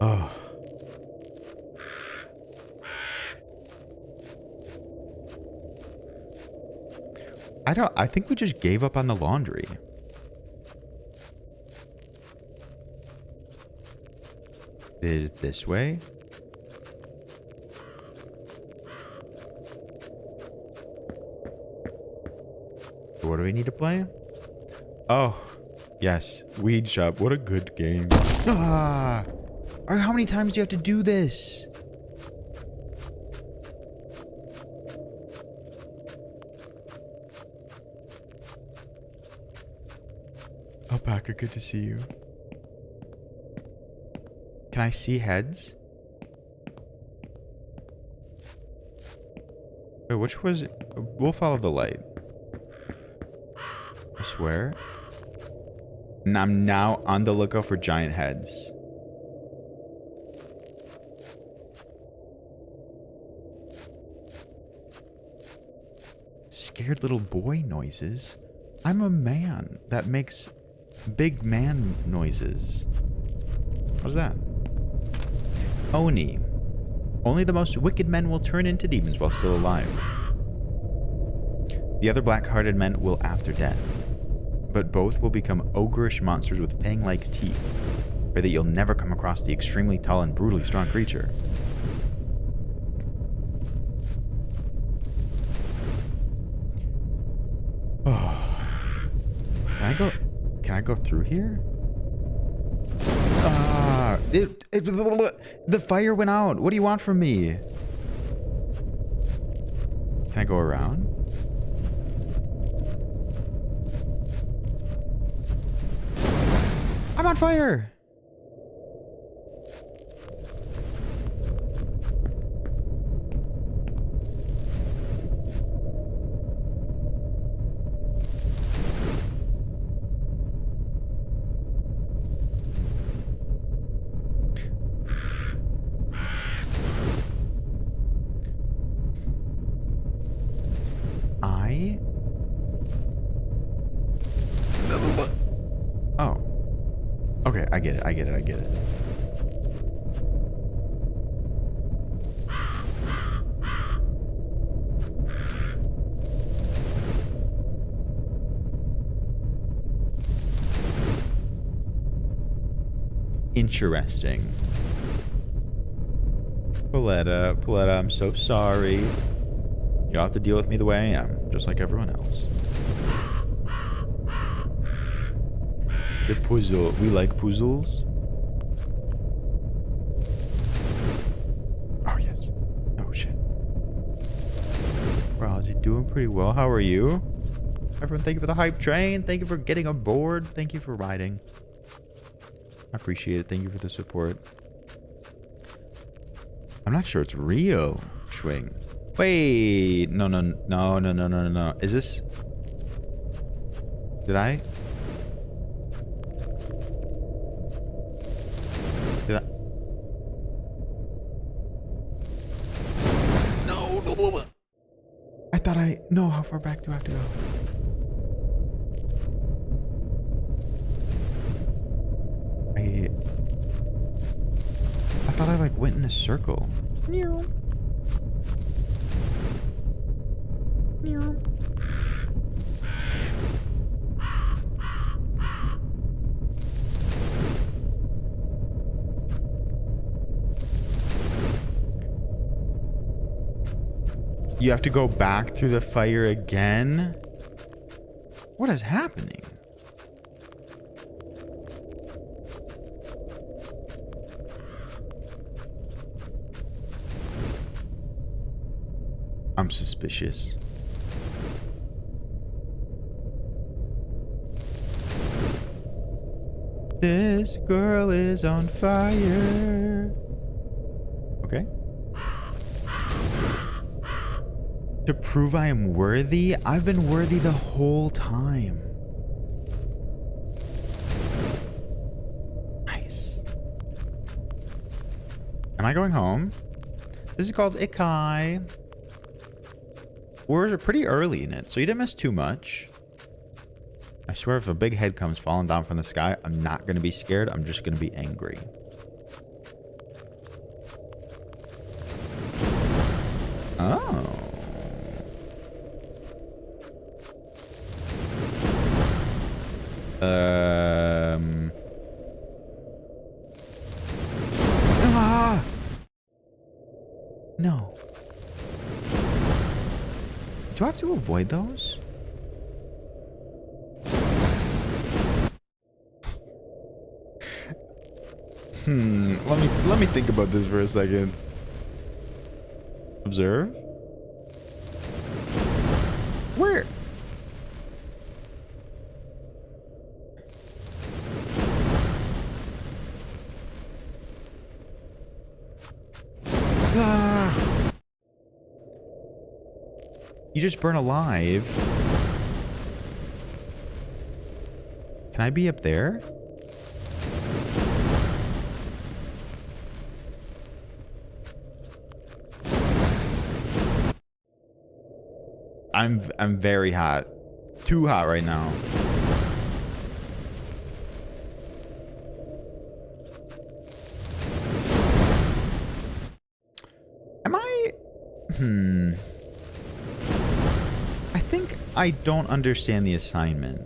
Oh. I think we just gave up on the laundry. It is this way. What do we need to play? Oh, yes. Weed Shop. What a good game. Ah! How many times do you have to do this? Alpaca, good to see you. Can I see heads? Wait, which was it? We'll follow the light. I swear. And I'm now on the lookout for giant heads. Scared little boy noises. I'm a man that makes big man noises. What's that? Oni. Only the most wicked men will turn into demons while still alive. The other black-hearted men will after death. But both will become ogreish monsters with fang-like teeth. Pray that you'll never come across the extremely tall and brutally strong creature. Oh. Can I go through here? The fire went out. What do you want from me? Can I go around? I'm on fire. Oh. Okay, I get it. Interesting. Pauletta, I'm so sorry. You'll have to deal with me the way I am, just like everyone else. It's a puzzle. We like puzzles. Oh, yes. Oh, shit. Wow, is he doing pretty well? How are you? Everyone, thank you for the hype train. Thank you for getting aboard. Thank you for riding. I appreciate it. Thank you for the support. I'm not sure it's real. Swing. Wait. No. Is this... Did I... No. I thought I... No, how far back do I have to go? I thought I like went in a circle. You have to go back through the fire again? What is happening? I'm suspicious. This girl is on fire. Okay. To prove I am worthy? I've been worthy the whole time. Nice. Am I going home? This is called Ikai. We're pretty early in it, so you didn't miss too much. I swear if a big head comes falling down from the sky, I'm not going to be scared. I'm just going to be angry. Oh. Ah! No. Do I have to avoid those? Let me think about this for a second. Observe. Where? Ah. You just burn alive. Can I be up there? I'm very hot. Too hot right now. Am I... I think I don't understand the assignment.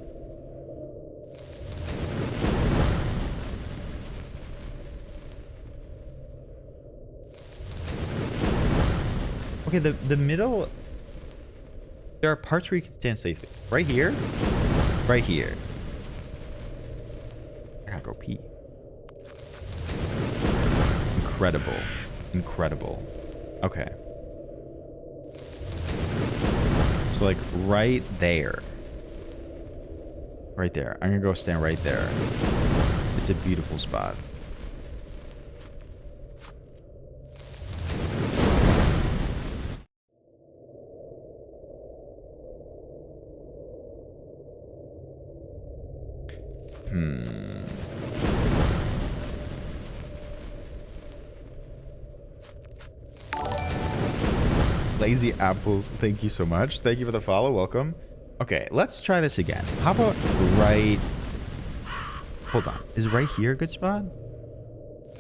Okay, the middle... There are parts where you can stand safely. Right here. Right here. I gotta go pee. Incredible. Incredible. Okay. So like right there. Right there. I'm gonna go stand right there. It's a beautiful spot. Lazy Apples, thank you so much. Thank you for the follow. Welcome. Okay, let's try this again. How about right... Hold on. Is right here a good spot? I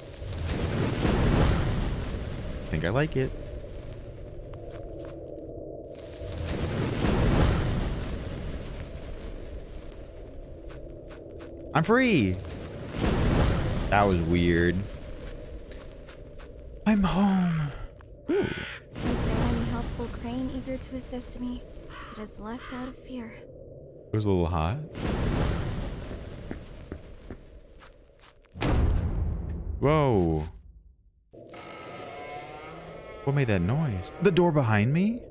think I like it. I'm free. That was weird. I'm home. Ooh. Is there any helpful crane eager to assist me? It is left out of fear. It was a little hot. Whoa. What made that noise? The door behind me?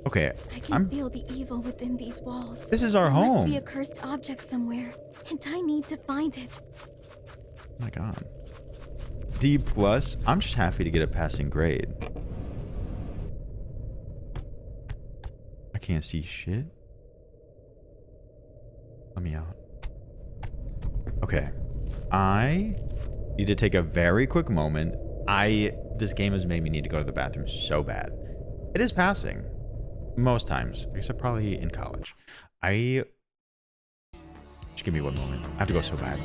Okay, I can feel the evil within these walls. This is our there home. Must be a cursed object somewhere, and I need to find it. my god. D plus. I'm just happy to get a passing grade. I can't see shit. Let me out. Okay. I need to take a very quick moment. This game has made me need to go to the bathroom so bad. It is passing. Most times. Except probably in college. Just give me one moment. I have to go so bad.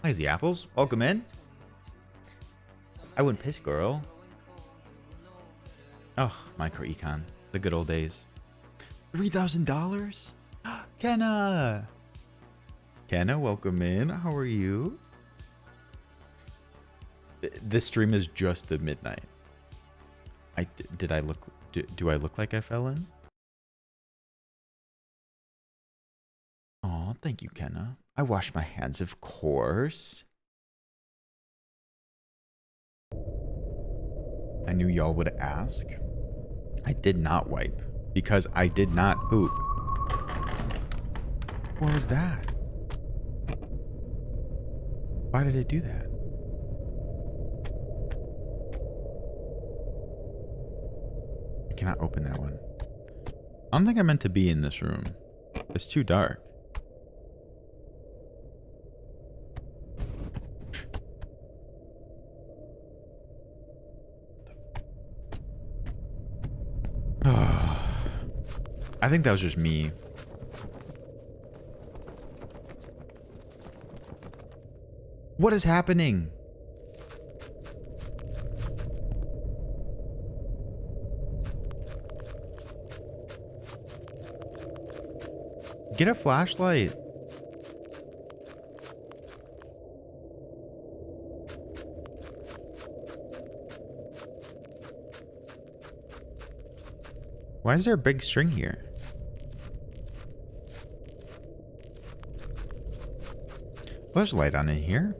Lazy Apples, welcome in. I wouldn't piss, girl. Oh, micro econ, the good old days. $3,000? Kenna! Kenna, welcome in. How are you? This stream is just the midnight. Do I look like I fell in? Oh, thank you, Kenna. I wash my hands, of course. I knew y'all would ask. I did not wipe because I did not poop. What was that? Why did it do that? I cannot open that one. I don't think I meant to be in this room. It's too dark. I think that was just me. What is happening? Get a flashlight. Why is there a big string here? Well, there's light on in here.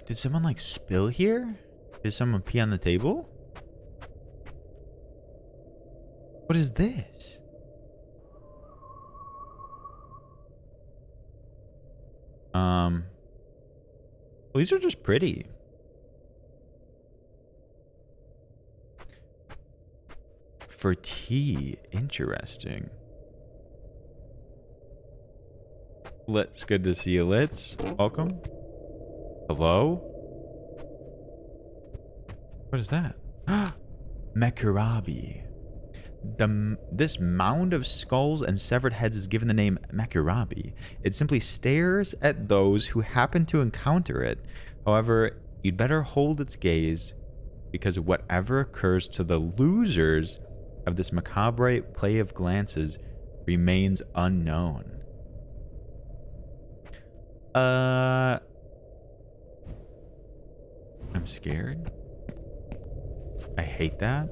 Did someone like spill here? Did someone pee on the table? What is this? Well, these are just pretty. For tea, interesting. Litz, good to see you, Litz. Welcome. Hello? What is that? Mekurabi. This mound of skulls and severed heads is given the name Mekurabi. It simply stares at those who happen to encounter it. However, you'd better hold its gaze, because whatever occurs to the losers of this macabre play of glances remains unknown. I'm scared. I hate that.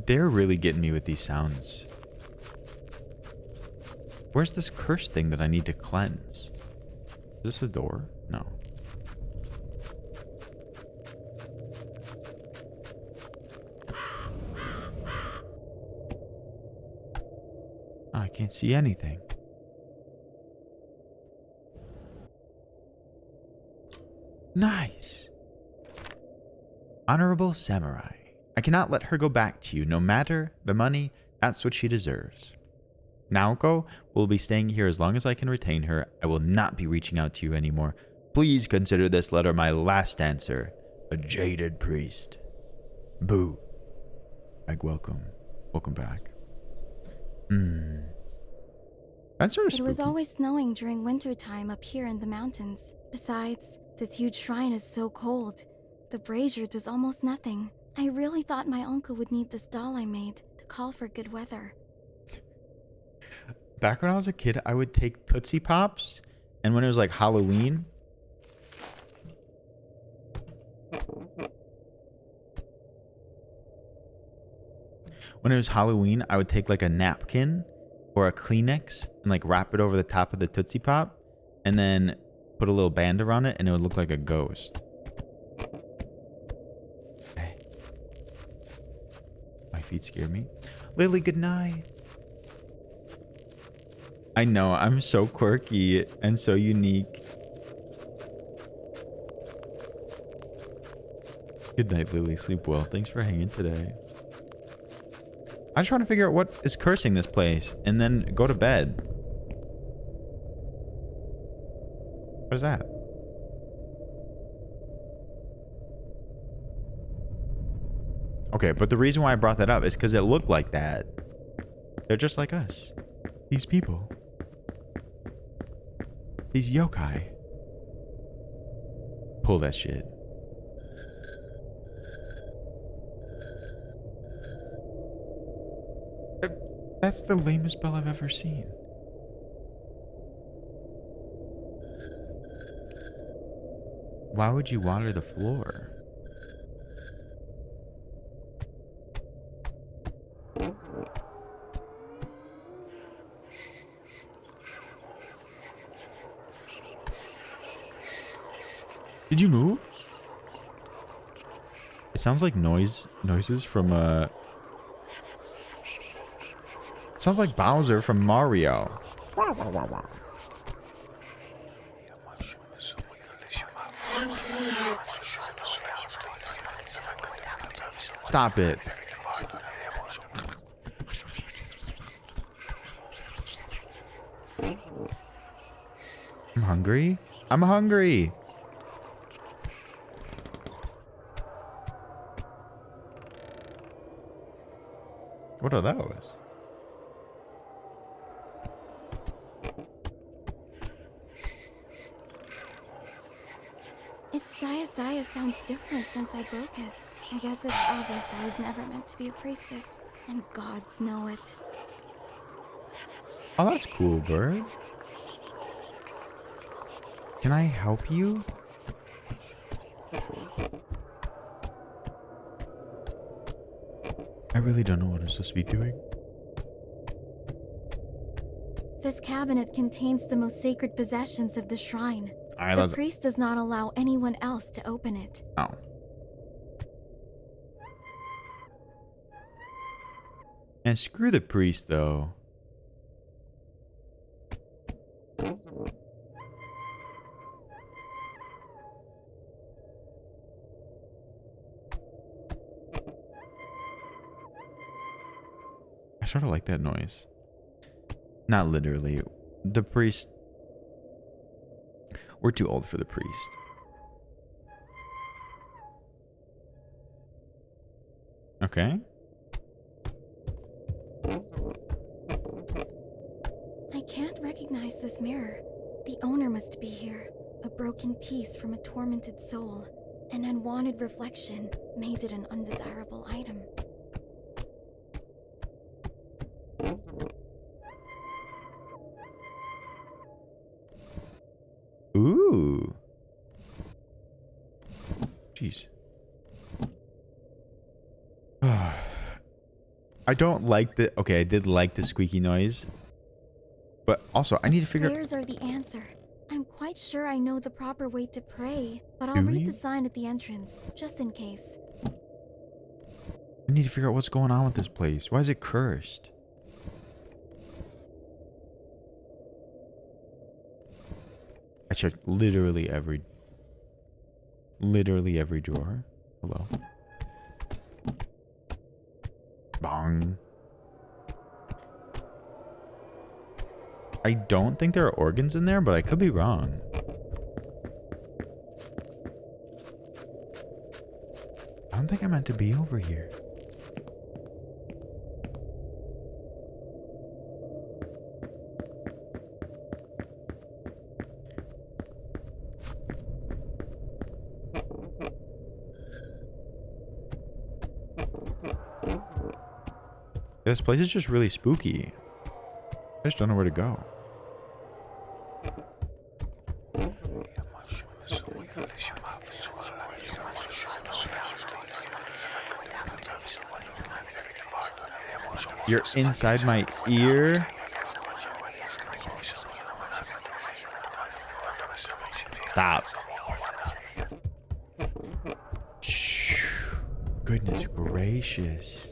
They're really getting me with these sounds. Where's this curse thing that I need to cleanse? Is this a door? No. Oh, I can't see anything. Nice. Honorable Samurai. I cannot let her go back to you. No matter the money, that's what she deserves. Naoko will be staying here as long as I can retain her. I will not be reaching out to you anymore. Please consider this letter my last answer. A jaded priest. Boo. Meg, welcome. Welcome back. That's sort of spooky. It was always snowing during winter time up here in the mountains. Besides, this huge shrine is so cold. The brazier does almost nothing. I really thought my uncle would need this doll I made to call for good weather. Back when I was a kid, I would take Tootsie Pops, and when it was like Halloween, I would take like a napkin or a Kleenex and like wrap it over the top of the Tootsie Pop, and then put a little band around it, and it would look like a ghost. Hey. My feet scare me. Lily, good night. I know, I'm so quirky and so unique. Good night, Lily. Sleep well. Thanks for hanging today. I just want to figure out what is cursing this place and then go to bed. What is that? Okay, but the reason why I brought that up is because it looked like that. They're just like us. These people. These yokai. Pull that shit. That's the lamest bell I've ever seen. Why would you water the floor? Did you move? It sounds like noises from it sounds like Bowser from Mario. Stop it. I'm hungry. I'm hungry. What are those? Its Saya sounds different since I broke it. I guess it's obvious I was never meant to be a priestess, and gods know it. Oh, that's cool, bird. Can I help you? I really don't know what I'm supposed to be doing. This cabinet contains the most sacred possessions of the shrine. Alright, the priest does not allow anyone else to open it. Oh. And screw the priest, though. I sort of like that noise. Not literally. The priest... We're too old for the priest. Okay. I can't recognize this mirror. The owner must be here. A broken piece from a tormented soul. An unwanted reflection made it an undesirable item. Ooh. Jeez. I don't like the... Okay, I did like the squeaky noise. But also, I need to figure... Prayers are the answer. I'm quite sure I know the proper way to pray, but I'll read the sign at the entrance, just in case. I need to figure out what's going on with this place. Why is it cursed? I checked literally every drawer. Hello. Bong. I don't think there are organs in there, but I could be wrong. I don't think I meant to be over here. This place is just really spooky. I just don't know where to go. You're inside my ear? Stop. Shh. Goodness gracious.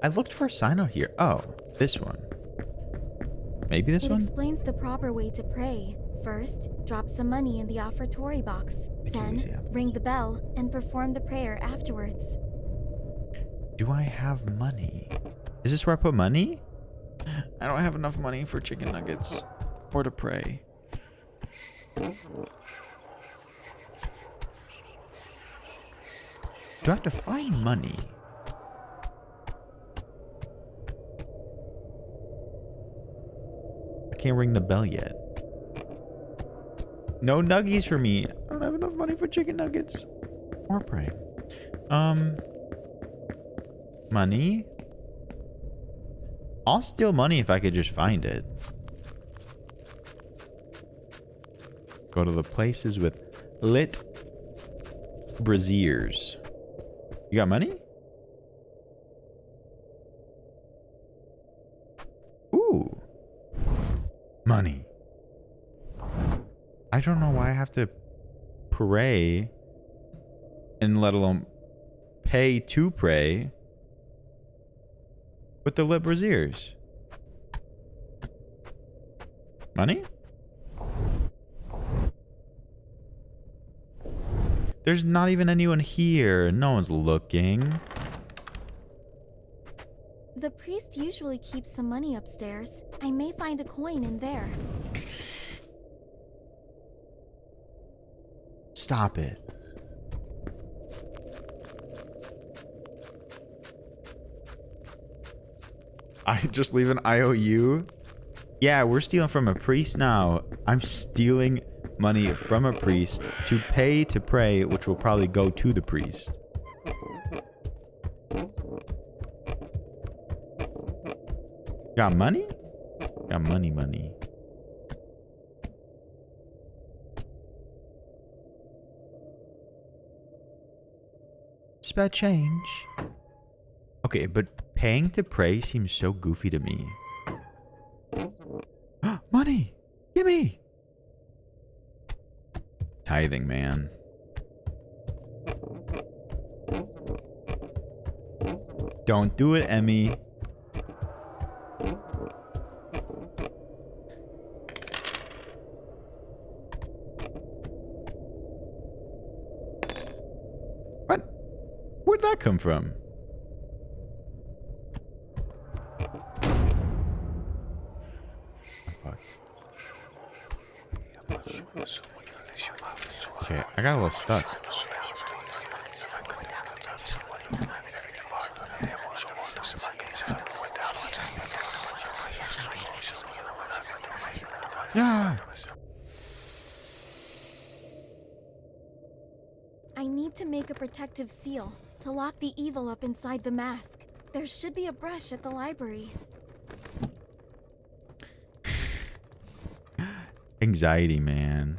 I looked for a sign out here. Oh, this one. Maybe this one? It explains the proper way to pray. First, drop some money in the offertory box. Then, ring the bell and perform the prayer afterwards. Do I have money? Is this where I put money? I don't have enough money for chicken nuggets or to pray. Do I have to find money? I can't ring the bell yet. No nuggies for me. I don't have enough money for chicken nuggets or praying. Money? I'll steal money if I could just find it. Go to the places with lit braziers. You got money? Ooh. Money. I don't know why I have to pray and let alone pay to pray with the lit braziers. Money? There's not even anyone here. No one's looking. The priest usually keeps some money upstairs. I may find a coin in there. Stop it. I just leave an IOU? Yeah, we're stealing from a priest now. I'm stealing money from a priest to pay to pray, which will probably go to the priest. Got money? Got money. Spare change. Okay, but paying to pray seems so goofy to me. Money! Gimme! Tithing, man. Don't do it, Emmy. What? Where'd that come from? Okay, I got a little stuck. Yeah. need to make a protective seal to lock the evil up inside the mask. There should be a brush at the library. Anxiety, man.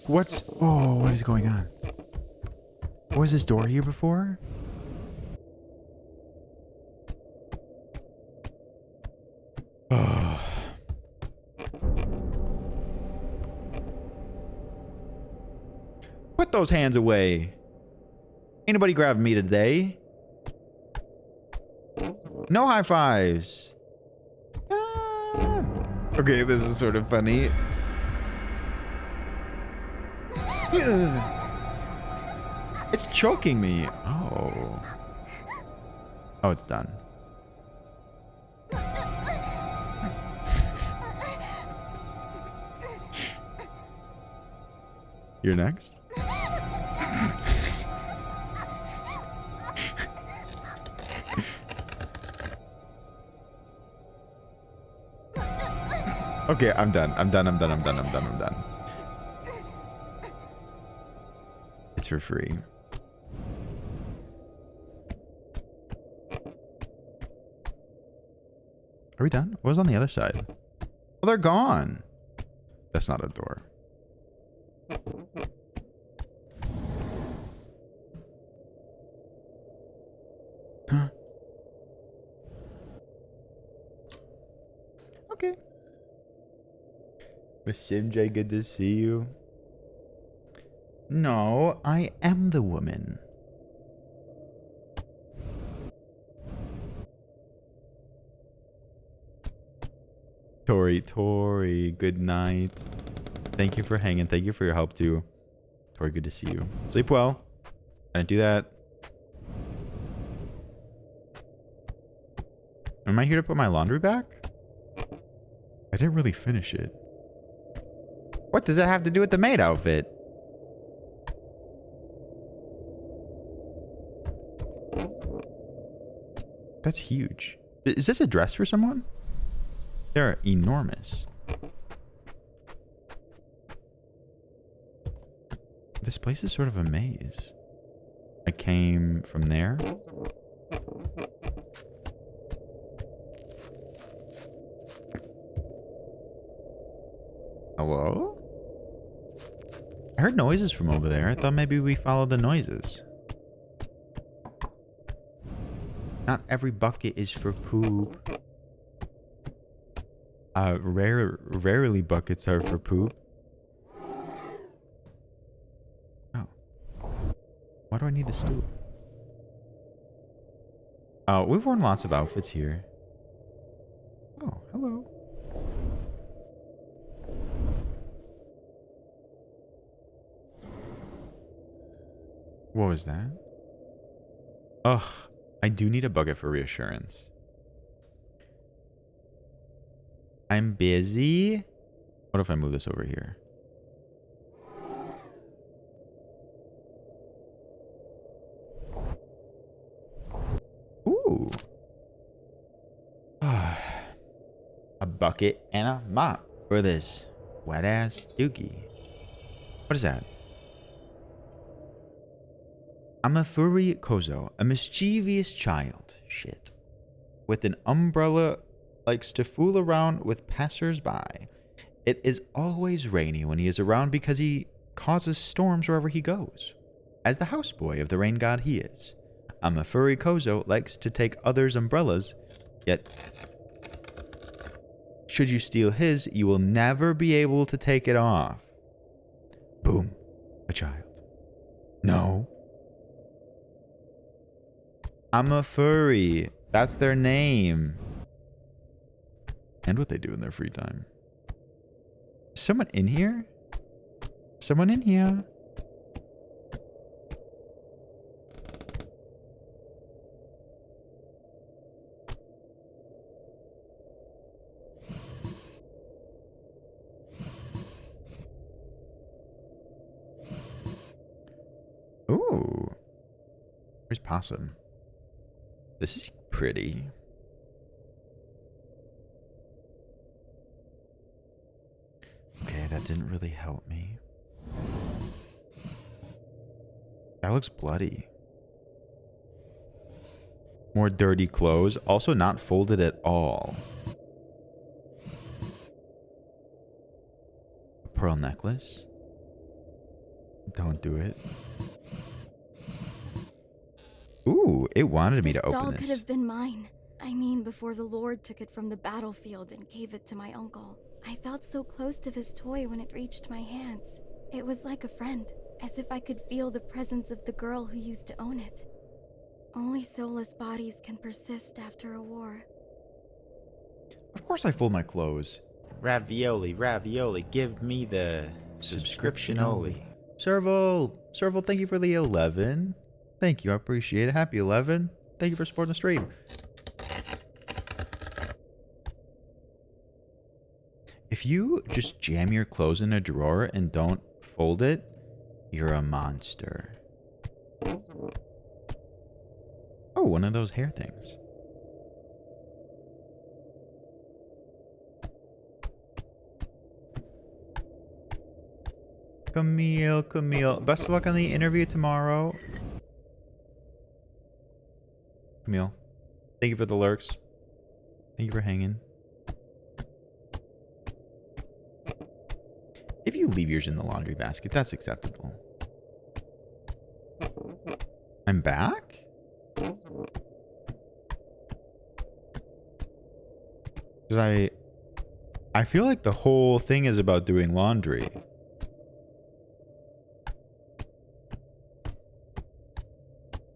What is going on? Was this door here before? Put those hands away. Ain't nobody grabbing me today. No high fives. Ah. Okay, this is sort of funny. It's choking me. Oh. Oh, it's done. You're next? Okay, I'm done. I'm done. It's for free. Are we done? What was on the other side? Oh, they're gone. That's not a door. Huh? Okay. Miss Simj, good to see you. No, I am the woman. Tori, good night. Thank you for hanging. Thank you for your help too. Tori, good to see you. Sleep well. I didn't do that. Am I here to put my laundry back? I didn't really finish it. What does that have to do with the maid outfit? That's huge. Is this a dress for someone? They're enormous. This place is sort of a maze. I came from there. Hello? I heard noises from over there. I thought maybe we followed the noises. Not every bucket is for poop. Rarely buckets are for poop. Oh. Why do I need the stool? Oh, we've worn lots of outfits here. Oh, hello. What was that? Ugh, I do need a bucket for reassurance. I'm busy. What if I move this over here? Ooh. A bucket and a mop for this wet ass dookie. What is that? I'm a furry kozo, a mischievous child. Shit. With an umbrella, likes to fool around with passers-by. It is always rainy when he is around because he causes storms wherever he goes. As the houseboy of the rain god he is. I'm a furry kozo, likes to take others' umbrellas, yet should you steal his, you will never be able to take it off. Boom. A child. No. I'm a furry. That's their name. And what they do in their free time. Is someone in here? Someone in here? Ooh. Where's Possum? This is pretty. that didn't really help me. That looks bloody. More dirty clothes. Also not folded at all. A pearl necklace. Don't do it. Ooh, it wanted me to open doll this. Could have been mine. I mean, before the Lord took it from the battlefield and gave it to my uncle. I felt so close to his toy when it reached my hands. It was like a friend, as if I could feel the presence of the girl who used to own it. Only soulless bodies can persist after a war. Of course I fold my clothes. Ravioli, ravioli, give me the subscription-oli. Serval, thank you for the 11. Thank you, I appreciate it. Happy 11. Thank you for supporting the stream. If you just jam your clothes in a drawer and don't fold it, you're a monster. Oh, one of those hair things. Camille. Best of luck on the interview tomorrow. Camille, thank you for the lurks. Thank you for hanging. If you leave yours in the laundry basket, that's acceptable. I'm back? Because I feel like the whole thing is about doing laundry.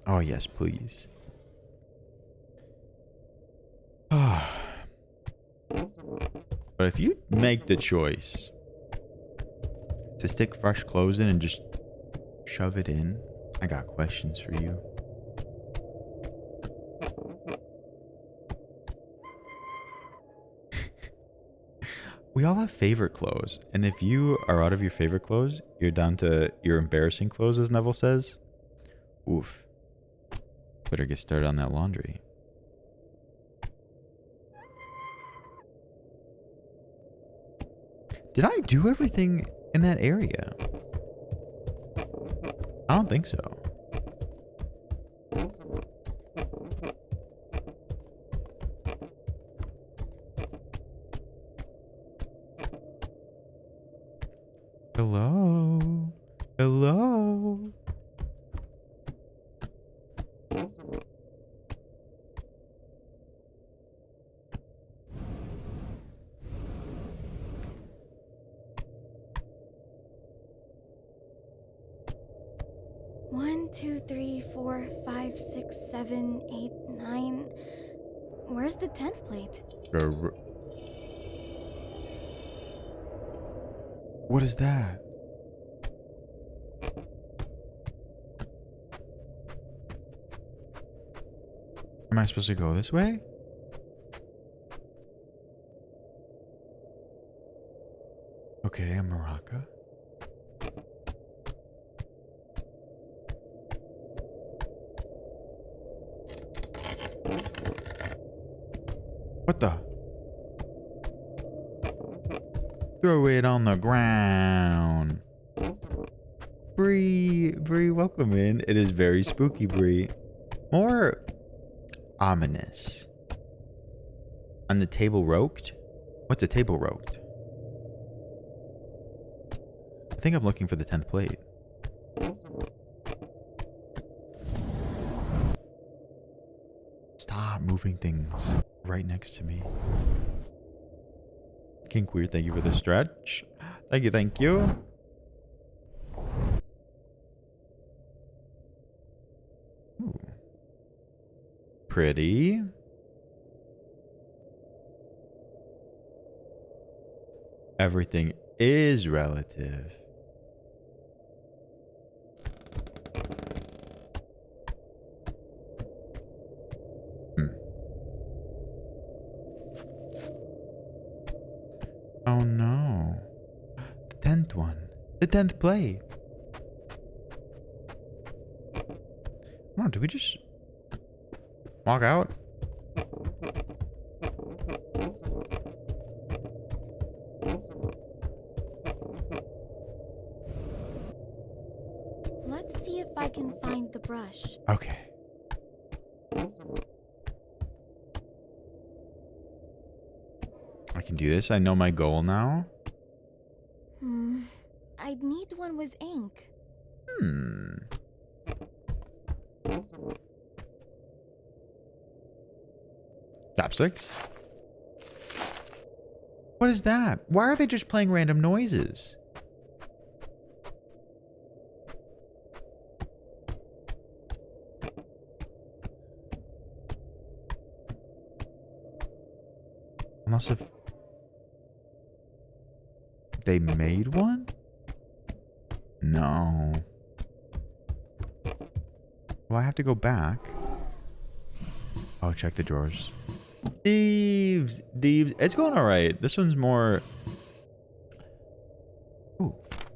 Oh, yes, please. But if you make the choice to stick fresh clothes in and just shove it in, I got questions for you. We all have favorite clothes, and if you are out of your favorite clothes, you're down to your embarrassing clothes, as Neville says. Oof. Better get started on that laundry. Did I do everything in that area? I don't think so. Hello? Hello? One, 2, 3, 4, 5, 6, 7, 8, 9. Where's the 10th plate? What is that? Am I supposed to go this way? Okay, a maraca. What the? Throw it on the ground. Bree, welcome in. It is very spooky, Bree. More ominous. On the table roped? What's a table roped? I think I'm looking for the 10th plate. Stop moving things right next to me. King Queer, thank you for the stretch. Thank you. Ooh. Pretty. Everything is relative. Oh no. The 10th one. The 10th plate. Come on, do we just walk out? can find the brush. Okay. I can do this. I know my goal now. I'd need one with ink. Chopsticks? What is that? Why are they just playing random noises? Unless if they made one? No. Well, I have to go back. Oh, check the drawers. Thieves! Thieves. It's going alright. This one's more... Ooh.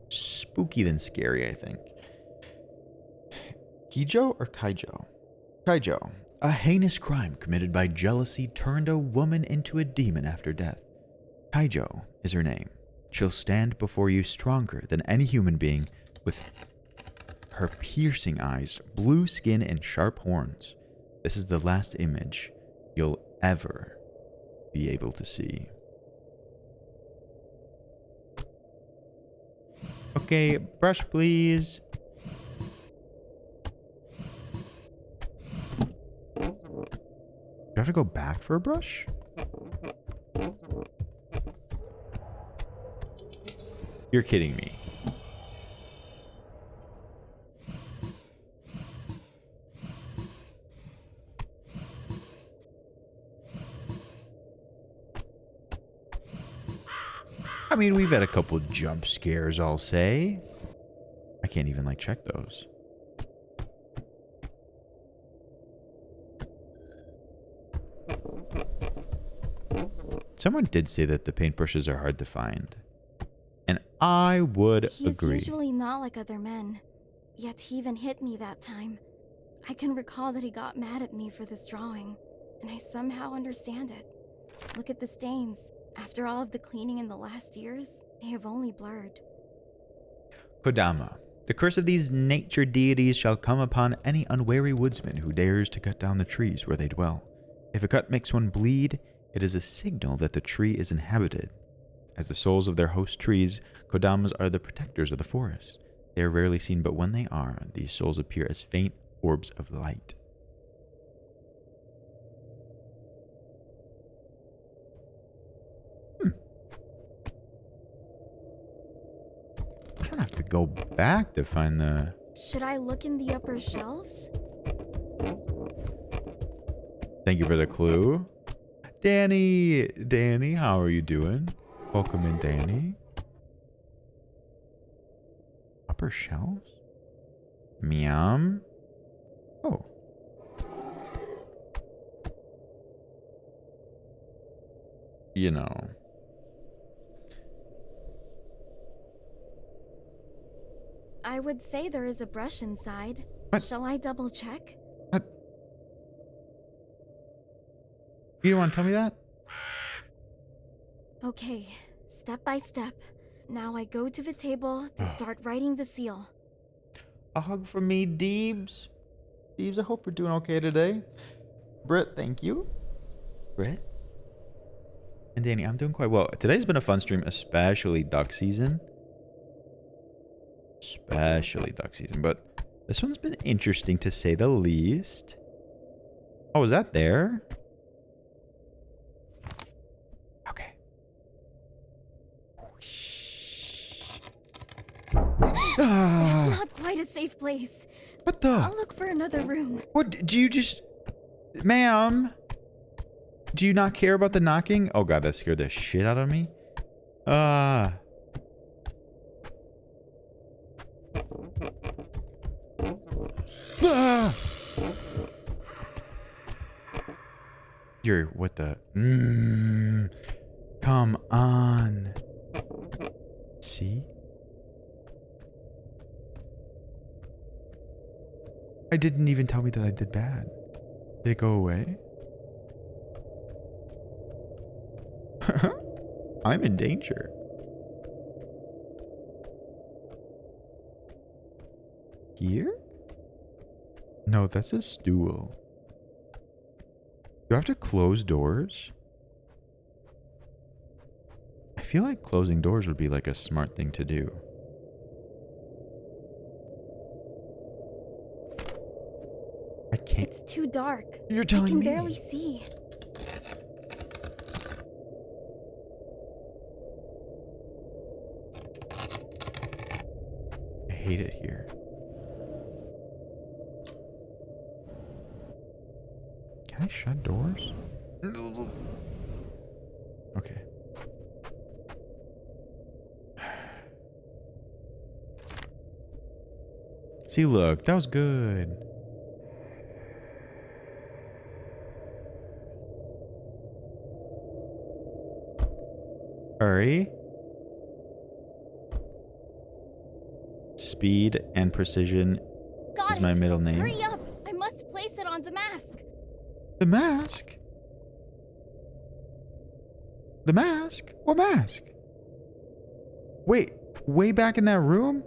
Spooky than scary, I think. Kijo or Kaijo? Kaijo. A heinous crime committed by jealousy turned a woman into a demon after death. Kaijo is her name. She'll stand before you stronger than any human being, with her piercing eyes, blue skin, and sharp horns. This is the last image you'll ever be able to see. Okay, brush please. Do I have to go back for a brush? You're kidding me. I mean, we've had a couple jump scares, I'll say. I can't even, like, check those. Someone did say that the paintbrushes are hard to find. And I would agree. He's usually not like other men. Yet he even hit me that time. I can recall that he got mad at me for this drawing. And I somehow understand it. Look at the stains. After all of the cleaning in the last years, they have only blurred. Kodama. The curse of these nature deities shall come upon any unwary woodsman who dares to cut down the trees where they dwell. If a cut makes one bleed, it is a signal that the tree is inhabited. As the souls of their host trees, Kodamas are the protectors of the forest. They are rarely seen, but when they are, these souls appear as faint orbs of light. I don't have to go back to find the... Should I look in the upper shelves? Thank you for the clue. Danny! Danny, how are you doing? Welcome in, Danny. Upper shelves? Meow. Oh. You know. I would say there is a brush inside. What? Shall I double check? What? You don't want to tell me that? Okay, step by step. Now I go to the table to start writing the seal. A hug from me, Deebs. Deebs, I hope you're doing okay today. Britt, thank you. Britt? And Danny, I'm doing quite well. Today's been a fun stream, especially duck season. But this one's been interesting to say the least. Oh, is that there? Okay. That's not quite a safe place. What the? I'll look for another room. What? Do you just... Ma'am? Do you not care about the knocking? Oh god, that scared the shit out of me. Ah. You're what the... Come on. See? I didn't even tell me that I did bad. Did it go away? I'm in danger. Here? No, that's a stool. Do I have to close doors? I feel like closing doors would be like a smart thing to do. I can't. It's too dark. You're telling me. I can barely see. I hate it here. Can I shut doors? Okay. See, look, that was good. Hurry. Speed and precision is my middle name. Hurry up! I must place it on the mask. The mask? The mask? What mask? Wait, way back in that room?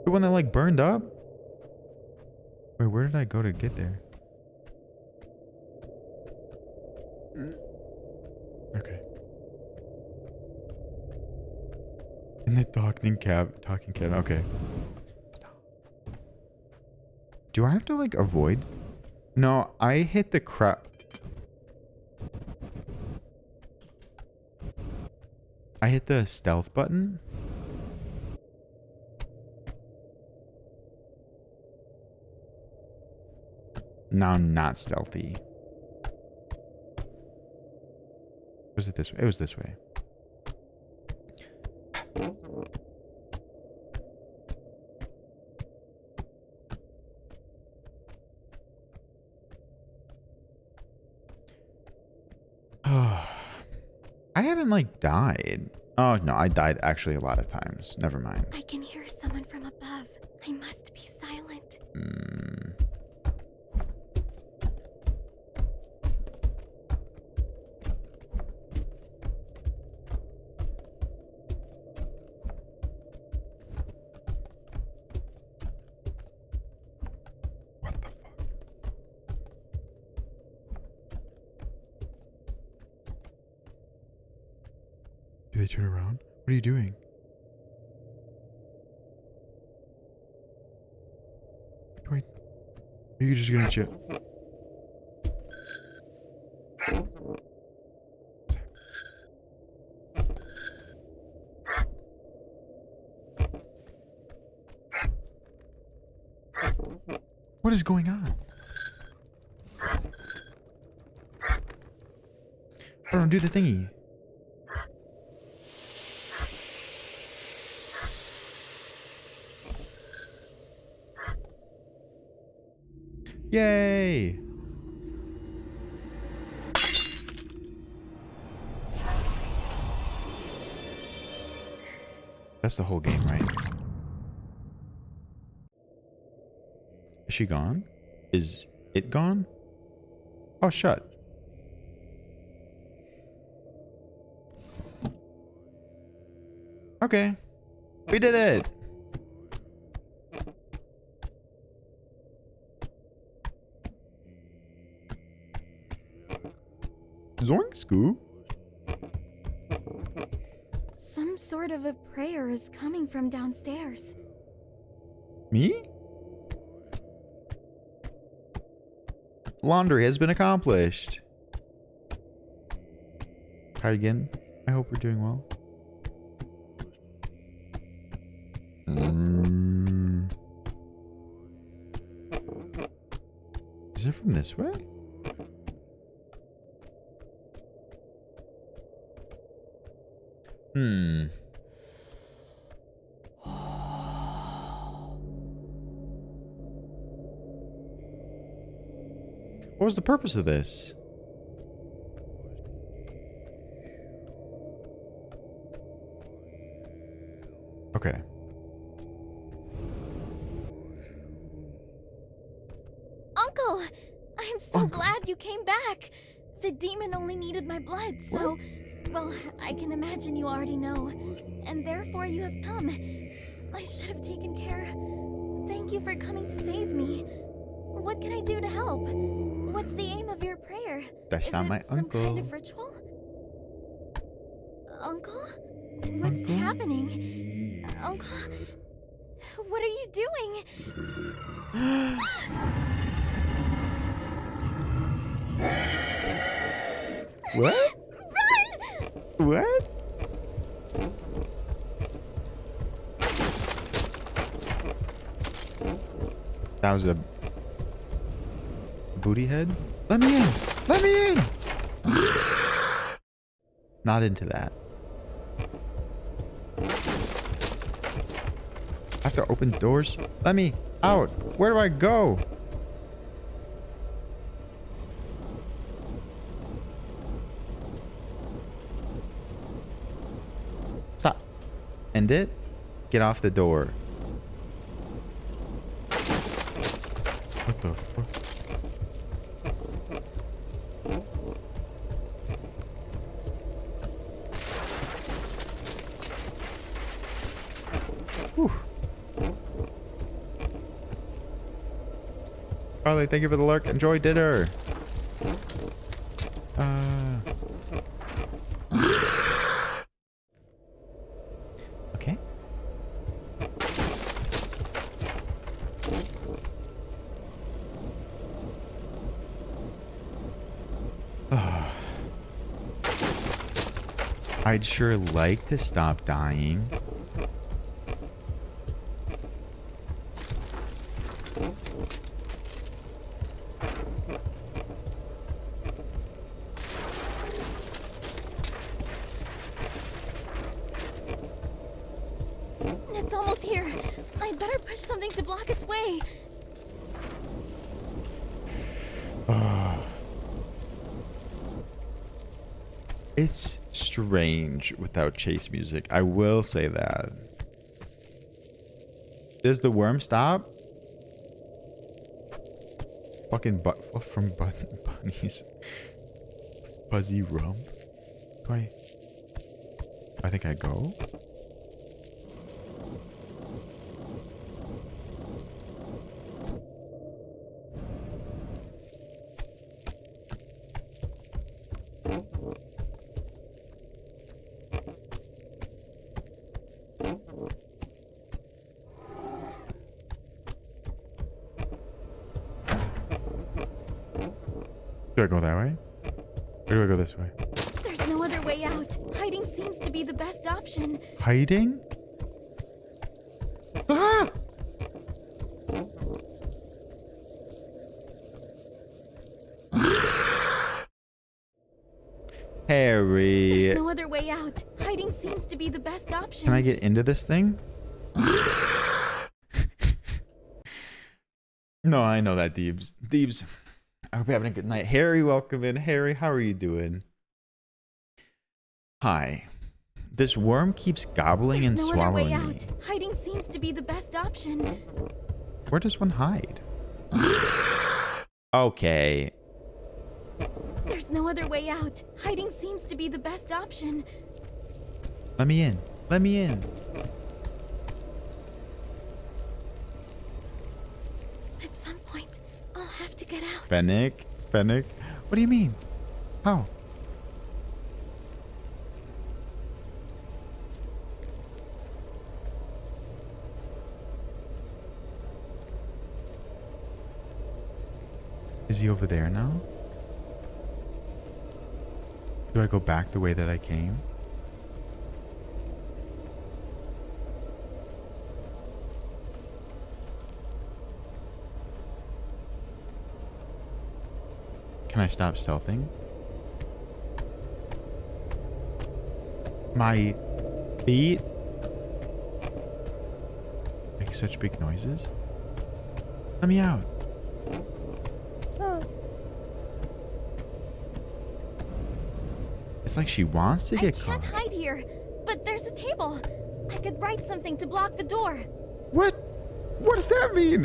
The one that like burned up? Wait, where did I go to get there? Okay. In the talking cab, okay. Do I have to like avoid? No, I hit the crap. I hit the stealth button. Now I'm not stealthy. Was it this way? It was this way. I haven't like died. Oh no, I died actually a lot of times. Never mind. I can hear someone from above. I must be silent. Do they turn around? What are you doing? Wait. Are you just gonna chill? What is going on? I don't do the thingy. Yay! That's the whole game, right? Is she gone? Is it gone? Oh, shut. Okay. We did it! Zoink, Scoop. Some sort of a prayer is coming from downstairs. Me? Laundry has been accomplished. Try again. I hope we're doing well. Is it from this way? What was the purpose of this? Okay. Uncle! I am so glad you came back. The demon only needed my blood, so... Well, I can imagine you already know. And therefore you have come. I should have taken care Thank you for coming to save me. What can I do to help? What's the aim of your prayer? That's not my some uncle. kind of ritual? Uncle? What's happening? Uncle? What are you doing? What? Run! What? That was a booty head? Let me in! Let me in! Not into that. I have to open doors? Let me out! Where do I go? Stop. End it. Get off the door. What the fuck? Whew. Carly, thank you for the lurk. Enjoy dinner. Okay. I'd sure like to stop dying. It's almost here. I'd better push something to block its way. It's strange without chase music. I will say that. Does the worm stop? Fucking bunnies. Fuzzy rump. Do I think I go? Do I go that way? Or do I go this way? There's no other way out. Hiding seems to be the best option. Hiding? Ah! Harry. There's no other way out. Hiding seems to be the best option. Can I get into this thing? No, I know that, Deebs. Deebs, I hope you're having a good night. Harry, welcome in. Harry, how are you doing? Hi. This worm keeps gobbling and swallowing me. Out. Hiding seems to be the best option. Where does one hide? Okay. There's no other way out. Hiding seems to be the best option. Let me in. Let me in. At some point, I'll have to get out. Fennec? Fennec? What do you mean? How? Is he over there now? Do I go back the way that I came? Can I stop stealthing? My feet make such big noises. Let me out. It's like she wants to get caught. I can't hide here, but there's a table. I could write something to block the door. What? What does that mean?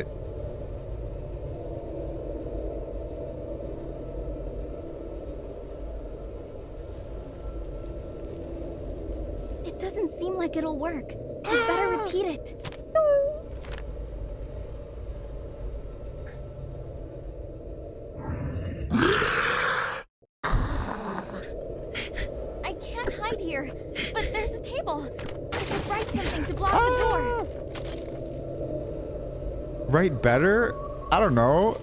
It doesn't seem like it'll work. I'd better repeat it. hide here, but there's a table. I could write something to block the door. Write better? I don't know.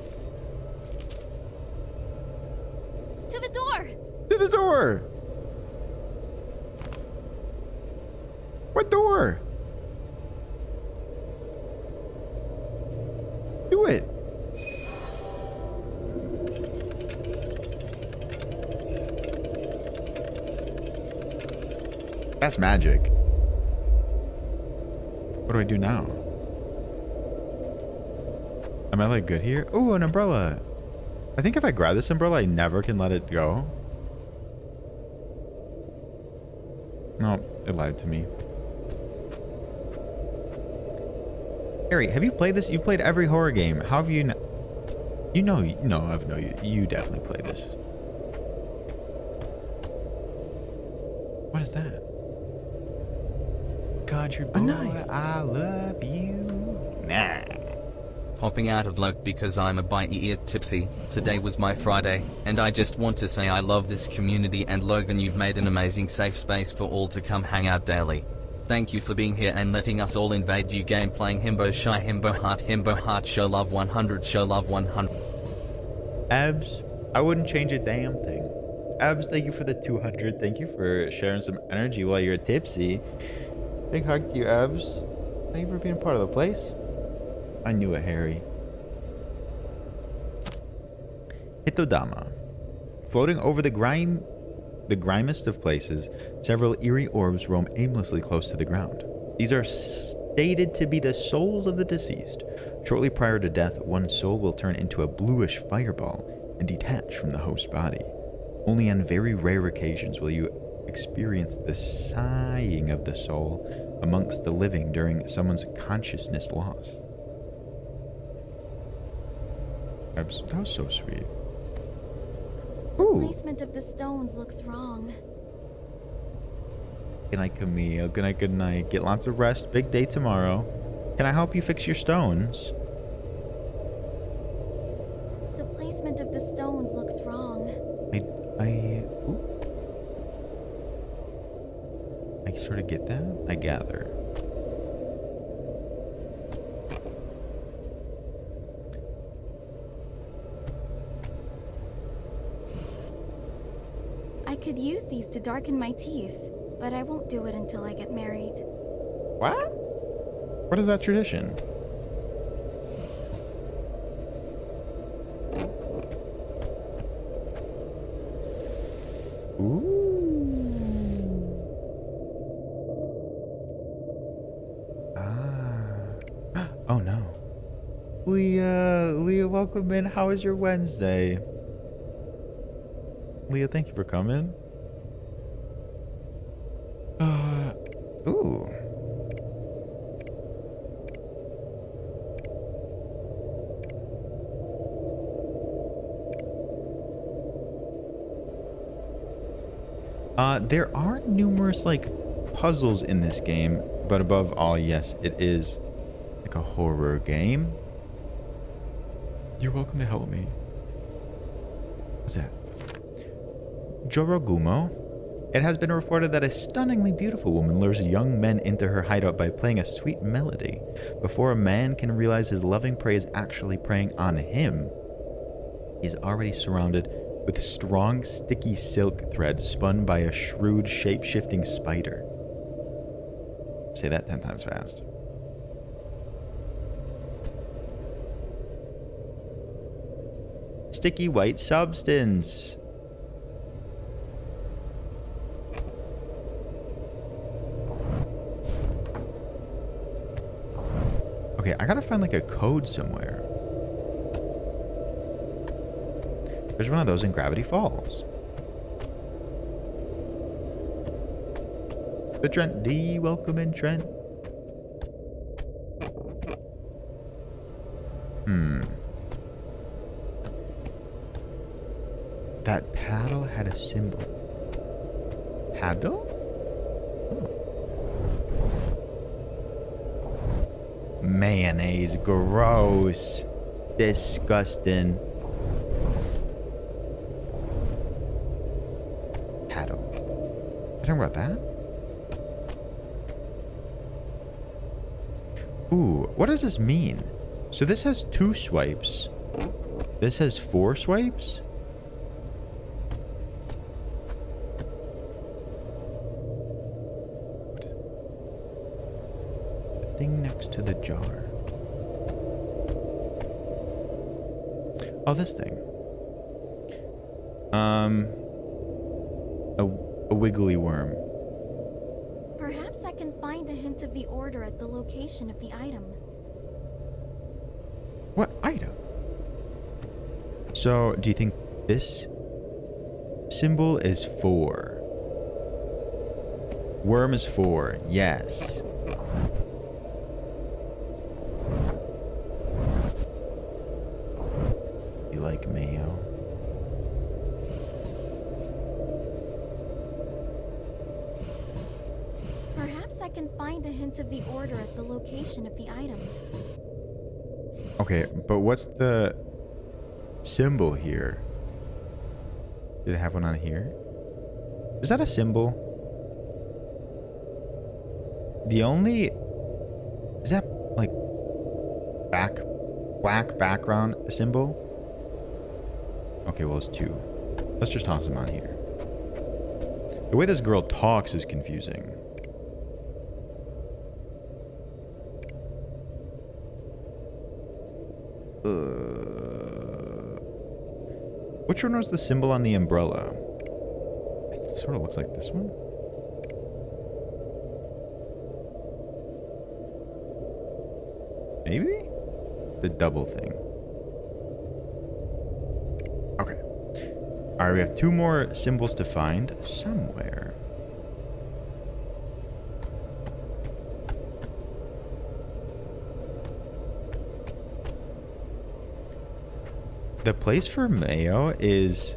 To the door. To the door. What door? Do it. That's magic. What do I do now? Am I like good here? Oh, an umbrella. I think if I grab this umbrella, I never can let it go. No, it lied to me. Harry, have you played this? You've played every horror game. How have you? You know, you definitely played this. What is that? Country boy, I love you. Nah. Hopping out of luck because I'm a bite-ear tipsy. Today was my Friday, and I just want to say I love this community, and Logan, you've made an amazing safe space for all to come hang out daily. Thank you for being here and letting us all invade you game playing Himbo Shy Himbo Heart show love 100 show love 100. Abs, I wouldn't change a damn thing. Abs, thank you for the 200. Thank you for sharing some energy while you're tipsy. Big hug to you, Abs. Thank you for being part of the place. I knew it, Harry. Hitodama. Floating over the grimiest of places, several eerie orbs roam aimlessly close to the ground. These are stated to be the souls of the deceased. Shortly prior to death, one soul will turn into a bluish fireball and detach from the host body. Only on very rare occasions will you experience the sighing of the soul amongst the living during someone's consciousness loss. That was so sweet. The placement of the stones looks wrong. Good night, Camille. Good night, good night. Get lots of rest. Big day tomorrow. Can I help you fix your stones? The placement of the stones looks wrong. I sort of get that. I gather. I could use these to darken my teeth, but I won't do it until I get married. What? What is that tradition? Ooh. Ah. Oh no. Leah, welcome in. How was your Wednesday? Leah, thank you for coming. Ooh. There are numerous, like, puzzles in this game, but above all, yes, it is like a horror game. You're welcome to help me. What's that? Jorogumo. It has been reported that a stunningly beautiful woman lures young men into her hideout by playing a sweet melody. Before a man can realize his loving prey is actually preying on him, he's already surrounded with strong, sticky silk thread spun by a shrewd, shape-shifting spider. Say that 10 times fast. Sticky white substance. Okay, I gotta find like a code somewhere. There's one of those in Gravity Falls. The Trent D, welcome in, Trent. That paddle had a symbol. Paddle? Oh. Mayonnaise, gross. Disgusting. Paddle. talking about that? Ooh, what does this mean? So this has 2 swipes. This has 4 swipes? The thing next to the jar. Oh, this thing. A wiggly worm. Perhaps I can find a hint of the order at the location of the item. What item? So, do you think this symbol is 4? Worm is 4. Yes. You like mayo? Perhaps I can find a hint of the order at the location of the item. Okay, but what's the symbol here? Did it have one on here? Is that a symbol? The only... Is that, like, black background symbol? Okay, well, it's 2. Let's just toss them on here. The way this girl talks is confusing. Which one was the symbol on the umbrella? It sort of looks like this one. Maybe? The double thing. Okay. Alright, we have 2 more symbols to find somewhere. The place for mayo is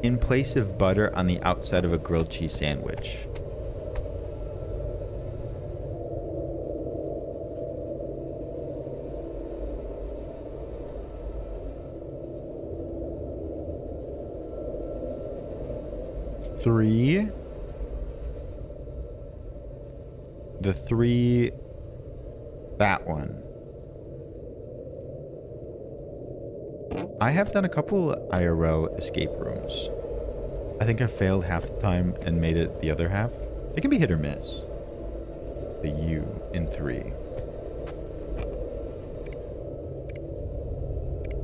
in place of butter on the outside of a grilled cheese sandwich. Three. The 3. That one. I have done a couple IRL escape rooms. I think I failed half the time and made it the other half. It can be hit or miss. The U in 3.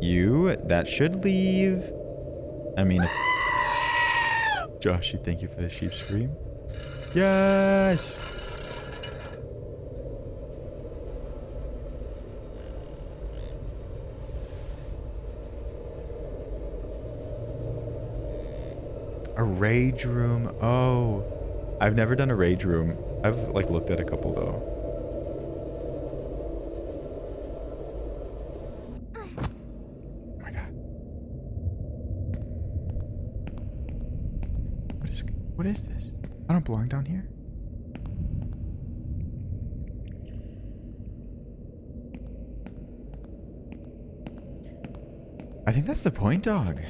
U, that should leave. I mean, if... Joshy, thank you for the sheep scream. Yes! A rage room. Oh, I've never done a rage room. I've like looked at a couple though. Oh my god. What is this? I don't belong down here. I think that's the point dog.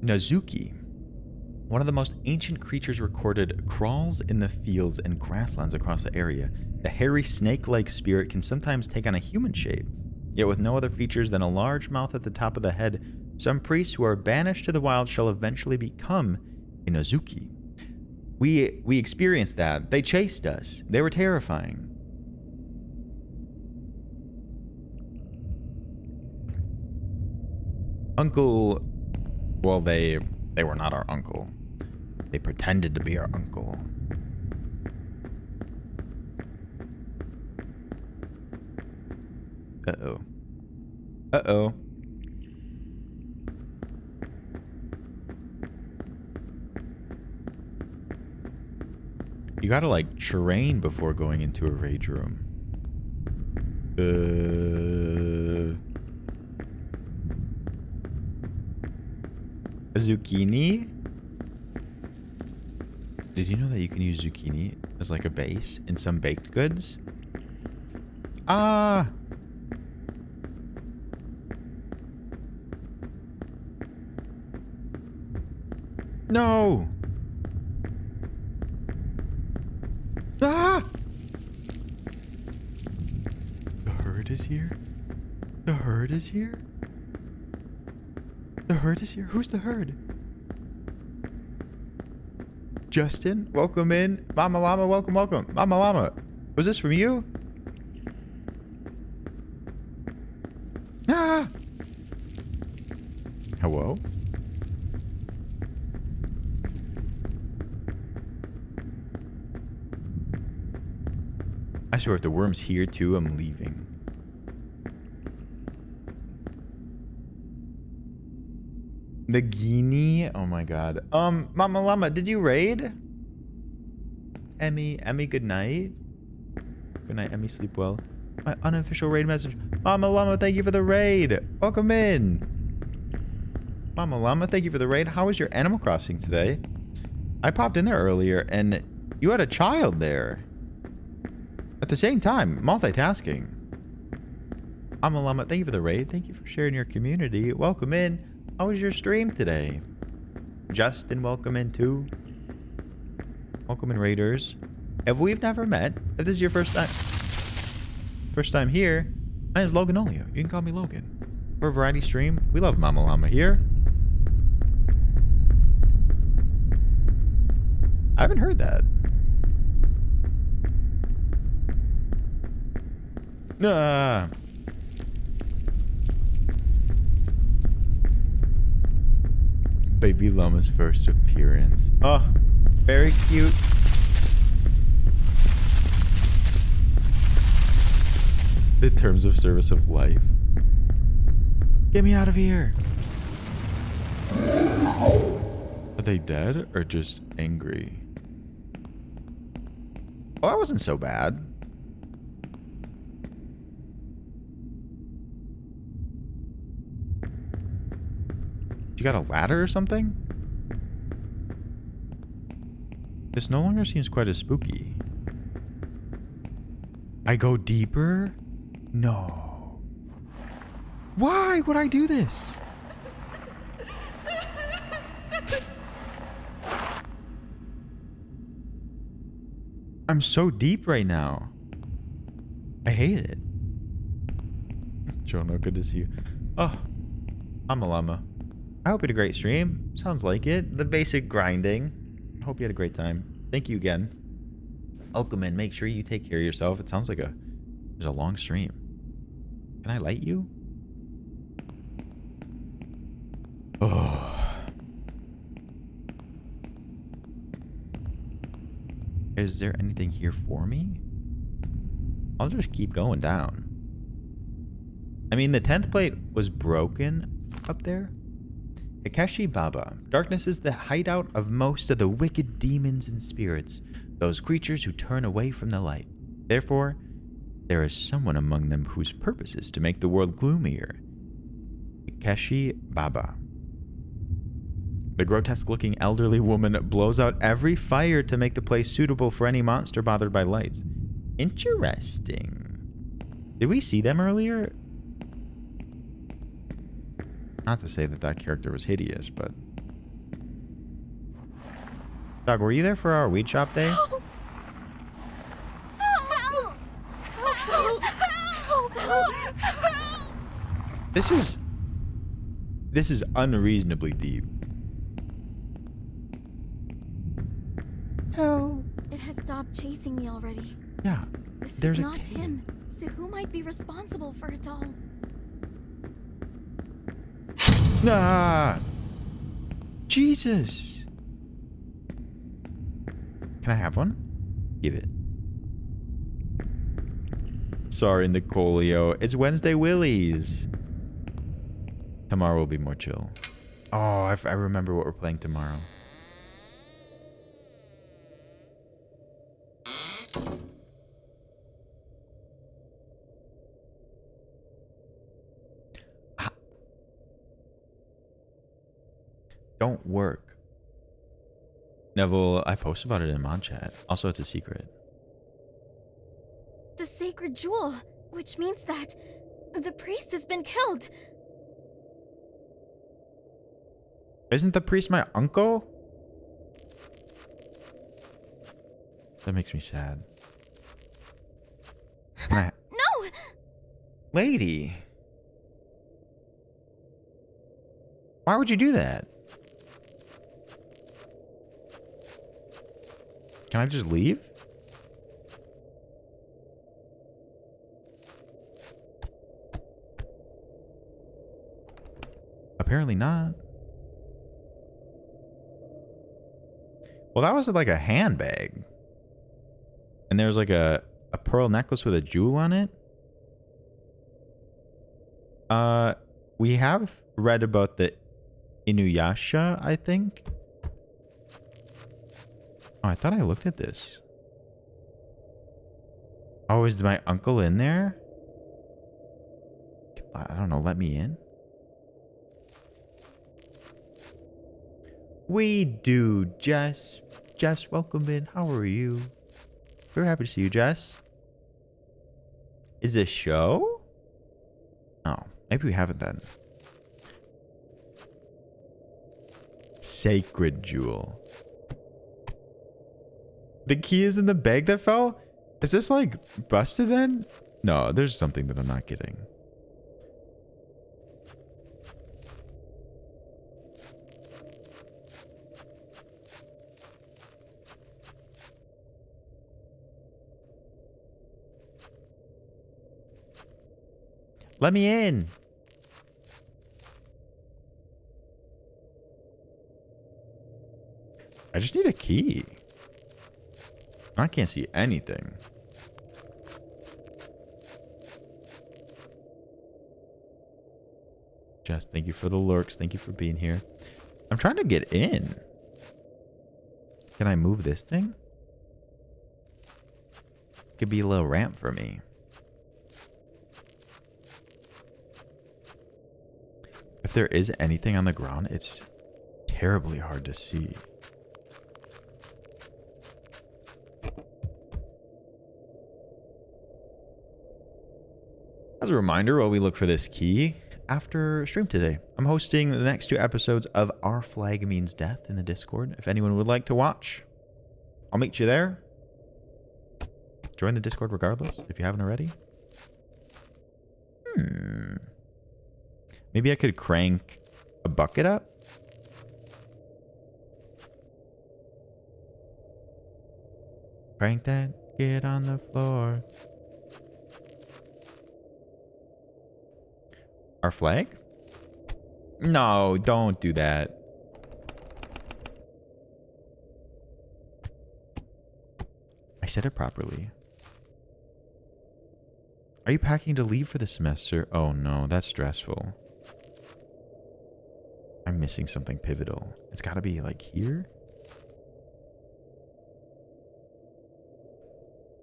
Nazuki, one of the most ancient creatures recorded, crawls in the fields and grasslands across the area. The hairy snake-like spirit can sometimes take on a human shape, yet with no other features than a large mouth at the top of the head. Some priests who are banished to the wild shall eventually become a Nazuki. We experienced that. They chased us. They were terrifying. Uncle... Well, they were not our uncle. They pretended to be our uncle. Uh-oh. Uh-oh. You gotta, like, train before going into a rage room. A zucchini? Did you know that you can use zucchini as like a base in some baked goods? Ah! No. Ah! The herd is here? The herd is here? The herd is here? Who's the herd? Justin, welcome in. Mama Llama, welcome, welcome. Mama Llama, was this from you? Ah! Hello? I swear if the worm's here too, I'm leaving. Nagini? Oh my god. Mama Llama, did you raid? Emmy, good night. Good night, Emmy, sleep well. My unofficial raid message. Mama Llama, thank you for the raid. Welcome in. Mama Llama, thank you for the raid. How was your Animal Crossing today? I popped in there earlier and you had a child there. At the same time, multitasking. Mama Llama, thank you for the raid. Thank you for sharing your community. Welcome in. How was your stream today? Justin, welcome in too. Welcome in, Raiders. If we've never met, if this is your first time here, my name is Loganolio. You can call me Logan. For a variety stream, we love Mama Llama here. I haven't heard that. Nah. Baby Llama's first appearance. Oh, very cute. The terms of service of life. Get me out of here. Are they dead or just angry? Well, that wasn't so bad. You got a ladder or something? This no longer seems quite as spooky. I go deeper? No. Why would I do this? I'm so deep right now. I hate it. Jono, good to see you. Oh, I'm a llama. I hope you had a great stream. Sounds like it. The basic grinding. I hope you had a great time. Thank you again. Welcome in. Make sure you take care of yourself. It sounds like there's a long stream. Can I light you? Oh. Is there anything here for me? I'll just keep going down. I mean, the 10th plate was broken up there. Takeshi Baba. Darkness is the hideout of most of the wicked demons and spirits, those creatures who turn away from the light. Therefore, there is someone among them whose purpose is to make the world gloomier. Takeshi Baba. The grotesque-looking elderly woman blows out every fire to make the place suitable for any monster bothered by lights. Interesting. Did we see them earlier? Not to say that that character was hideous, but... Dog, were you there for our weed shop day? This is unreasonably deep. Hell. It has stopped chasing me already. Yeah. This is not him. So who might be responsible for it all? Ah! Jesus! Can I have one? Give it. Sorry, Nicolio. It's Wednesday Willies. Tomorrow will be more chill. Oh, I remember what we're playing tomorrow. Don't work. Neville, I posted about it in Mod Chat. Also, it's a secret. The sacred jewel, which means that the priest has been killed. Isn't the priest my uncle? That makes me sad. No! Lady! Why would you do that? Can I just leave? Apparently not. Well, that was like a handbag. And there's like a pearl necklace with a jewel on it. We have read about the Inuyasha, I think. Oh, I thought I looked at this. Oh, is my uncle in there? I don't know, let me in? We do, Jess. Jess, welcome in. How are you? We're happy to see you, Jess. Is this show? Oh, maybe we haven't then. Sacred jewel. The key is in the bag that fell? Is this like busted then? No, there's something that I'm not getting. Let me in. I just need a key. I can't see anything. Jess, thank you for the lurks. Thank you for being here. I'm trying to get in. Can I move this thing? Could be a little ramp for me. If there is anything on the ground, it's terribly hard to see. As a reminder, while we look for this key, after stream today, I'm hosting the next 2 episodes of Our Flag Means Death in the Discord. If anyone would like to watch, I'll meet you there. Join the Discord regardless, if you haven't already. Maybe I could crank a bucket up? Crank that, get on the floor. Our flag? No, don't do that. I said it properly. Are you packing to leave for the semester? Oh no, that's stressful. I'm missing something pivotal. It's gotta be like here?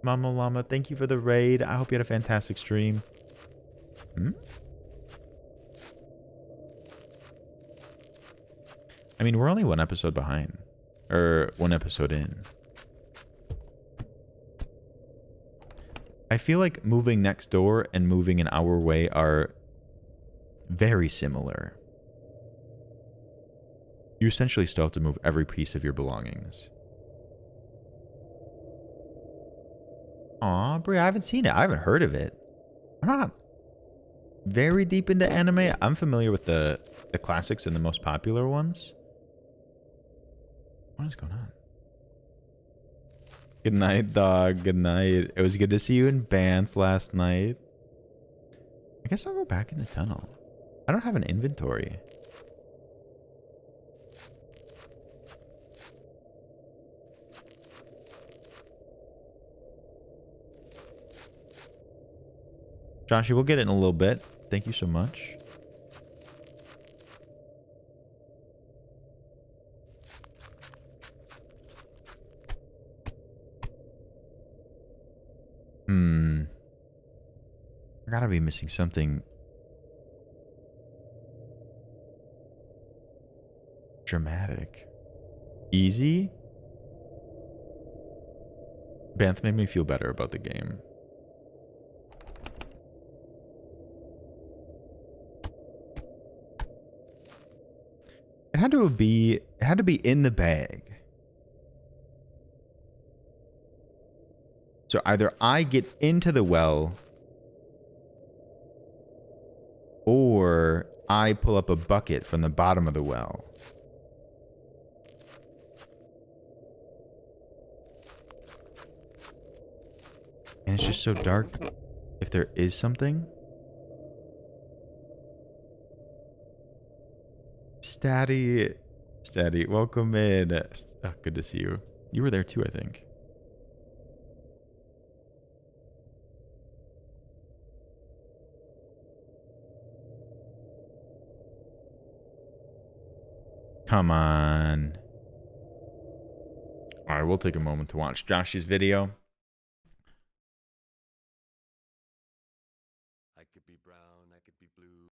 Mama Llama, thank you for the raid. I hope you had a fantastic stream. I mean, we're only 1 episode behind. Or 1 episode in. I feel like moving next door and moving an hour away are very similar. You essentially still have to move every piece of your belongings. Aw, Brie, I haven't seen it. I haven't heard of it. I'm not very deep into anime. I'm familiar with the classics and the most popular ones. What is going on? Good night, dog. Good night. It was good to see you in Bance last night. I guess I'll go back in the tunnel. I don't have an inventory. Joshy, we'll get it in a little bit. Thank you so much. I gotta be missing something dramatic. Easy? Banth made me feel better about the game. It had to be in the bag. So either I get into the well, or I pull up a bucket from the bottom of the well. And it's just so dark. If there is something. Statty, welcome in. Oh, good to see you. You were there too, I think. Come on. All right, we'll take a moment to watch Josh's video. I could be brown, I could be blue,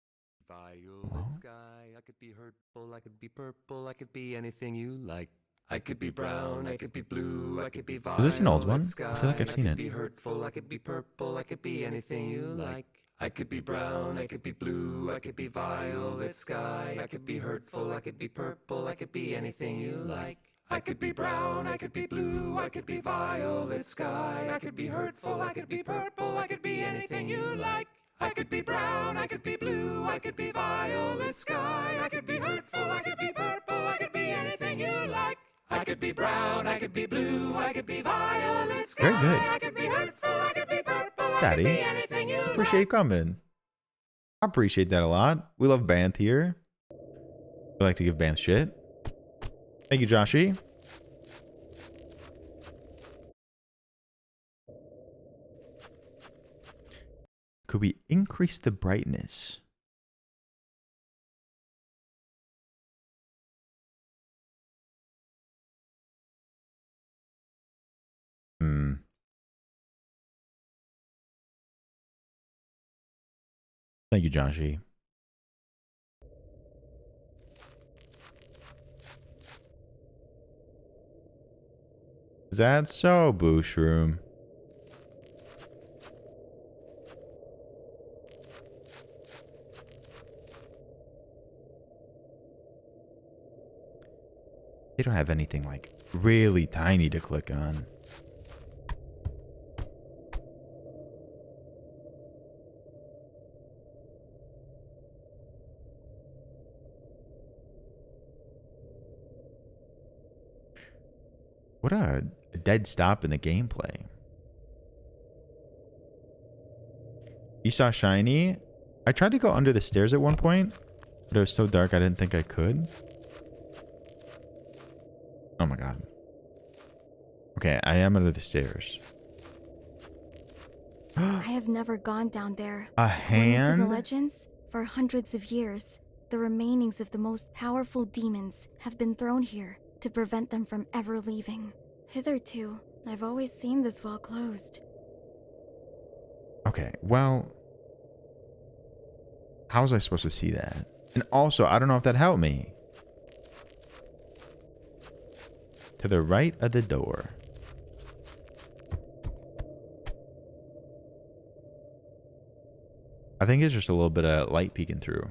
violet sky, I could be hurtful, I could be purple, I could be anything you like. I could be brown, I could be blue, I could be violet. Is this an old one? Sky. I feel like I've seen I it. could be hurtful, I could be purple, I could be anything you like. I could be brown, I could be blue, I could be violet sky. I could be hurtful, I could be purple, I could be anything you like. I could be brown, I could be blue, I could be violet sky. I could be hurtful, I could be purple, I could be anything you like. I could be brown, I could be blue, I could be violet sky. I could be hurtful, I could be purple, I could be anything you like. I could be brown, I could be blue, I could be violet sky. Very good. I could be hurtful, I could be purple, I Daddy, could be anything you appreciate you coming. I appreciate that a lot. We love Banth here. We like to give Banth shit. Thank you, Joshy. Could we increase the brightness? Thank you, Joshy. Is that so, Booshroom? They don't have anything like really tiny to click on. What a dead stop in the gameplay. You saw Shiny? I tried to go under the stairs at one point, but it was so dark I didn't think I could. Oh my god. Okay, I am under the stairs. I have never gone down there. A According to hand? the legends, for hundreds of years, the remainings of the most powerful demons have been thrown here to prevent them from ever leaving. Hitherto, I've always seen this well closed. Okay, well, how was I supposed to see that? And also, I don't know if that helped me. To the right of the door. I think it's just a little bit of light peeking through.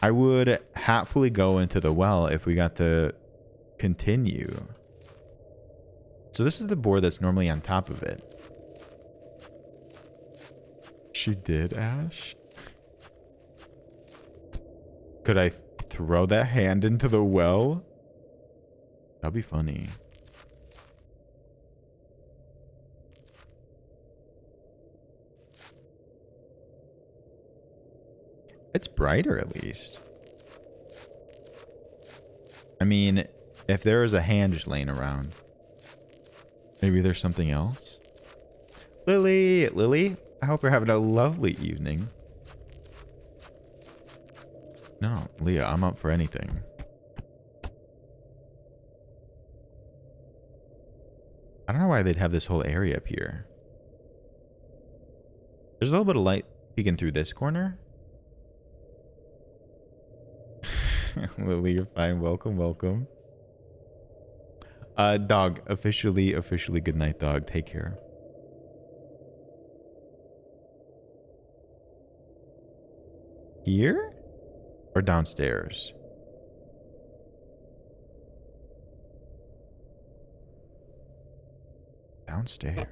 I would happily go into the well if we got to continue. So this is the board that's normally on top of it. She did, Ash? Could I throw that hand into the well? That'd be funny. It's brighter, at least. I mean, if there is a hand just laying around, maybe there's something else. Lily, I hope you're having a lovely evening. No, Leah, I'm up for anything. I don't know why they'd have this whole area up here. There's a little bit of light peeking through this corner. Lily, you're fine. Welcome, welcome. Dog, officially good night, dog. Take care. Here? Or downstairs? Downstairs.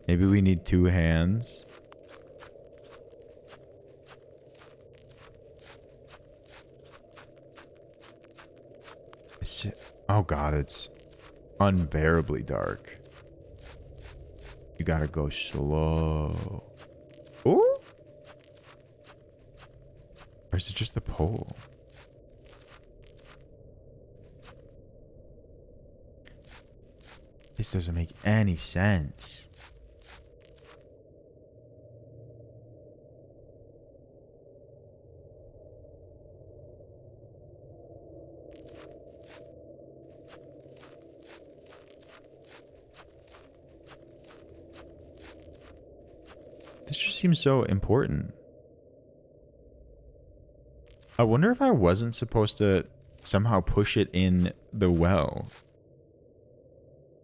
Maybe we need 2 hands. Oh god, it's unbearably dark. You gotta go slow. Ooh? Or is it just the pole? This doesn't make any sense. This just seems so important. I wonder if I wasn't supposed to somehow push it in the well.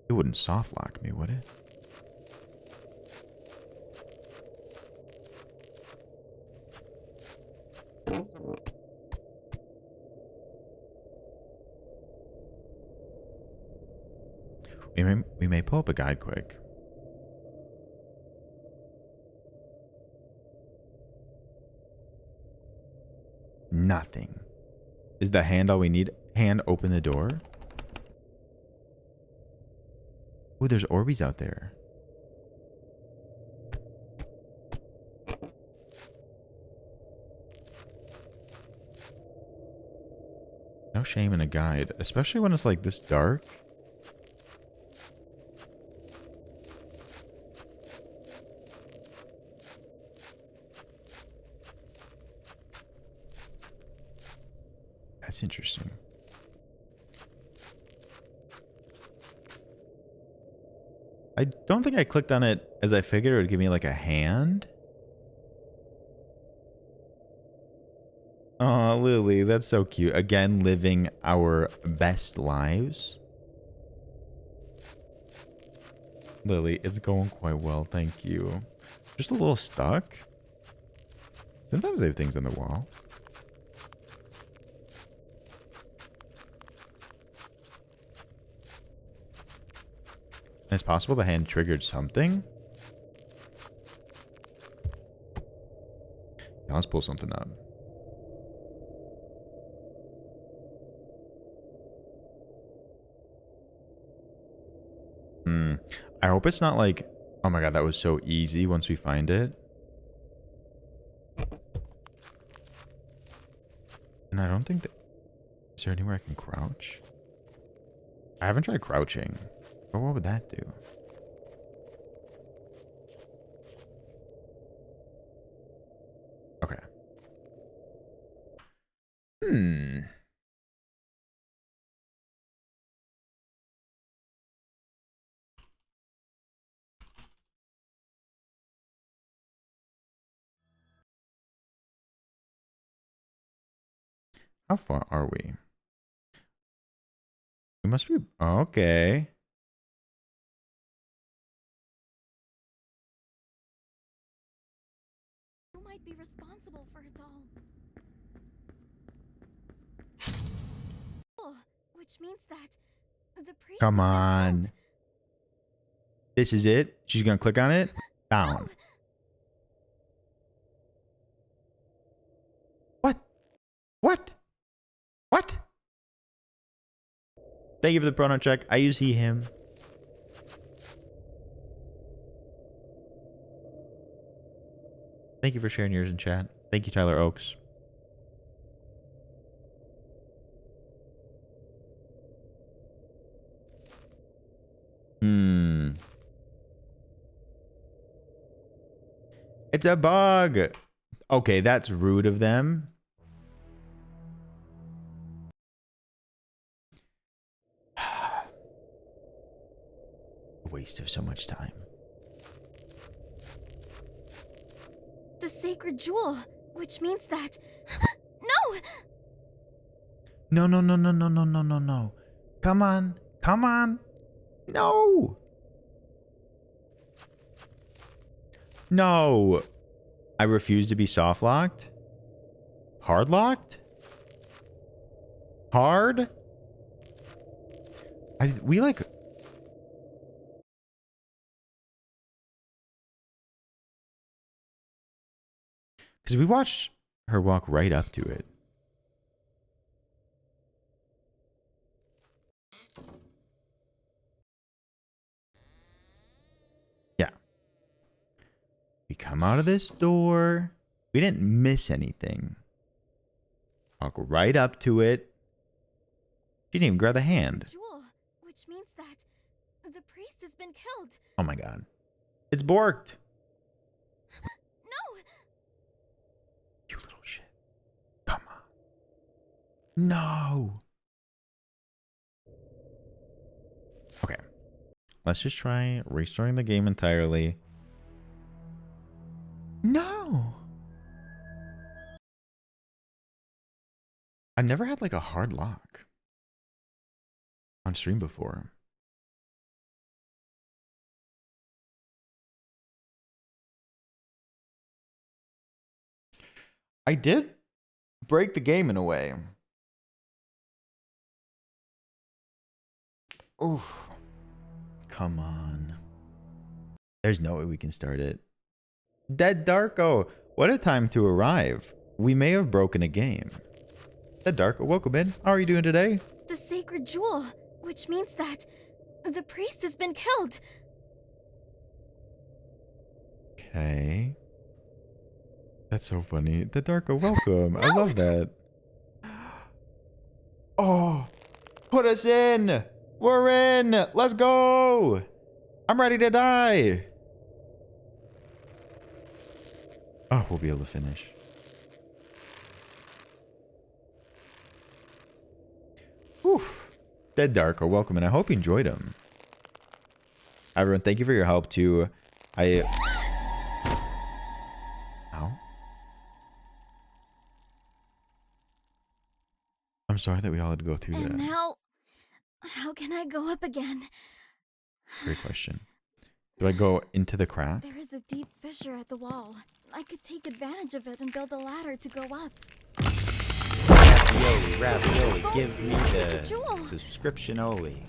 It wouldn't soft lock me, would it? We may pull up a guide quick. Nothing. Is the hand all we need? Hand open the door? Ooh, there's Orbeez out there. No shame in a guide, especially when it's like this dark. That's interesting. I don't think I clicked on it as I figured it would give me like a hand. Oh, Lily, that's so cute. Again, living our best lives. Lily, it's going quite well, thank you. Just a little stuck. Sometimes they have things on the wall. It's possible the hand triggered something. Now let's pull something up. I hope it's not like, oh my god, that was so easy once we find it. And I don't think that... Is there anywhere I can crouch? I haven't tried crouching. But what would that do? Okay. How far are we? We must be... Okay. Who might be responsible for it all? Oh, which means that the priest Come on. This is it? She's gonna click on it? Down. No. What? What? Thank you for the pronoun check. I use he, him. Thank you for sharing yours in chat. Thank you, Tyler Oaks. It's a bug. Okay, that's rude of them. A waste of so much time. The sacred jewel, which means that... No! No. Come on. Come on. No. No. I refuse to be soft locked. Hard locked? Hard? We like... Because we watched her walk right up to it. Yeah. We come out of this door. We didn't miss anything. Walk right up to it. She didn't even grab the hand. Jewel, which means that the priest has been killed. Oh my god. It's borked. No! You little shit. Come on. No. Okay. Let's just try restarting the game entirely. No. I never had like a hard lock on stream before. I did break the game in a way. Oof. Come on. There's no way we can start it. Dead Darko. What a time to arrive. We may have broken a game. Dead Darko, welcome in. How are you doing today? The sacred jewel, which means that the priest has been killed. Okay. That's so funny. Dead Darko, welcome. I love that. Oh, put us in. We're in. Let's go. I'm ready to die. Oh, we'll be able to finish. Whew. Dead Darko, welcome, and I hope you enjoyed them. Everyone, thank you for your help too. Ow. I'm sorry that we all had to go through that. And now, how can I go up again? Great question. Do I go into the crack? There is a deep fissure at the wall. I could take advantage of it and build a ladder to go up. Ravioli, give me the subscription-only.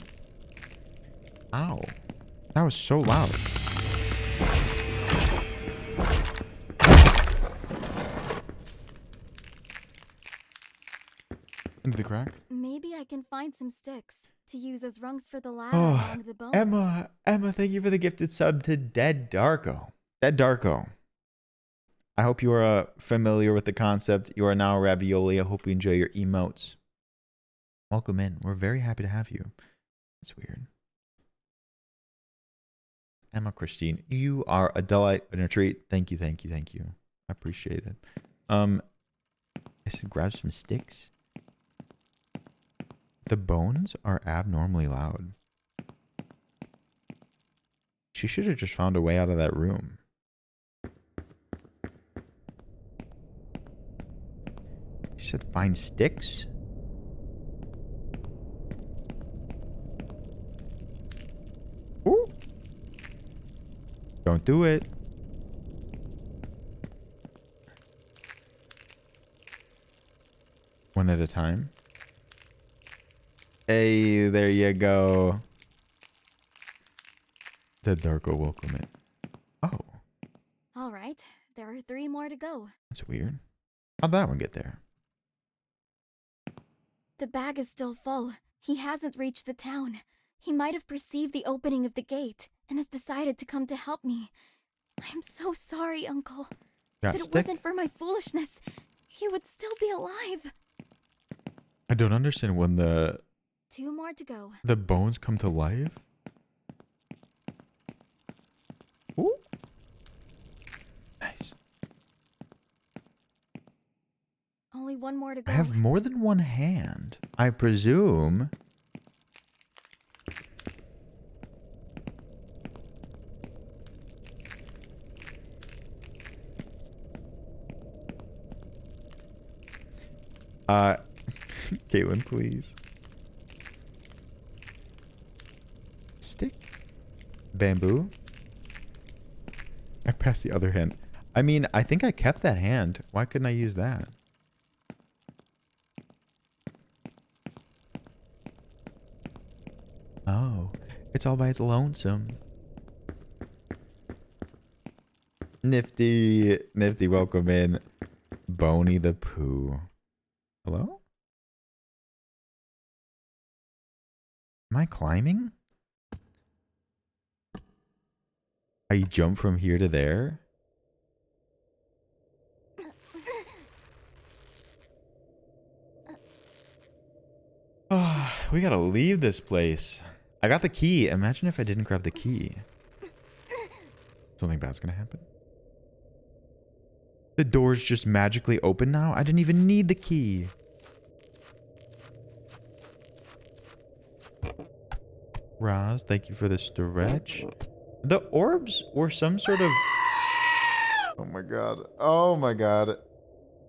Ow. That was so loud. Into the crack? Maybe I can find some sticks to use as rungs for the ladder Oh, along the bones. Emma, thank you for the gifted sub to Dead Darko. Dead Darko. I hope you are familiar with the concept. You are now Ravioli. I hope you enjoy your emotes. Welcome in. We're very happy to have you. That's weird. Emma Christine, you are a delight and a treat. Thank you, thank you, thank you. I appreciate it. I said grab some sticks. The bones are abnormally loud. She should have just found a way out of that room. She said find sticks? Ooh. Don't do it. One at a time. Hey, there you go. The Darko welcome it. Oh. All right, there are 3 more to go. That's weird. How'd that one get there? The bag is still full. He hasn't reached the town. He might have perceived the opening of the gate and has decided to come to help me. I'm so sorry, Uncle. If it wasn't for my foolishness, he would still be alive. I don't understand when 2 more to go. the bones come to life. Ooh. Nice. Only 1 more to go. I have more than one hand. I presume. Caitlin, please. Stick. Bamboo. I passed the other hand. I mean, I think I kept that hand. Why couldn't I use that? Oh, it's all by its lonesome. Nifty, Nifty, welcome in. Boney the Pooh. Hello? Am I climbing? I jump from here to there? Oh, we gotta leave this place. I got the key. Imagine if I didn't grab the key. Something bad's gonna happen. The door's just magically open now? I didn't even need the key. Roz, thank you for the stretch. The orbs were some sort of... Oh my god. Oh my god.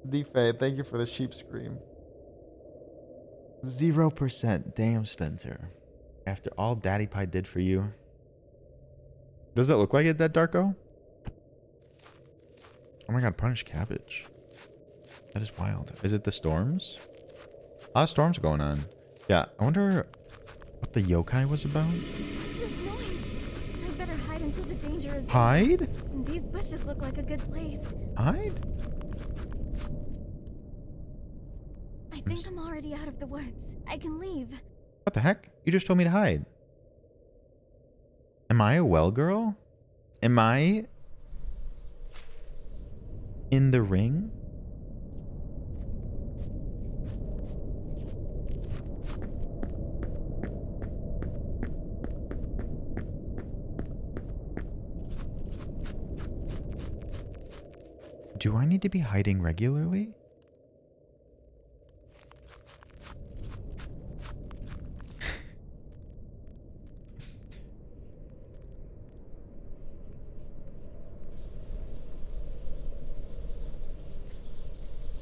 Defay, thank you for the sheep scream. 0%. Damn, Spencer. After all Daddy Pie did for you. Does it look like it, that Darko? Oh my god, punish cabbage. That is wild. Is it the storms? A lot of storms going on. Yeah, I wonder what the yokai was about. What's this noise? I better hide until the danger is over. Hide? These bushes look like a good place. Hide? I think I'm already out of the woods. I can leave. What the heck? You just told me to hide. Am I a well girl? Am I in the ring? Do I need to be hiding regularly?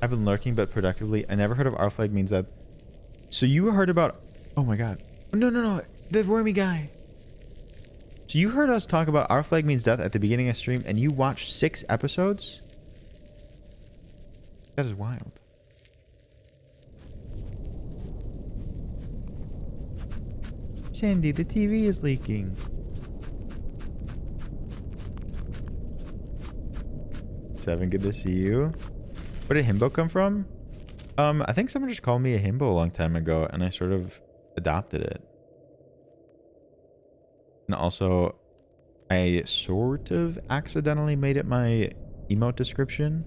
I've been lurking, but productively. I never heard of our flag means that. So you heard about... Oh my god. No. The wormy guy. So you heard us talk about our flag means death at the beginning of stream, and you watched 6 episodes? That is wild. Sandy, the TV is leaking. Seven, good to see you. Where did himbo come from? I think someone just called me a himbo a long time ago, and I sort of adopted it. And also, I sort of accidentally made it my emote description.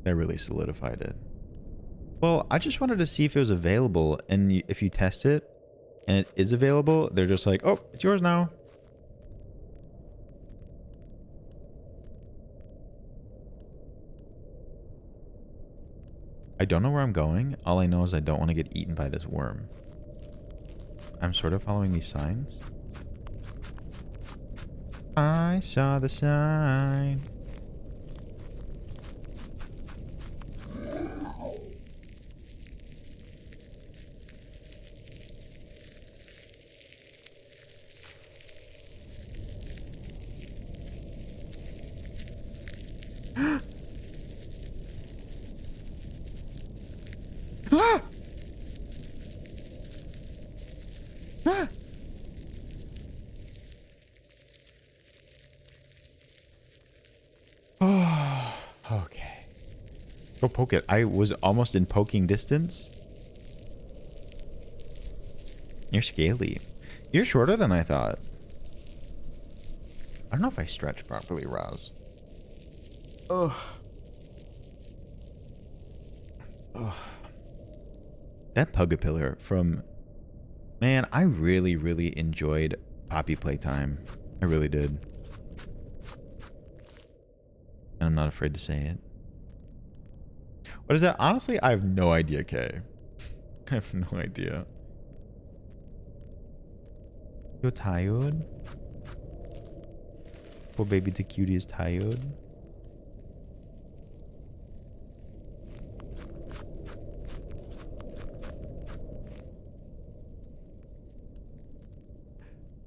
That really solidified it. Well, I just wanted to see if it was available, and if you test it, and it is available, they're just like, oh, it's yours now. I don't know where I'm going. All I know is I don't want to get eaten by this worm. I'm sort of following these signs. I saw the sign. Ah! Ah! Oh, okay. Go poke it. I was almost in poking distance. You're scaly. You're shorter than I thought. I don't know if I stretch properly, Roz. Ugh. Ugh. That Pugapillar from... Man, I really, really enjoyed Poppy Playtime. I really did. And I'm not afraid to say it. What is that? Honestly, I have no idea, Kay. I have no idea. You're tired? Poor baby the cutie is tired.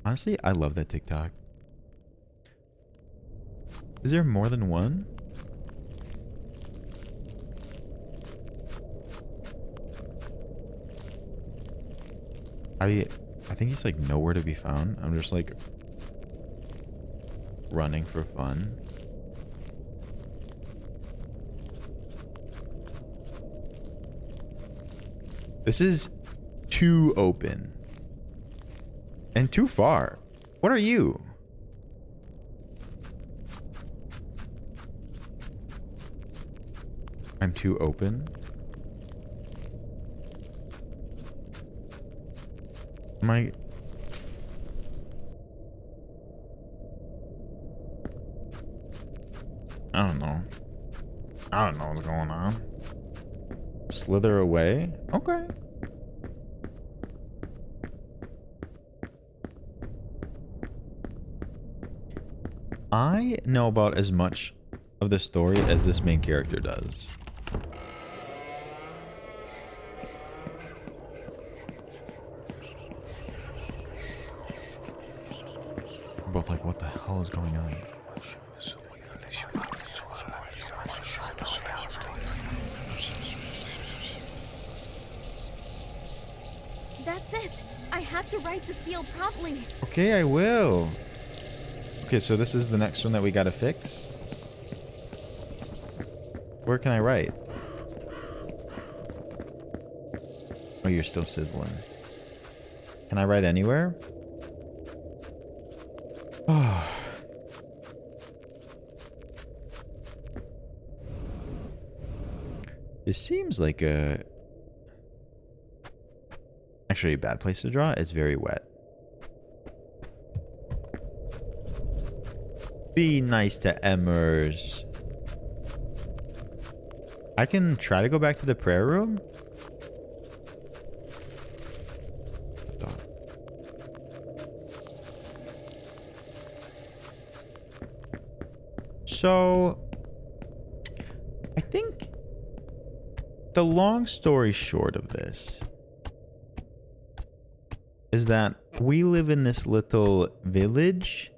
Honestly, I love that TikTok. Is there more than one? I think he's like nowhere to be found. I'm just like running for fun. This is too open. And too far. What are you? I'm too open. Am I... I don't know. I don't know what's going on. Slither away? Okay. I know about as much of the story as this main character does. I'm both like, what the hell is going on? That's it. I have to write the seal promptly. Okay, I will. Okay, so this is the next one that we gotta fix. Where can I write? Oh, you're still sizzling. Can I write anywhere? Oh. This seems like a... Actually, a bad place to draw. It's very wet. Be nice to Emmers. I can try to go back to the prayer room. So, I think the long story short of this is that we live in this little village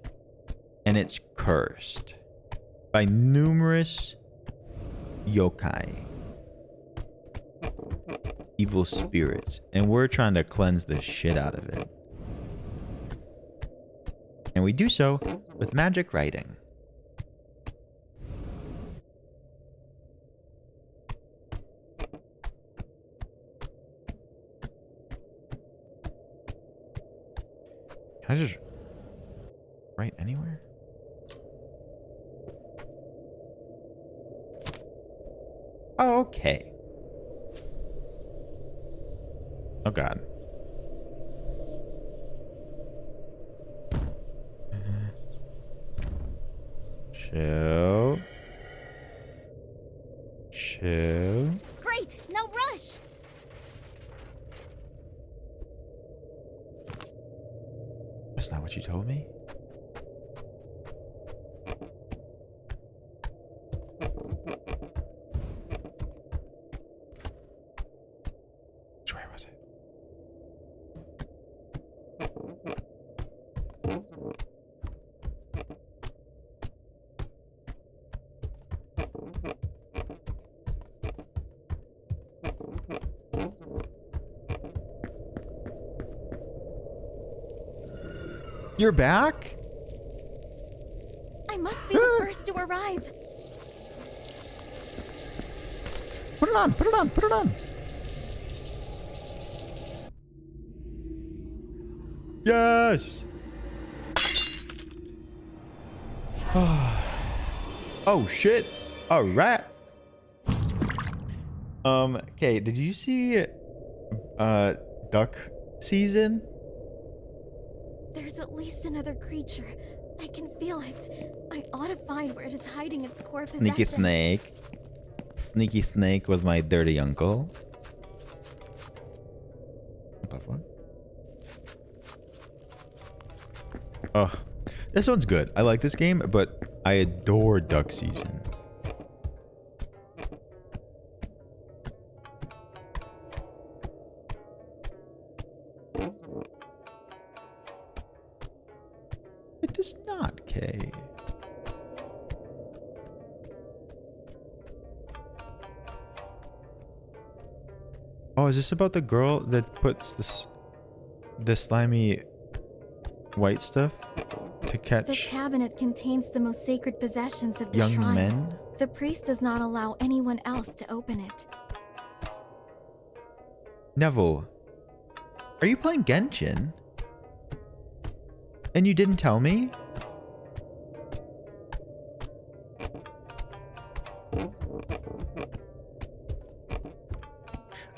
and it's cursed by numerous yokai, evil spirits, and we're trying to cleanse the shit out of it. And we do so with magic writing. Can I just write anywhere? Oh, okay. Oh, God. Chill. Chill. Great, now rush. That's not what you told me. Where was it? You're back? I must be the first to arrive. Put it on, put it on, put it on. Yes. Oh shit. All right. Okay, did you see duck season? There's at least another creature. I can feel it. I ought to find where it is hiding its core possession. Sneaky snake. Sneaky snake was my dirty uncle. What the fuck? Oh, this one's good. I like this game, but I adore duck season. is not K. Oh, is this about the girl that puts the slimy white stuff to catch This cabinet contains the most sacred possessions of the young shrine. men? The priest does not allow anyone else to open it. Neville, are you playing Genshin? And you didn't tell me?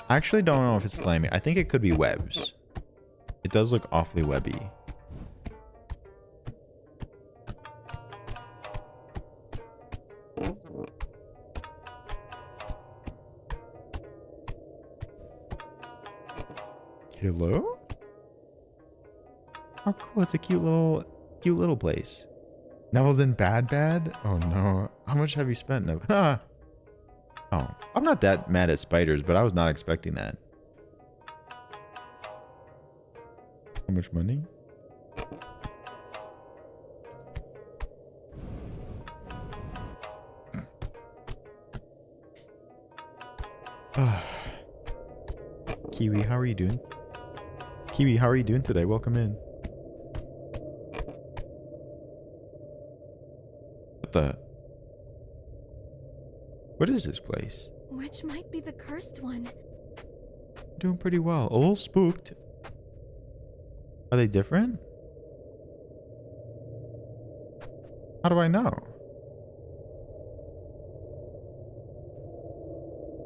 I actually don't know if it's slimy. I think it could be webs. It does look awfully webby. Hello? Oh, cool. It's a cute little place. Neville's in bad? Oh no. How much have you spent, Neville? Ah. Oh, I'm not that mad at spiders, but I was not expecting that. How much money? Kiwi, how are you doing? Kiwi, how are you doing today? Welcome in. What is this place? Which might be the cursed one. Doing pretty well. A little spooked. Are they different? How do I know?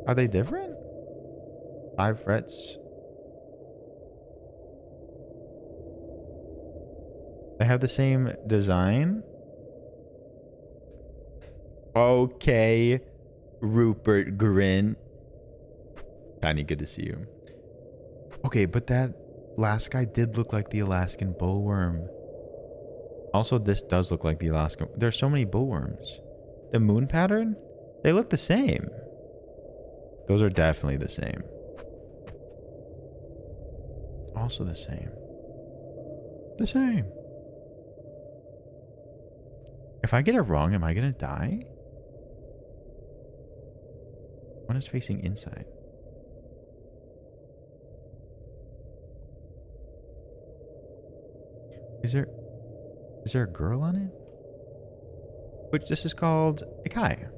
Are they different? 5 frets. They have the same design? Okay. Rupert Grin. Tiny, good to see you. Okay, but that last guy did look like the Alaskan bullworm. Also, this does look like the Alaskan. There's so many bullworms. The moon pattern? They look the same. Those are definitely the same. Also the same. The same. If I get it wrong, am I gonna die? One is facing inside. Is there a girl on it? Which this is called Ikai.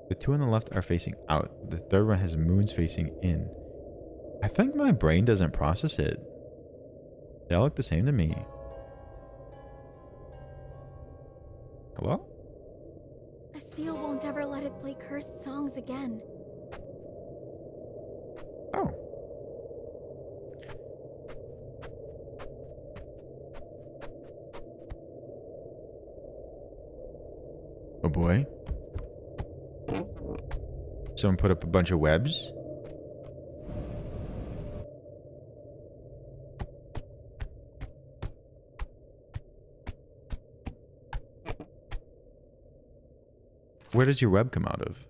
The 2 on the left are facing out. The third one has moons facing in. I think my brain doesn't process it. They all look the same to me. Hello? A seal won't ever let it play cursed songs again. Oh. Oh boy. Someone put up a bunch of webs. Where does your web come out of?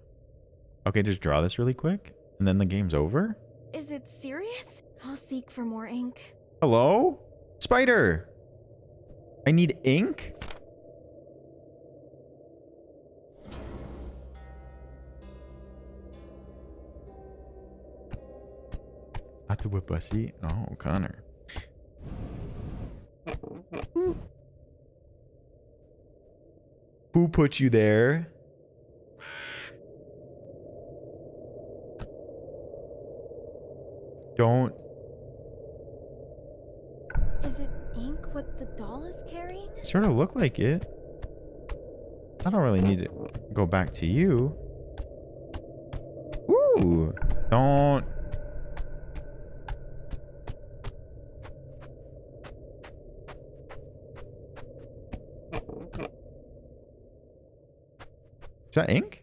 Okay, just draw this really quick, and then the game's over? Is it serious? I'll seek for more ink. Hello? Spider! I need ink? Atawabussy? Oh, Connor. Who put you there? Don't. Is it ink what the doll is carrying? Sort of look like it. I don't really need to go back to you. Ooh. Don't. Is that ink?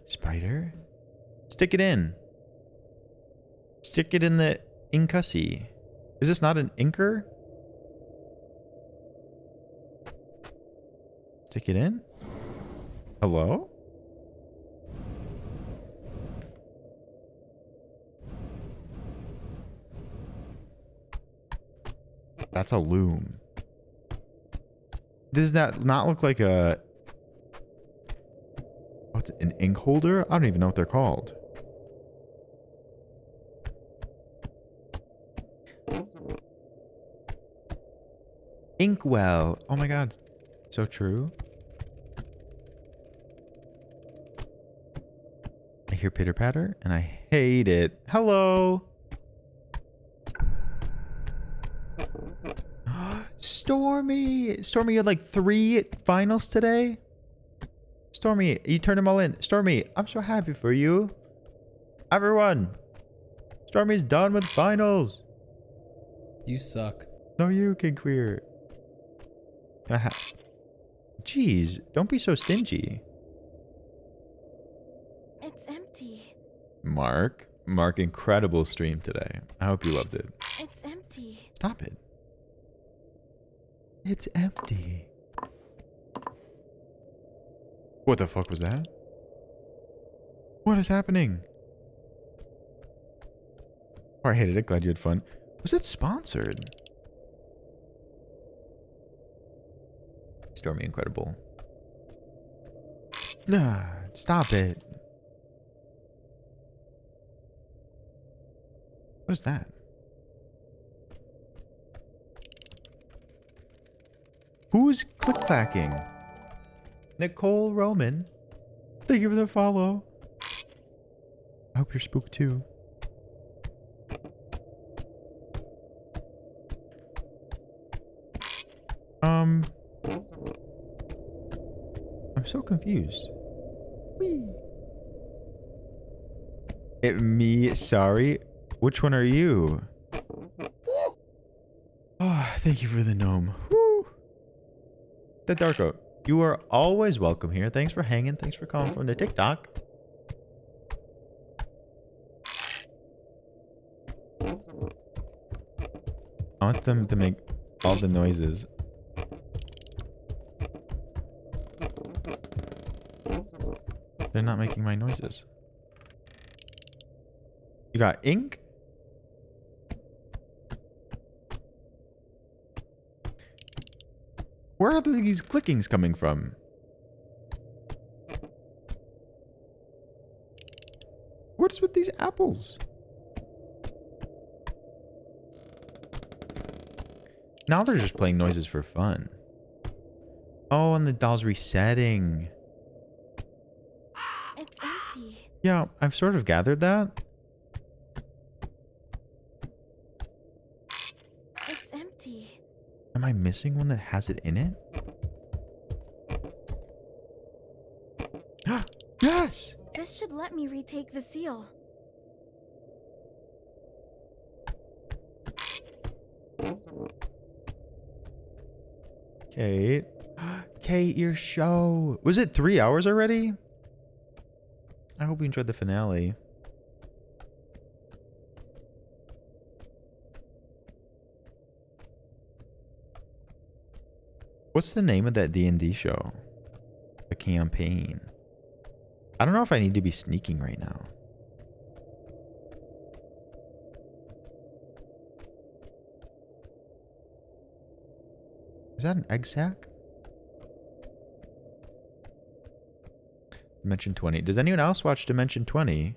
Spider? Stick it in. Stick it in the inkussy. Is this not an inker? Stick it in? Hello? That's a loom. Does that not look like a... What's an ink holder? I don't even know what they're called. Inkwell. Oh my god. So true. I hear pitter patter and I hate it. Hello. Stormy. Stormy, you had like 3 finals today? Stormy, you turned them all in. Stormy, I'm so happy for you. Everyone. Stormy's done with finals. You suck. No, you, King Queer. Jeez, don't be so stingy. It's empty. Mark, incredible stream today. I hope you loved it. It's empty. Stop it. It's empty. What the fuck was that? What is happening? Oh, I hated it. Glad you had fun. Was it sponsored? Stormy Incredible. Nah, stop it. What is that? Who's click-clacking? Nicole Roman. Thank you for the follow. I hope you're spooked too. I'm so confused. Whee. Me, sorry. Which one are you? Oh, thank you for the gnome. Woo. The Darko. You are always welcome here. Thanks for hanging. Thanks for calling from the TikTok. I want them to make all the noises. They're not making my noises. You got ink? Where are these clickings coming from? What's with these apples? Now they're just playing noises for fun. Oh, and the doll's resetting. It's empty. Yeah, I've sort of gathered that. It's empty. Am I missing one that has it in it? Yes! This should let me retake the seal. Kate. Kate, your show. Was it 3 hours already? I hope you enjoyed the finale. What's the name of that D&D show? The campaign. I don't know if I need to be sneaking right now. Is that an egg sack? Dimension 20. Does anyone else watch Dimension 20?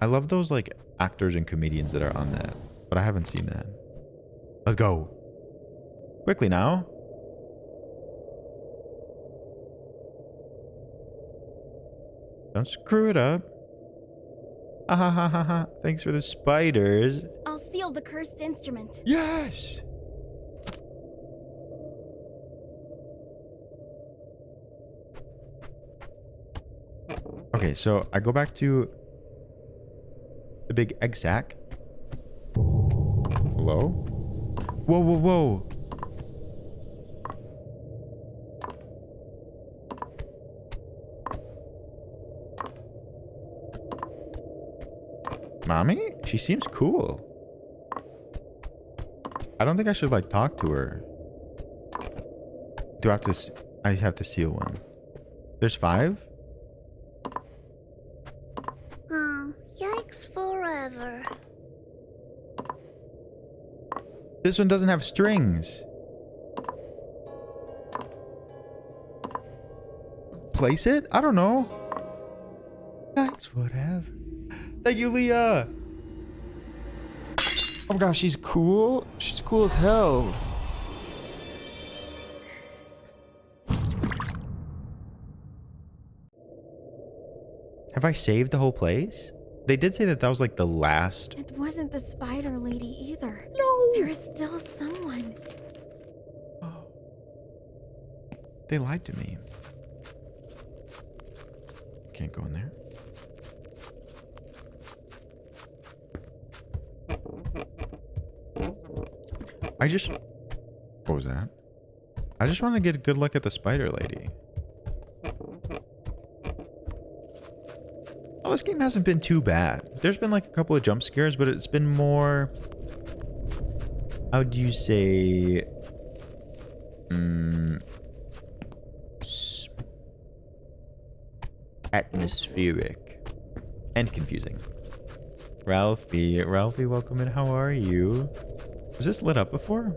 I love those like actors and comedians that are on that, but I haven't seen that. Let's go. Quickly now. Don't screw it up. Ah ha ha ha ha. Thanks for the spiders. I'll seal the cursed instrument. Yes! Okay, so I go back to the big egg sack. Hello? Whoa, whoa, whoa. Mommy? She seems cool. I don't think I should like talk to her. Do I have to... I have to seal one. There's 5? Oh, yikes forever. This one doesn't have strings. Place it? I don't know. Thanks, whatever. Thank you, Leah. Oh my gosh, she's cool. She's cool as hell. Have I saved the whole place? They did say that that was like the last. It wasn't the spider lady either. No. There is still someone. They lied to me. Can't go in there. What was that? I just want to get a good look at the spider lady. Oh, this game hasn't been too bad. There's been like a couple of jump scares, but it's been more... How do you say... Atmospheric. And confusing. Ralphie, welcome in. How are you? Was this lit up before?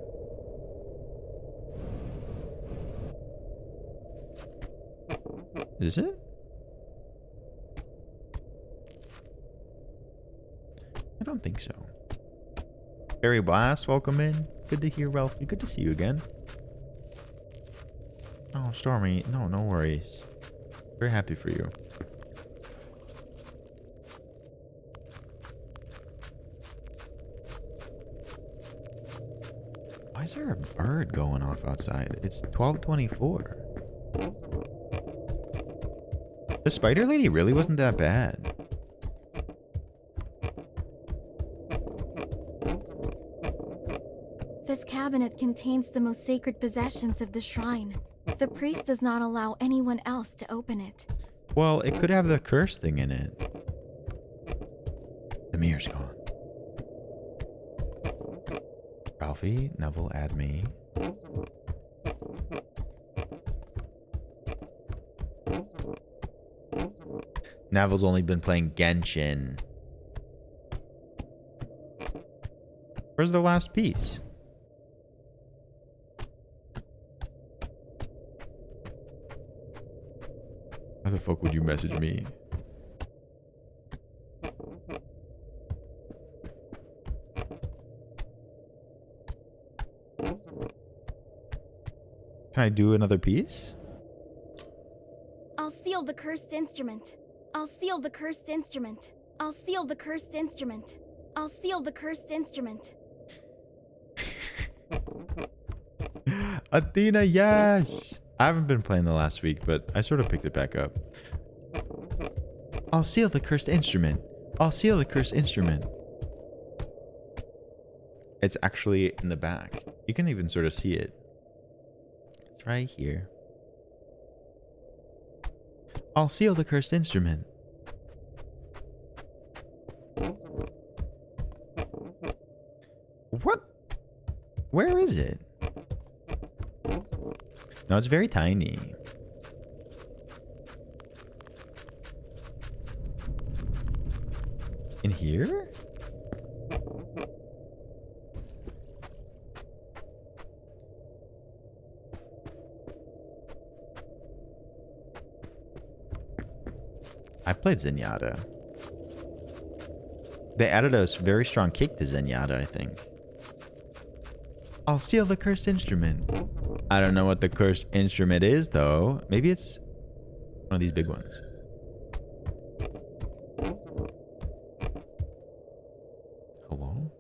Is it? I don't think so. Barry Blast, welcome in. Good to hear, Ralphie. Good to see you again. Oh, Stormy. No worries. Very happy for you. Why is there a bird going off outside? It's 12:24. The spider lady really wasn't that bad. This cabinet contains the most sacred possessions of the shrine. The priest does not allow anyone else to open it. Well, it could have the curse thing in it. The mirror's gone. Ralphie, Neville, add me. Neville's only been playing Genshin. Where's the last piece? Why the fuck would you message me? Can I do another piece? I'll seal the cursed instrument. I'll seal the cursed instrument. I'll seal the cursed instrument. I'll seal the cursed instrument. Athena, yes! I haven't been playing the last week, but I sort of picked it back up. I'll seal the cursed instrument. I'll seal the cursed instrument. It's actually in the back. You can even sort of see it. It's right here. I'll seal the cursed instrument. What? Where is it? No, it's very tiny. In here? I played Zenyatta. They added a very strong kick to Zenyatta, I think. I'll steal the cursed instrument. I don't know what the cursed instrument is, though. Maybe it's one of these big ones. Hello?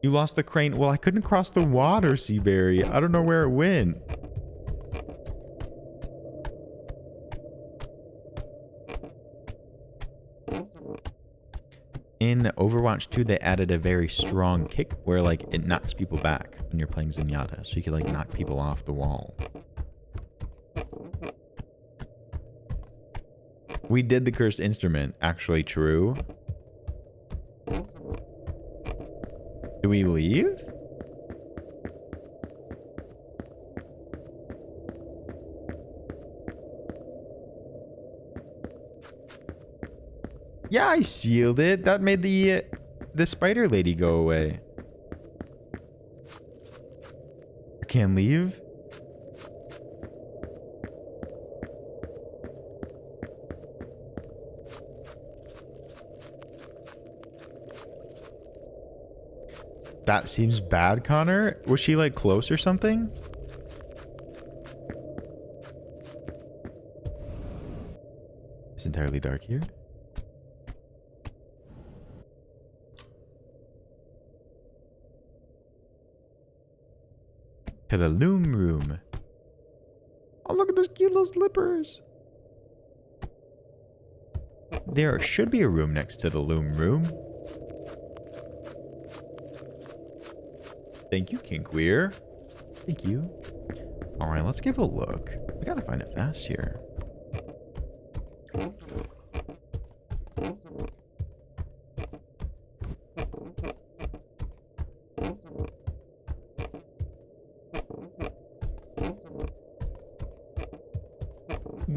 You lost the crane. Well, I couldn't cross the water, Seaberry. I don't know where it went. In Overwatch 2, they added a very strong kick where, like, it knocks people back when you're playing Zenyatta. So you could, like, knock people off the wall. We did the cursed instrument. Actually true. Do we leave? Yeah, I sealed it. That made the spider lady go away. I can't leave. That seems bad, Connor. Was she like close or something? It's entirely dark here. To the loom room. Oh, look at those cute little slippers. There should be a room next to the loom room. Thank you, King Queer. Thank you. All right, let's give a look. We gotta find it fast here.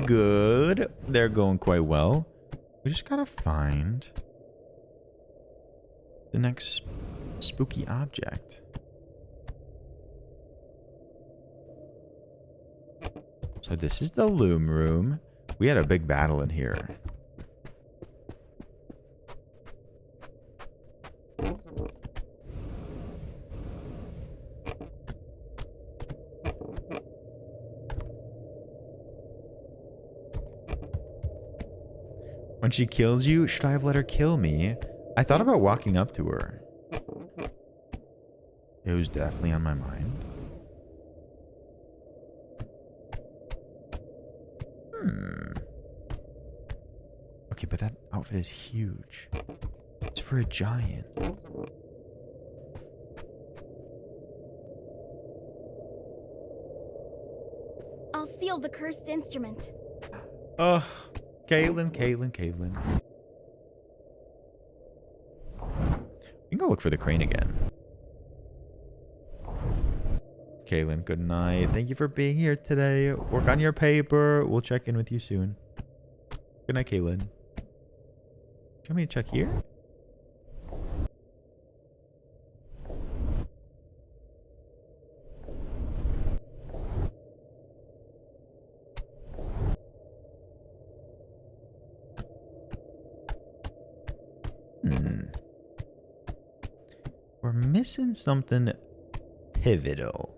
Good. They're going quite well. We just gotta find the next spooky object. So this is the loom room. We had a big battle in here. When she kills you, should I have let her kill me? I thought about walking up to her. It was definitely on my mind. Okay, but that outfit is huge. It's for a giant. I'll seal the cursed instrument. Oh, Caitlin. We can go look for the crane again. Caitlin, good night. Thank you for being here today. Work on your paper. We'll check in with you soon. Good night, Caitlin. Do you want me to check here? We're missing something pivotal.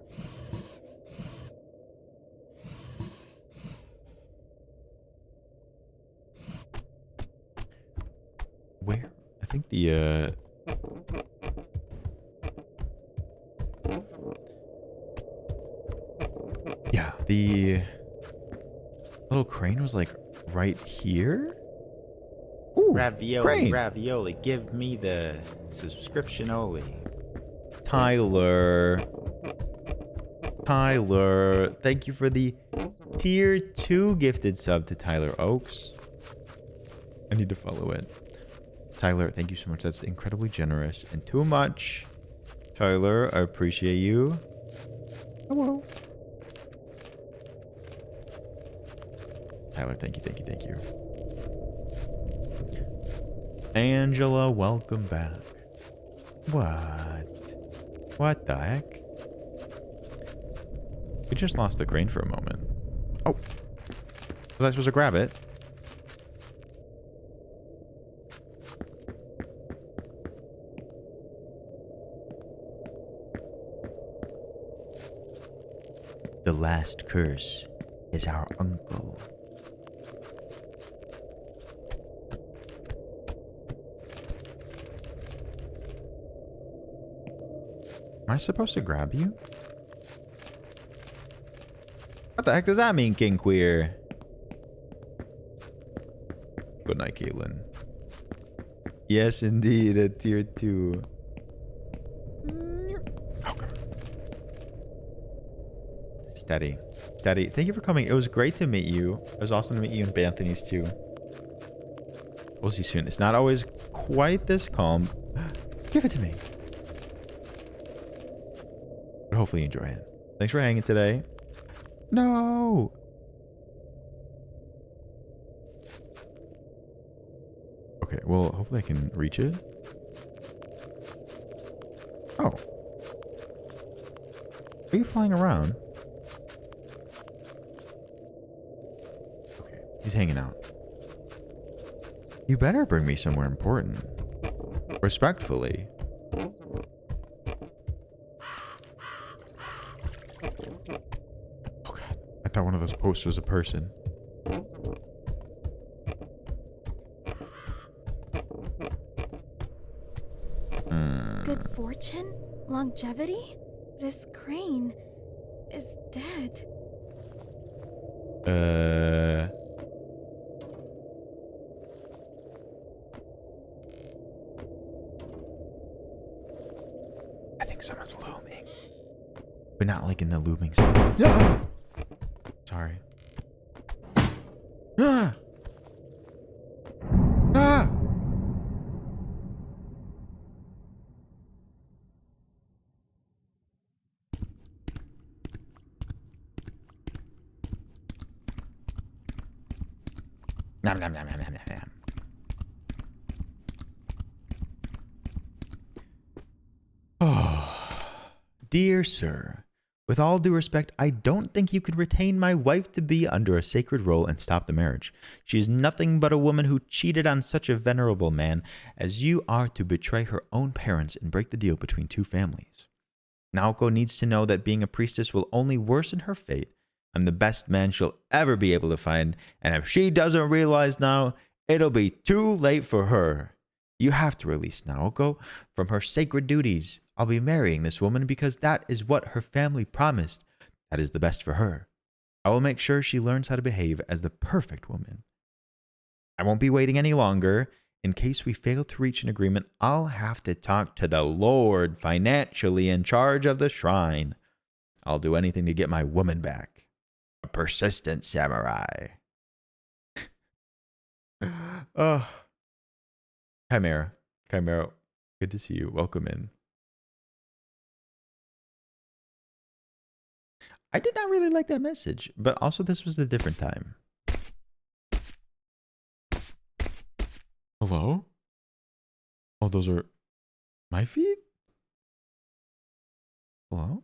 Where? I think the yeah, the little crane was like right here. Ooh, Ravioli, crane. ravioli, give me the subscription-only. Tyler, thank you for the tier 2 gifted sub to Tyler Oaks. I need to follow it. Tyler, thank you so much. That's incredibly generous and too much. Tyler, I appreciate you. Hello. Tyler, thank you. Angela, welcome back. What the heck? We just lost the crane for a moment. Oh. Was I supposed to grab it? The last curse is our uncle. Am I supposed to grab you? What the heck does that mean, King Queer? Good night, Caitlin. Yes, indeed, a tier 2. Oh, God. Steady. Thank you for coming. It was great to meet you. It was awesome to meet you in Banthany's too. We'll see you soon. It's not always quite this calm. Give it to me. But hopefully you enjoy it. Thanks for hanging today. No. Okay, well, hopefully I can reach it. Oh. Are you flying around? Okay, he's hanging out. You better bring me somewhere important. Respectfully. Oh god, I thought one of those posts was a person. Good fortune? Longevity? This crane is dead. I think someone's looming. But not like in the looming side. Yeah. Sorry. Ah! Ah! Nom, nom, nom, nom, nom, nom. Oh, dear sir, with all due respect, I don't think you could retain my wife to be under a sacred role and stop the marriage. She is nothing but a woman who cheated on such a venerable man as you are to betray her own parents and break the deal between two families. Naoko needs to know that being a priestess will only worsen her fate. I'm the best man she'll ever be able to find, and if she doesn't realize now, it'll be too late for her. You have to release Naoko from her sacred duties. I'll be marrying this woman because that is what her family promised. That is the best for her. I will make sure she learns how to behave as the perfect woman. I won't be waiting any longer. In case we fail to reach an agreement, I'll have to talk to the Lord financially in charge of the shrine. I'll do anything to get my woman back. A persistent samurai. Oh. Chimera. Chimera, good to see you. Welcome in. I did not really like that message, but also this was a different time. Hello? Oh, those are my feet? Hello?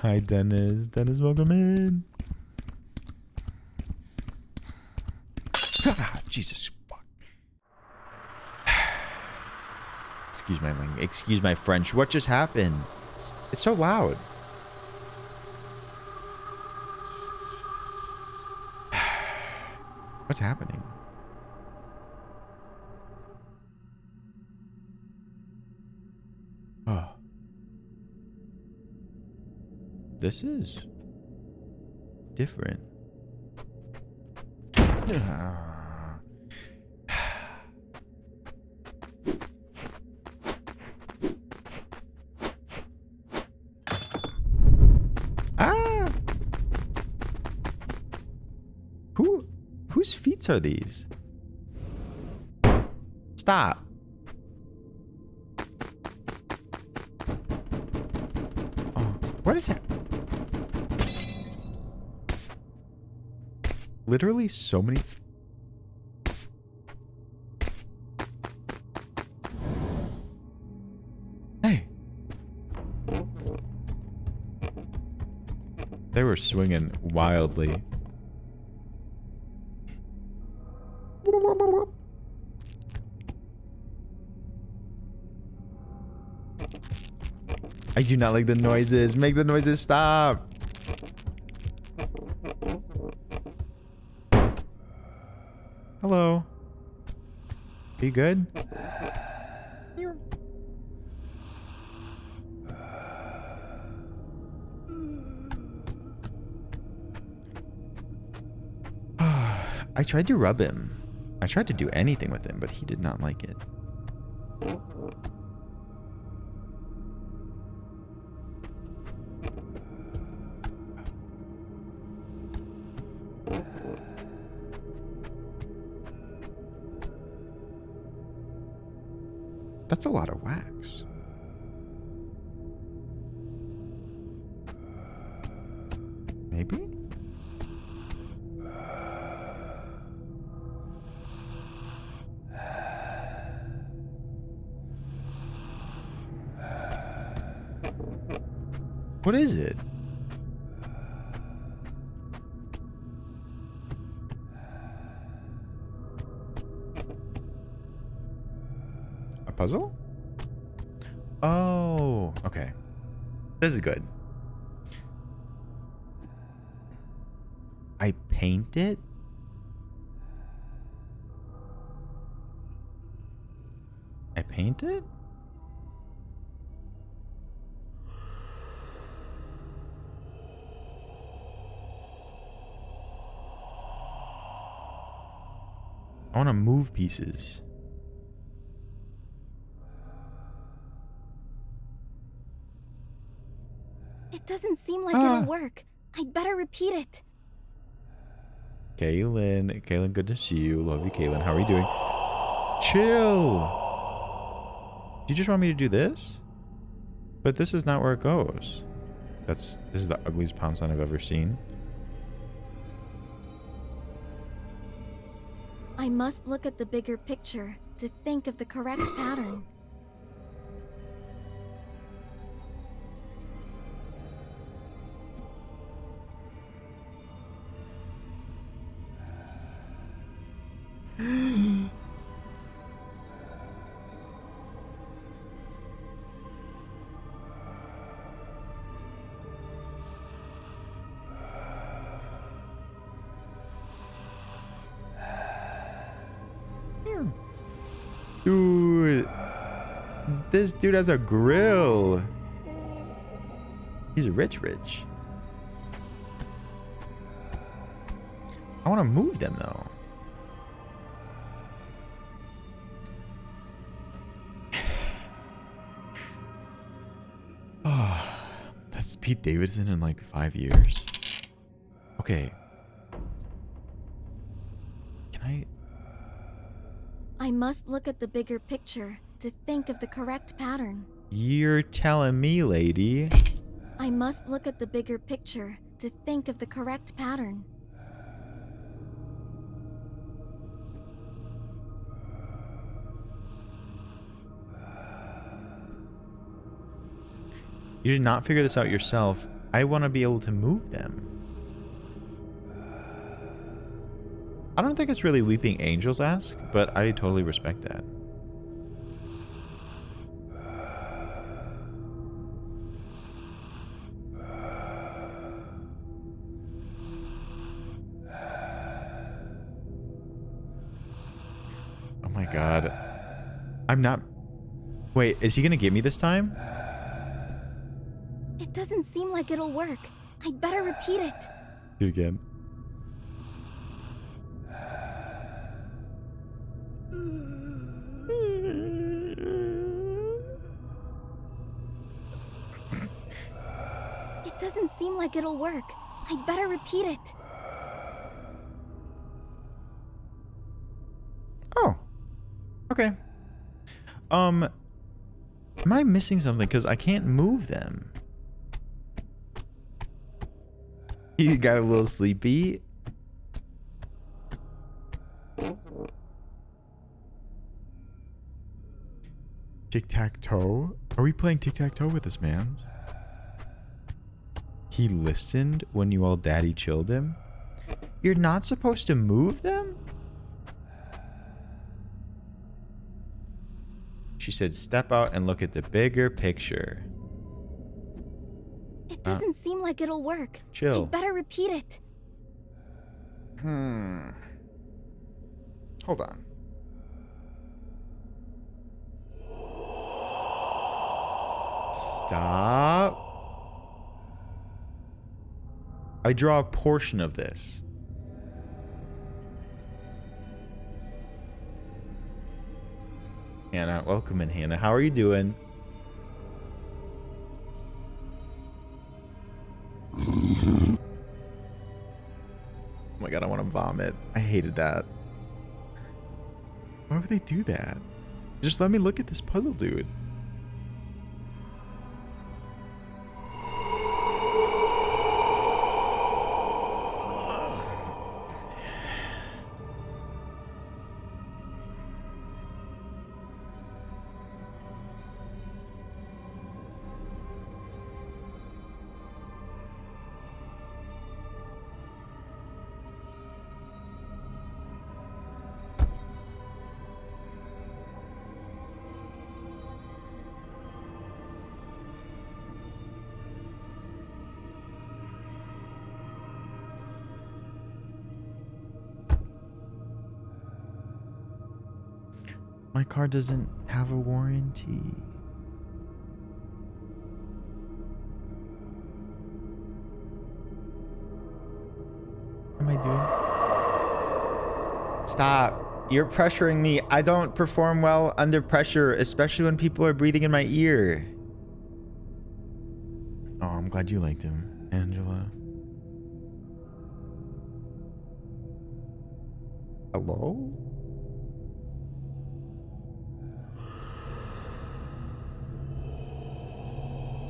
Hi, Dennis. Dennis, welcome in. Jesus fuck. Excuse my language. Excuse my French. What just happened? It's so loud. What's happening? Oh. This is different. Ah! Whose feet are these? Stop. Oh, what is that? Literally so many. Hey. They were swinging wildly. I do not like the noises. Make the noises stop. Hello. Are you good? I tried to rub him. I tried to do anything with him, but he did not like it. That's a lot of wax. Maybe? What is it? A puzzle? Oh, okay. This is good. I paint it? I paint it? I want to move pieces. It doesn't seem like it'll work. I'd better repeat it. Kaylin, good to see you. Love you, Kaylin. How are you doing? Chill. You just want me to do this? But this is not where it goes. This is the ugliest pound sign I've ever seen. I must look at the bigger picture to think of the correct pattern. Dude, this dude has a grill. He's rich. I want to move them though. Oh, that's Pete Davidson in like 5 years. Okay. Can I? I must look at the bigger picture to think of the correct pattern. You're telling me, lady. I must look at the bigger picture to think of the correct pattern. You did not figure this out yourself. I want to be able to move them. I don't think it's really Weeping Angels-esque, but I totally respect that. Oh my god. I'm not... Wait, is he gonna get me this time? It doesn't seem like it'll work. I'd better repeat it. Do it again. It doesn't seem like it'll work. I'd better repeat it. Oh. Okay. Am I missing something? Because I can't move them. You got a little sleepy? Tic-tac-toe? Are we playing tic-tac-toe with this man? He listened when you all daddy chilled him? You're not supposed to move them? She said, step out and look at the bigger picture. It doesn't seem like it'll work. Chill. I'd better repeat it. Hold on. Stop. I draw a portion of this. Hannah, welcome in, Hannah. How are you doing? Oh my god, I want to vomit. I hated that. Why would they do that? Just let me look at this puzzle, dude. My car doesn't have a warranty. What am I doing? Stop. You're pressuring me. I don't perform well under pressure, especially when people are breathing in my ear. Oh, I'm glad you liked him, Angela. Hello?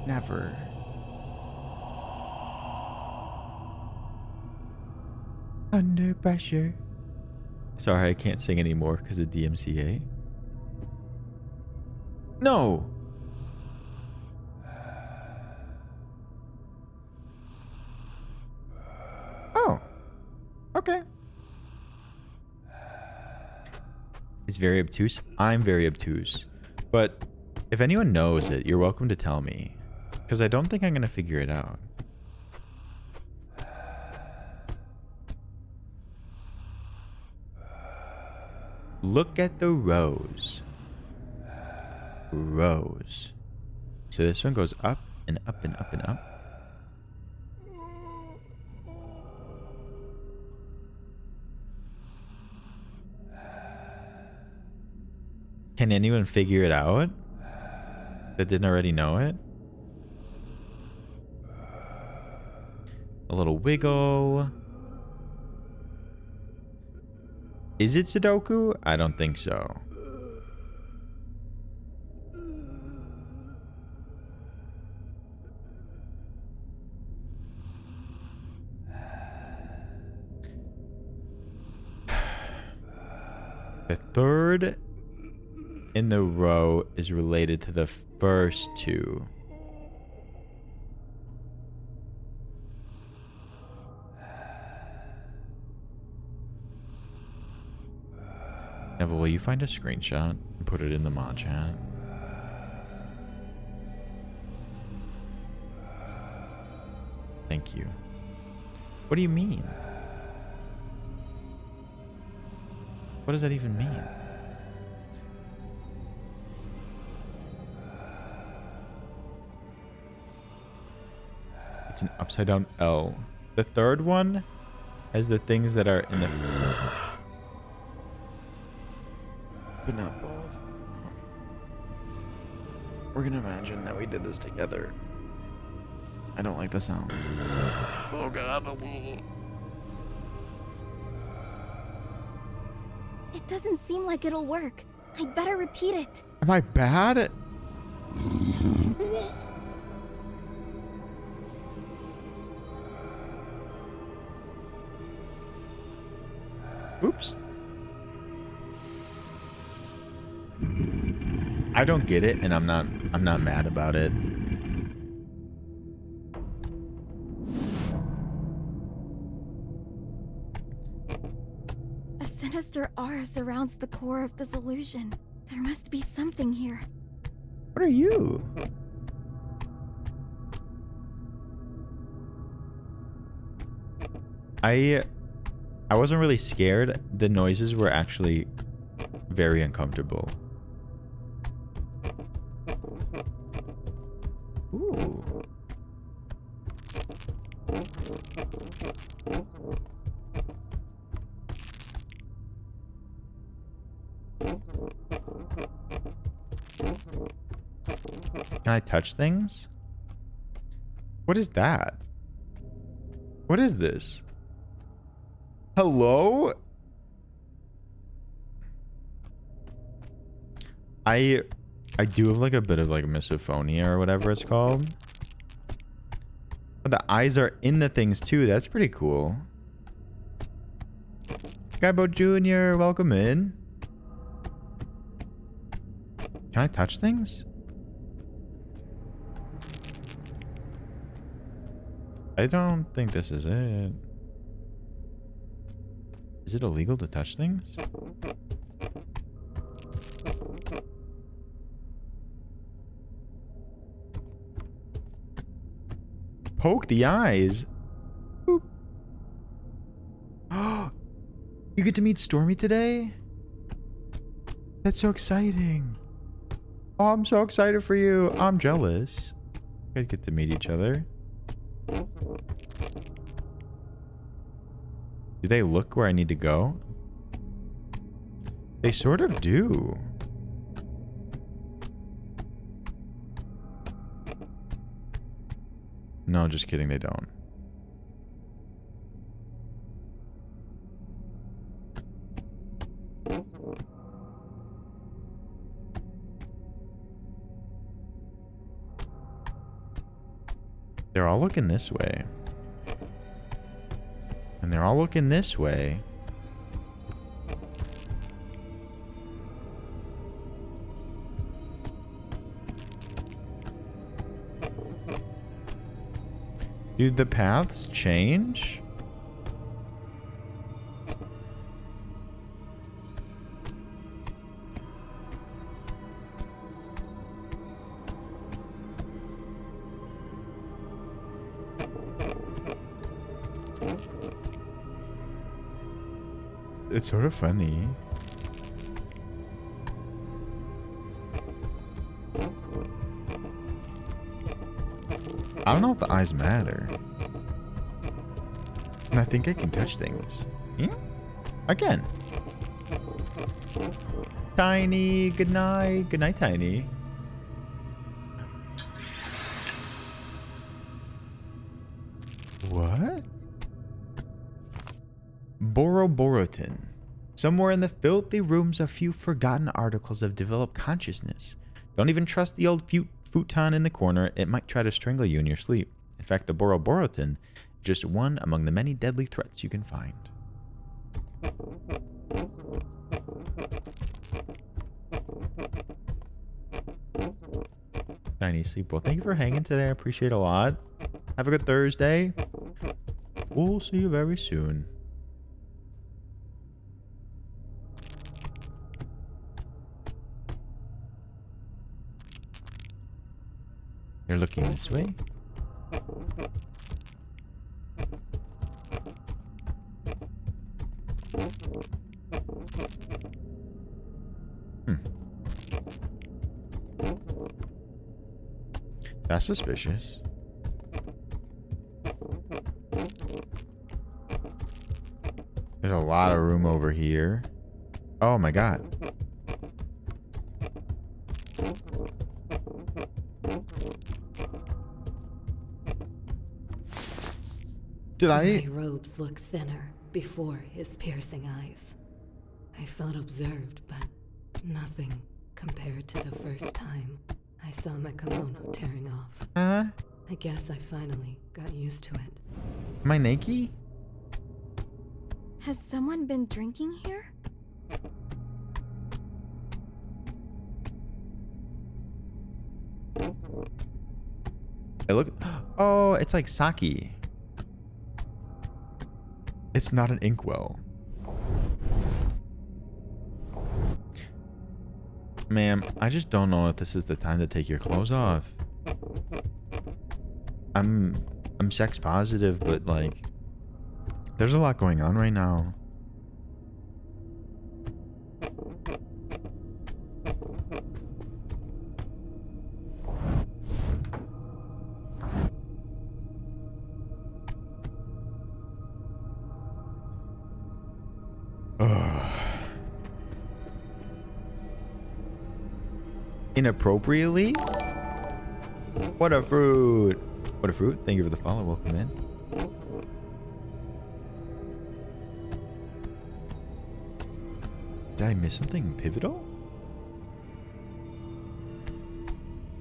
Never. Under pressure. Sorry, I can't sing anymore because of DMCA. No. Oh. Okay. It's very obtuse. I'm very obtuse. But if anyone knows it, you're welcome to tell me. Because I don't think I'm going to figure it out. Look at the rows. Rows. So this one goes up and up and up and up. Can anyone figure it out that didn't already know it? A little wiggle. Is it Sudoku? I don't think so. The third in the row is related to the first two. Neville, will you find a screenshot and put it in the mod chat? Thank you. What do you mean? What does that even mean? It's an upside down L. The third one has the things that are in the... But not both. We're gonna imagine that we did this together. I don't like the sounds. Oh god. It doesn't seem like it'll work. I'd better repeat it. Am I bad? Oops. I don't get it, and I'm not mad about it. A sinister aura surrounds the core of this illusion. There must be something here. What are you? I wasn't really scared. The noises were actually very uncomfortable. Ooh. Can I touch things? What is that? What is this? Hello? I do have like a bit of like misophonia or whatever it's called. But the eyes are in the things too. That's pretty cool. Skyboat Jr., welcome in. Can I touch things? I don't think this is it. Is it illegal to touch things? Poke the eyes. Boop. You get to meet Stormy today? That's so exciting. Oh, I'm so excited for you. I'm jealous. Guys get to meet each other. Do they look where I need to go? They sort of do. No, just kidding. They don't. They're all looking this way. And they're all looking this way. Dude, the paths change? It's sort of funny. I don't know if the eyes matter. And I think I can touch things. Yeah? Again. Tiny, good night. Good night, Tiny. What? Boroborotin. Somewhere in the filthy rooms, a few forgotten articles have developed consciousness. Don't even trust the old futon in the corner. It might try to strangle you in your sleep. In fact, the Boroborotin is just one among the many deadly threats you can find. Tiny sleep well. Thank you for hanging today. I appreciate it a lot. Have a good Thursday. We'll see you very soon. You're looking this way. That's suspicious. There's a lot of room over here. Oh my god. My robes look thinner before his piercing eyes. I felt observed, but nothing compared to the first time I saw my kimono tearing off. I guess I finally got used to it. Am I naked? Has someone been drinking here? It look. Oh, it's like sake. It's not an inkwell. Ma'am, I just don't know if this is the time to take your clothes off. I'm sex positive, but like there's a lot going on right now. Inappropriately? What a fruit. What a fruit. Thank you for the follow. Welcome in. Did I miss something pivotal?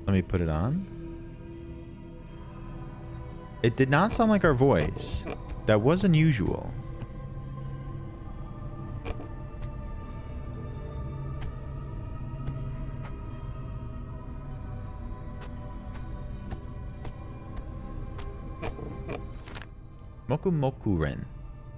Let me put it on. It did not sound like our voice. That was unusual. Mokumokuren.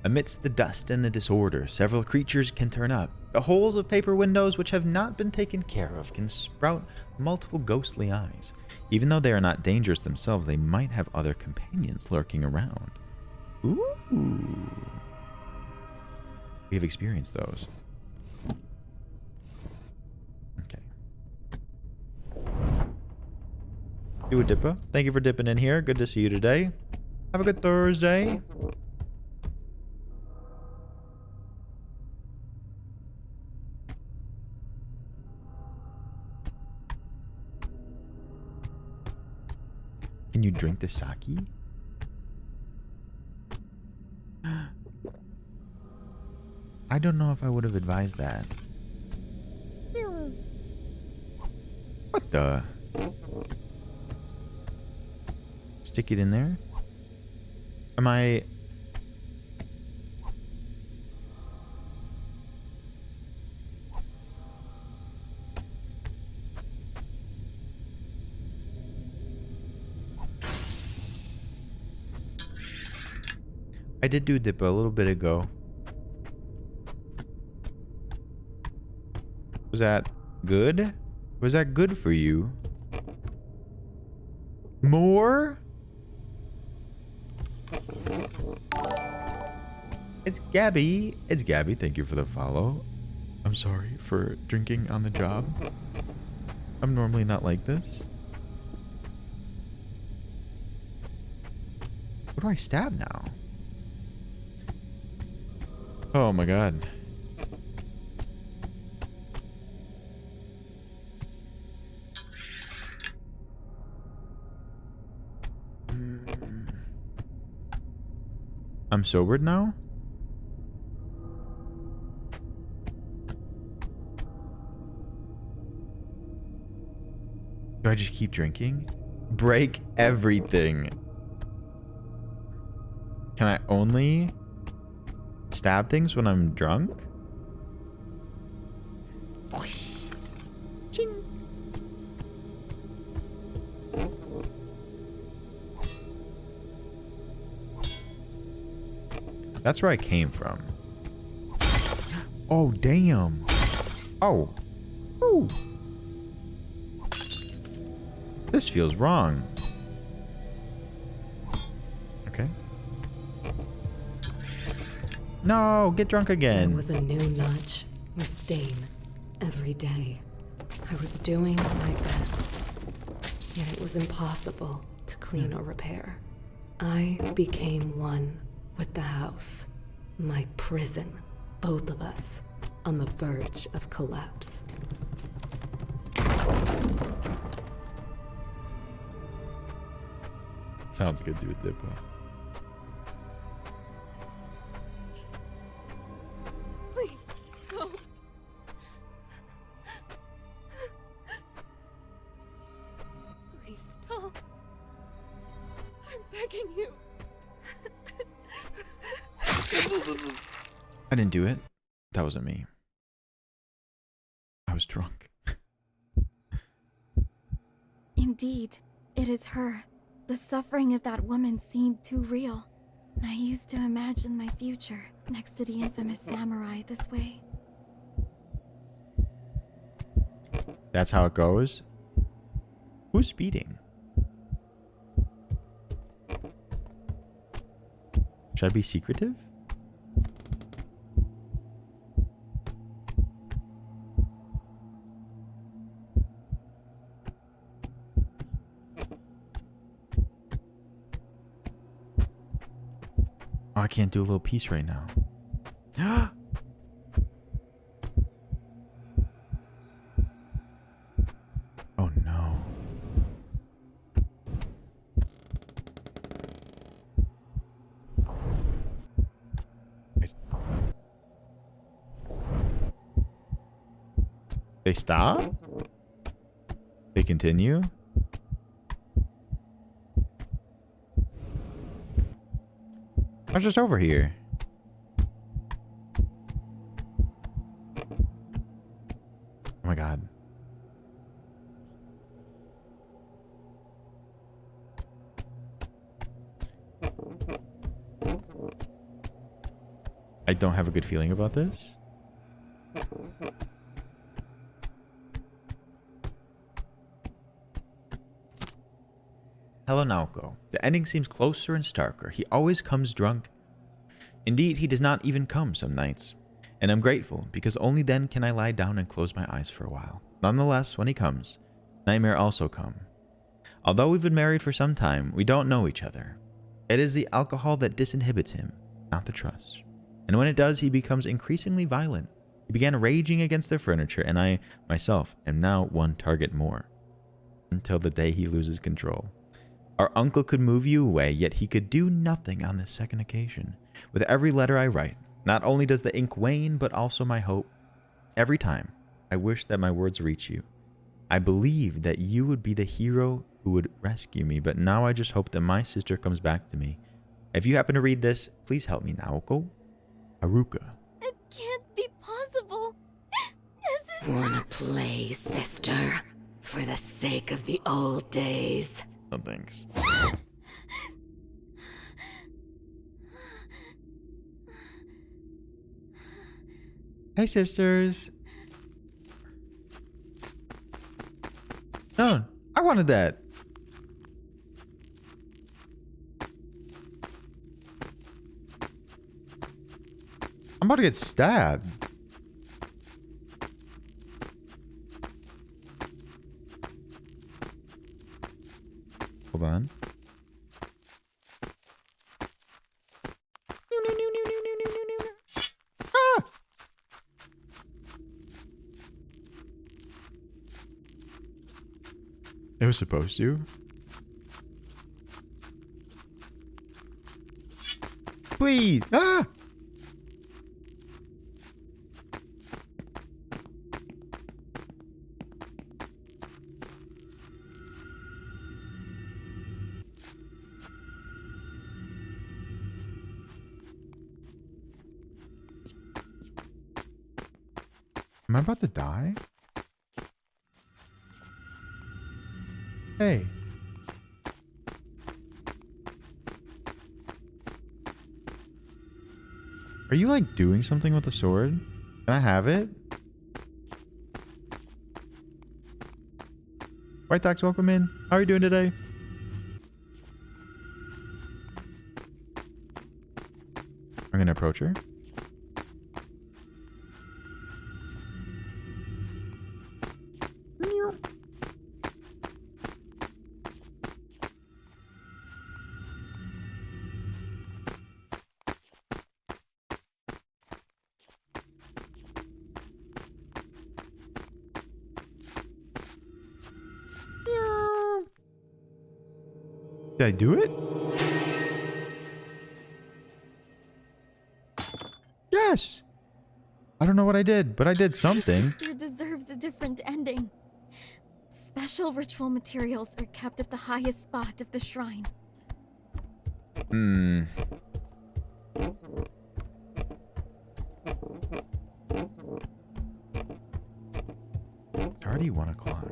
Amidst the dust and the disorder, several creatures can turn up. The holes of paper windows which have not been taken care of can sprout multiple ghostly eyes. Even though they are not dangerous themselves, they might have other companions lurking around. Ooh. We have experienced those. Do a dipper. Thank you for dipping in here. Good to see you today. Have a good Thursday. Can you drink the sake? I don't know if I would have advised that. What the? Stick it in there? Am I... I did do dip a little bit ago. Was that good? Was that good for you? More? It's Gabby. It's Gabby. Thank you for the follow. I'm sorry for drinking on the job. I'm normally not like this. What do I stab now? Oh my god. I'm sobered now? Do I just keep drinking? Break everything. Can I only stab things when I'm drunk? Ching. That's where I came from. Oh, damn. Oh. Ooh. This feels wrong. Okay. No, get drunk again. There was a new notch or stain every day. I was doing my best, yet it was impossible to clean or repair. I became one with the house, my prison, both of us on the verge of collapse. Sounds good, dude. Dippo. Please, don't. Please stop. I'm begging you. I didn't do it. That wasn't me. I was drunk. Indeed, it is her. The suffering of that woman seemed too real. I used to imagine my future next to the infamous samurai this way. That's how it goes? Who's speeding? Should I be secretive? Oh, I can't do a little piece right now. Oh no. They stop? They continue? I was just over here. Oh my god. I don't have a good feeling about this. Hello, Naoko. The ending seems closer and starker. He always comes drunk. Indeed, he does not even come some nights. And I'm grateful, because only then can I lie down and close my eyes for a while. Nonetheless, when he comes, nightmare also come. Although we've been married for some time, we don't know each other. It is the alcohol that disinhibits him, not the trust. And when it does, he becomes increasingly violent. He began raging against the furniture, and I, myself, am now one target more. Until the day he loses control. Our uncle could move you away, yet he could do nothing on this second occasion. With every letter I write, not only does the ink wane, but also my hope. Every time, I wish that my words reach you. I believe that you would be the hero who would rescue me, but now I just hope that my sister comes back to me. If you happen to read this, please help me, Naoko. Haruka. It can't be possible. Is it? Wanna play, sister? For the sake of the old days. No thanks. Hey, sisters. No, I wanted that. I'm about to get stabbed. Hold on. Ah! It was supposed to. Please! Ah! Am I about to die? Hey. Are you like doing something with the sword? Can I have it? White Tax, welcome in. How are you doing today? I'm gonna approach her. Did I do it? Yes. I don't know what I did, but I did something. Sister deserves a different ending. Special ritual materials are kept at the highest spot of the shrine. It's already 1 o'clock.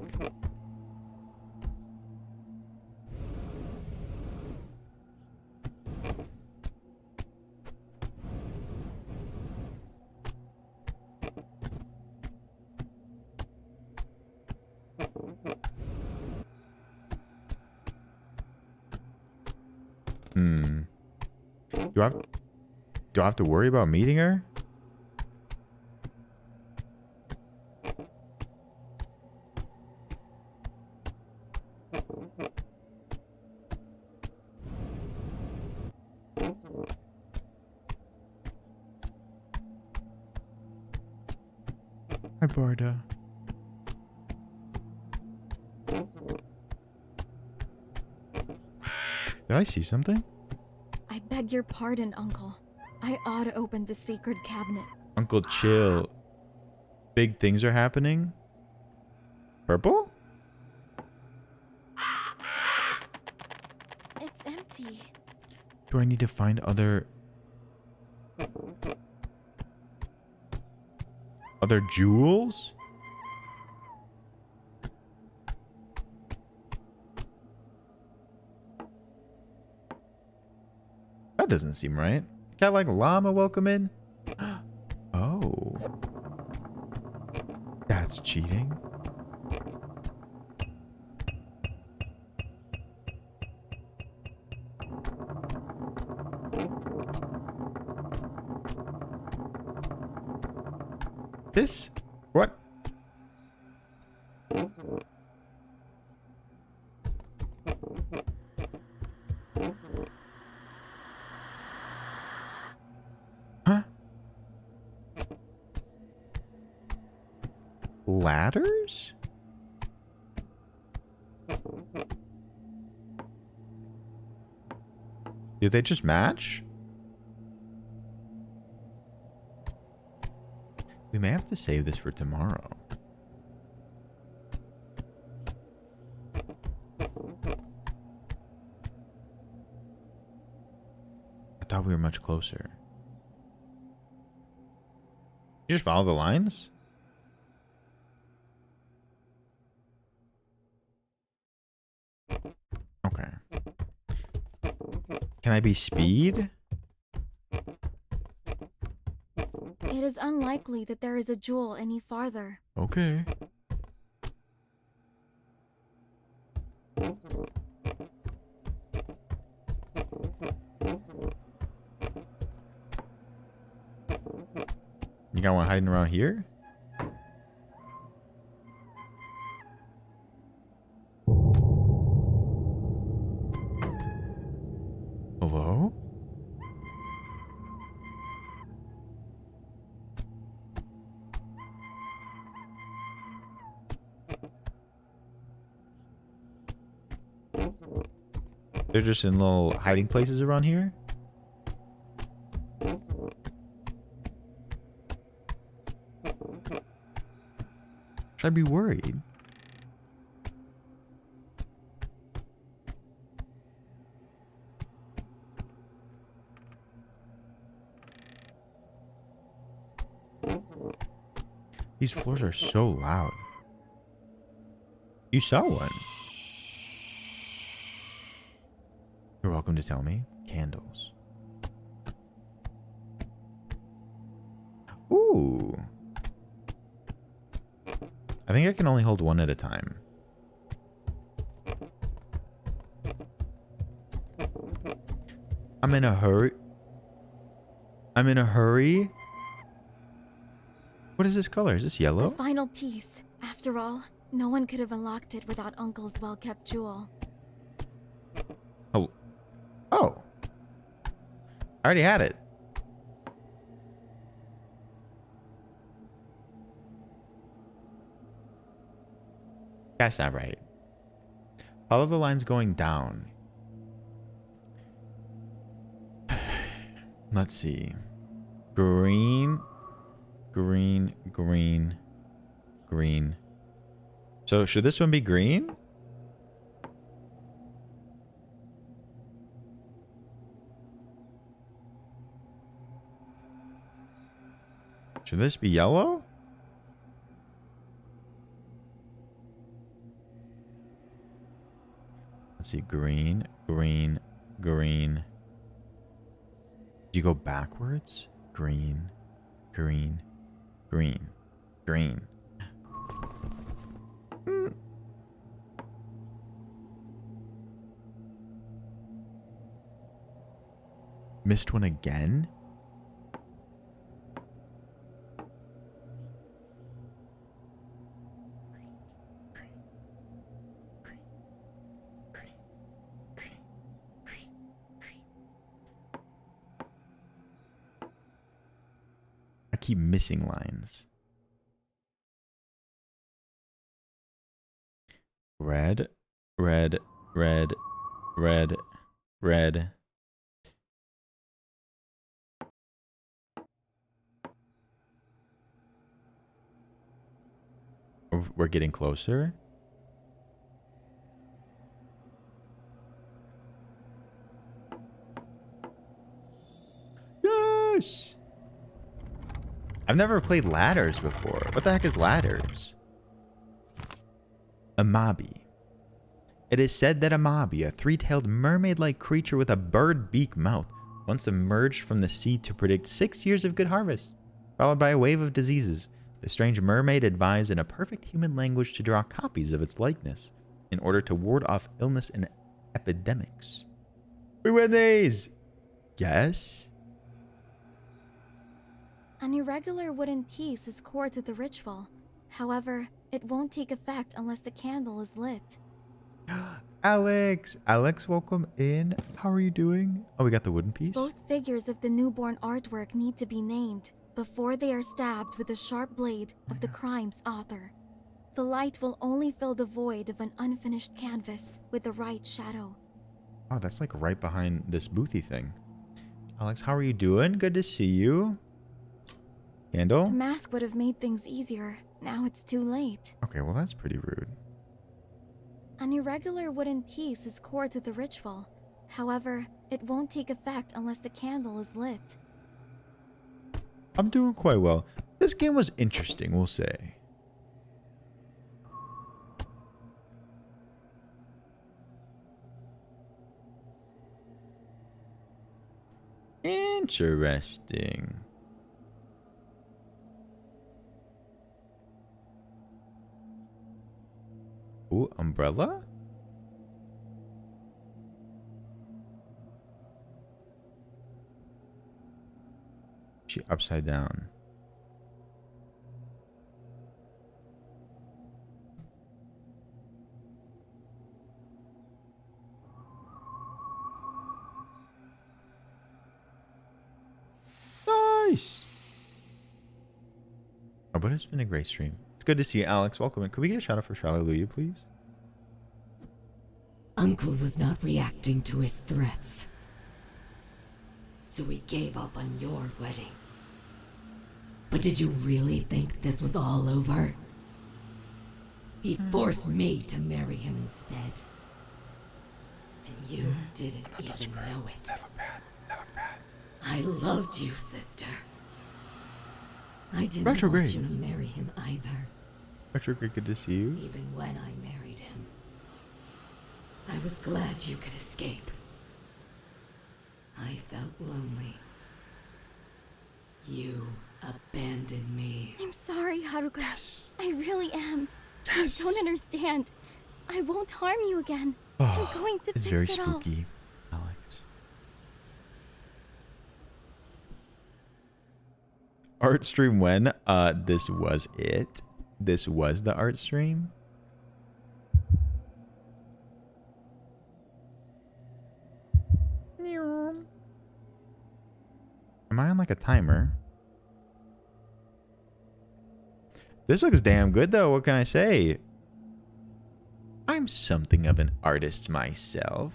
Do I have to worry about meeting her? Hi, Barda. Did I see something? I beg your pardon, Uncle. I ought to open the sacred cabinet. Uncle, chill. Big things are happening. Purple? It's empty. Do I need to find other jewels? That doesn't seem right. Got like llama welcome in? Oh. That's cheating. This? What? ladders? Do they just match? We may have to save this for tomorrow. I thought we were much closer. You just follow the lines? Okay. Can I be speed? It is unlikely that there is a jewel any farther. Okay. You got one hiding around here? Hello? They're just in little hiding places around here? Should I be worried? These floors are so loud. You saw one. You're welcome to tell me. Candles. Ooh. I think I can only hold one at a time. I'm in a hurry. I'm in a hurry. What is this color? Is this yellow? The final piece. After all, no one could have unlocked it without Uncle's well-kept jewel. Oh. Oh. I already had it. That's not right. Follow the lines going down. Let's see. Green, green, green, green. So should this one be green? Should this be yellow? Let's see. Green, green, green. Do you go backwards? Green, green, green, green. Missed one again? I keep missing lines. Red, red, red, red, red. We're getting closer. Yes! I've never played ladders before. What the heck is ladders? Amabi. It is said that Amabi, a three-tailed mermaid-like creature with a bird beak mouth, once emerged from the sea to predict 6 years of good harvest, followed by a wave of diseases. The strange mermaid advised in a perfect human language to draw copies of its likeness in order to ward off illness and epidemics. We win these! Yes? An irregular wooden piece is core to the ritual. However, it won't take effect unless the candle is lit. Alex! Alex, welcome in. How are you doing? Oh, we got the wooden piece? Both figures of the newborn artwork need to be named before they are stabbed with the sharp blade of the crime's author. The light will only fill the void of an unfinished canvas with the right shadow. Oh, that's like right behind this boothy thing. Alex, how are you doing? Good to see you. Candle? The mask would have made things easier. Now it's too late. Okay, well that's pretty rude. An irregular wooden piece is core to the ritual. However, it won't take effect unless the candle is lit. I'm doing quite well. This game was interesting, we'll say. Interesting. Ooh, umbrella? She upside down. Nice. Oh, but it's been a great stream. It's good to see you, Alex. Welcome. Could we get a shout out for Hallelujah, please? Uncle was not reacting to his threats, so he gave up on your wedding. But did you really think this was all over? He forced me to marry him instead. And you didn't even know it. Never bad. Never bad. I loved you, sister. I didn't Retrograde. want you to marry him either. Retrograde, good to see you. Even when I married him, I was glad you could escape. I felt lonely. You abandoned me. I'm sorry, Haruka. Yes. I really am. Yes. You don't understand. I won't harm you again. Oh, I'm going to it's fix very it all. spooky, Alex. Art stream when? This was it. This was the art stream. Am I on like a timer? This looks damn good though, what can I say? I'm something of an artist myself.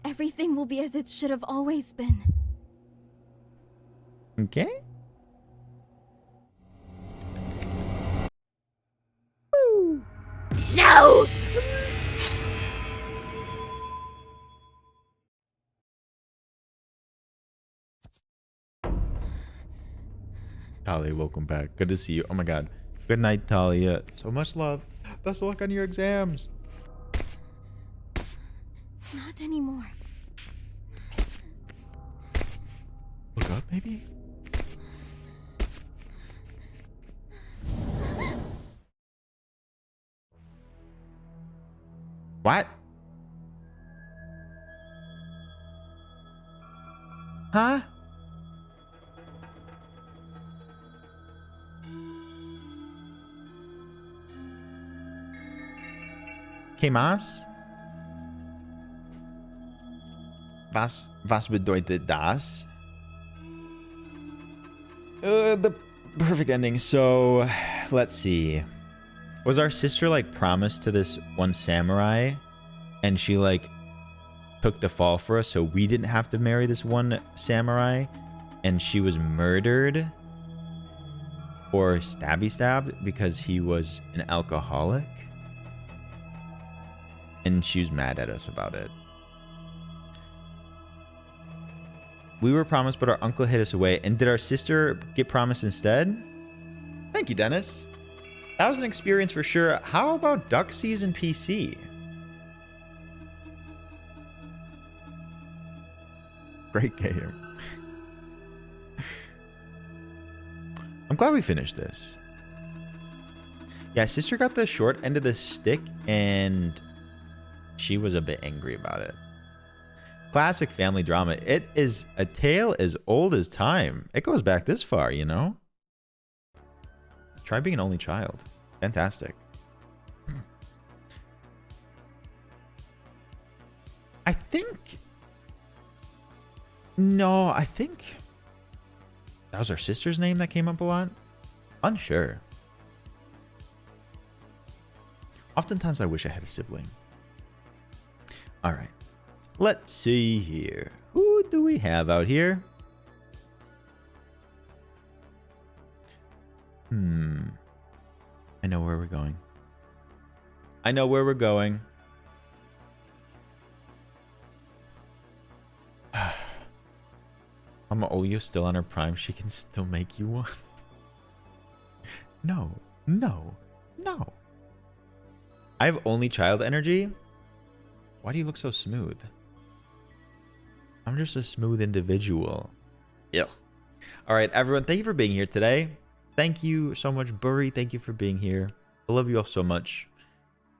Everything will be as it should have always been. Okay. No! Talia, welcome back. Good to see you. Oh my god. Good night, Talia. So much love. Best of luck on your exams. Not anymore. Look up, maybe? What? Huh? ¿Qué más? Was bedeutet das? The perfect ending. So, let's see. Was our sister like promised to this one samurai and she like took the fall for us so we didn't have to marry this one samurai and she was murdered or stabbed because he was an alcoholic? And she was mad at us about it. We were promised, but our uncle hid us away. And did our sister get promised instead? Thank you, Dennis. That was an experience for sure. How about Duck Season PC? Great game. I'm glad we finished this. Yeah, sister got the short end of the stick and she was a bit angry about it. Classic family drama. It is a tale as old as time. It goes back this far, you know? Try being an only child. Fantastic. I think... No, I think... That was our sister's name that came up a lot? Unsure. Oftentimes I wish I had a sibling. All right. Let's see here. Who do we have out here? I know where we're going. I know where we're going. Mama Olio's still on her prime. She can still make you one. No. No. No. I have only child energy? Why do you look so smooth? I'm just a smooth individual. Yeah. All right, everyone. Thank you for being here today. Thank you so much, Burry. Thank you for being here. I love you all so much.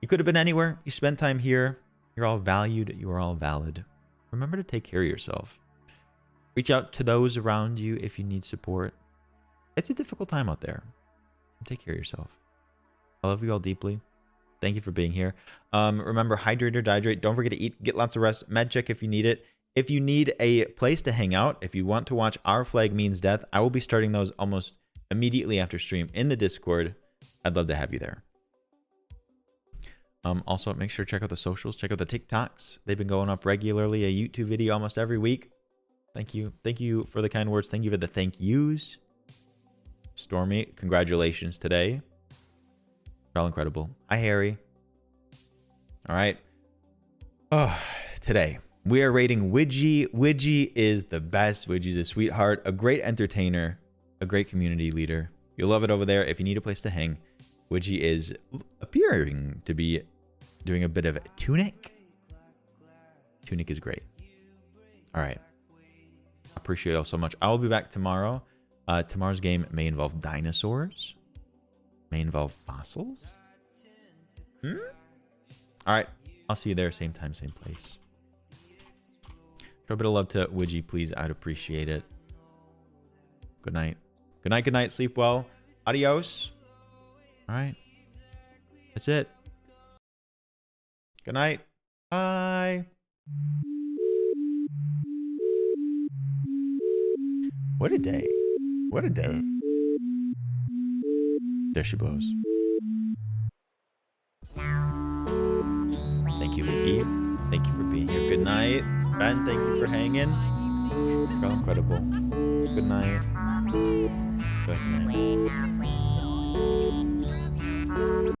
You could have been anywhere. You spent time here. You're all valued. You are all valid. Remember to take care of yourself. Reach out to those around you if you need support. It's a difficult time out there. Take care of yourself. I love you all deeply. Thank you for being here. Remember, hydrate or dihydrate. Don't forget to eat. Get lots of rest. Med check if you need it. If you need a place to hang out, if you want to watch Our Flag Means Death, I will be starting those almost immediately after stream in the Discord. I'd love to have you there. Also, make sure to check out the socials. Check out the TikToks. They've been going up regularly. A YouTube video almost every week. Thank you. Thank you for the kind words. Thank you for the thank yous. Stormy, congratulations today. You're all incredible. Hi, Harry. All right. Oh, today we are rating Widgie. Widgie is the best. Widgie's a sweetheart, a great entertainer, a great community leader. You'll love it over there. If you need a place to hang, Widgie is appearing to be doing a bit of Tunic. Tunic is great. All right. Appreciate it all so much. I'll be back tomorrow. Tomorrow's game may involve dinosaurs. May involve fossils. All right. I'll see you there. Same time, same place. Show a bit of love to Widgie, please. I'd appreciate it. Good night. Good night. Good night. Sleep well. Adios. All right. That's it. Good night. Bye. What a day. What a day. There she blows. Thank you, Leaky. Thank you for being here. Good night. Ben, thank you for hanging. You're all incredible. Good night. Good night.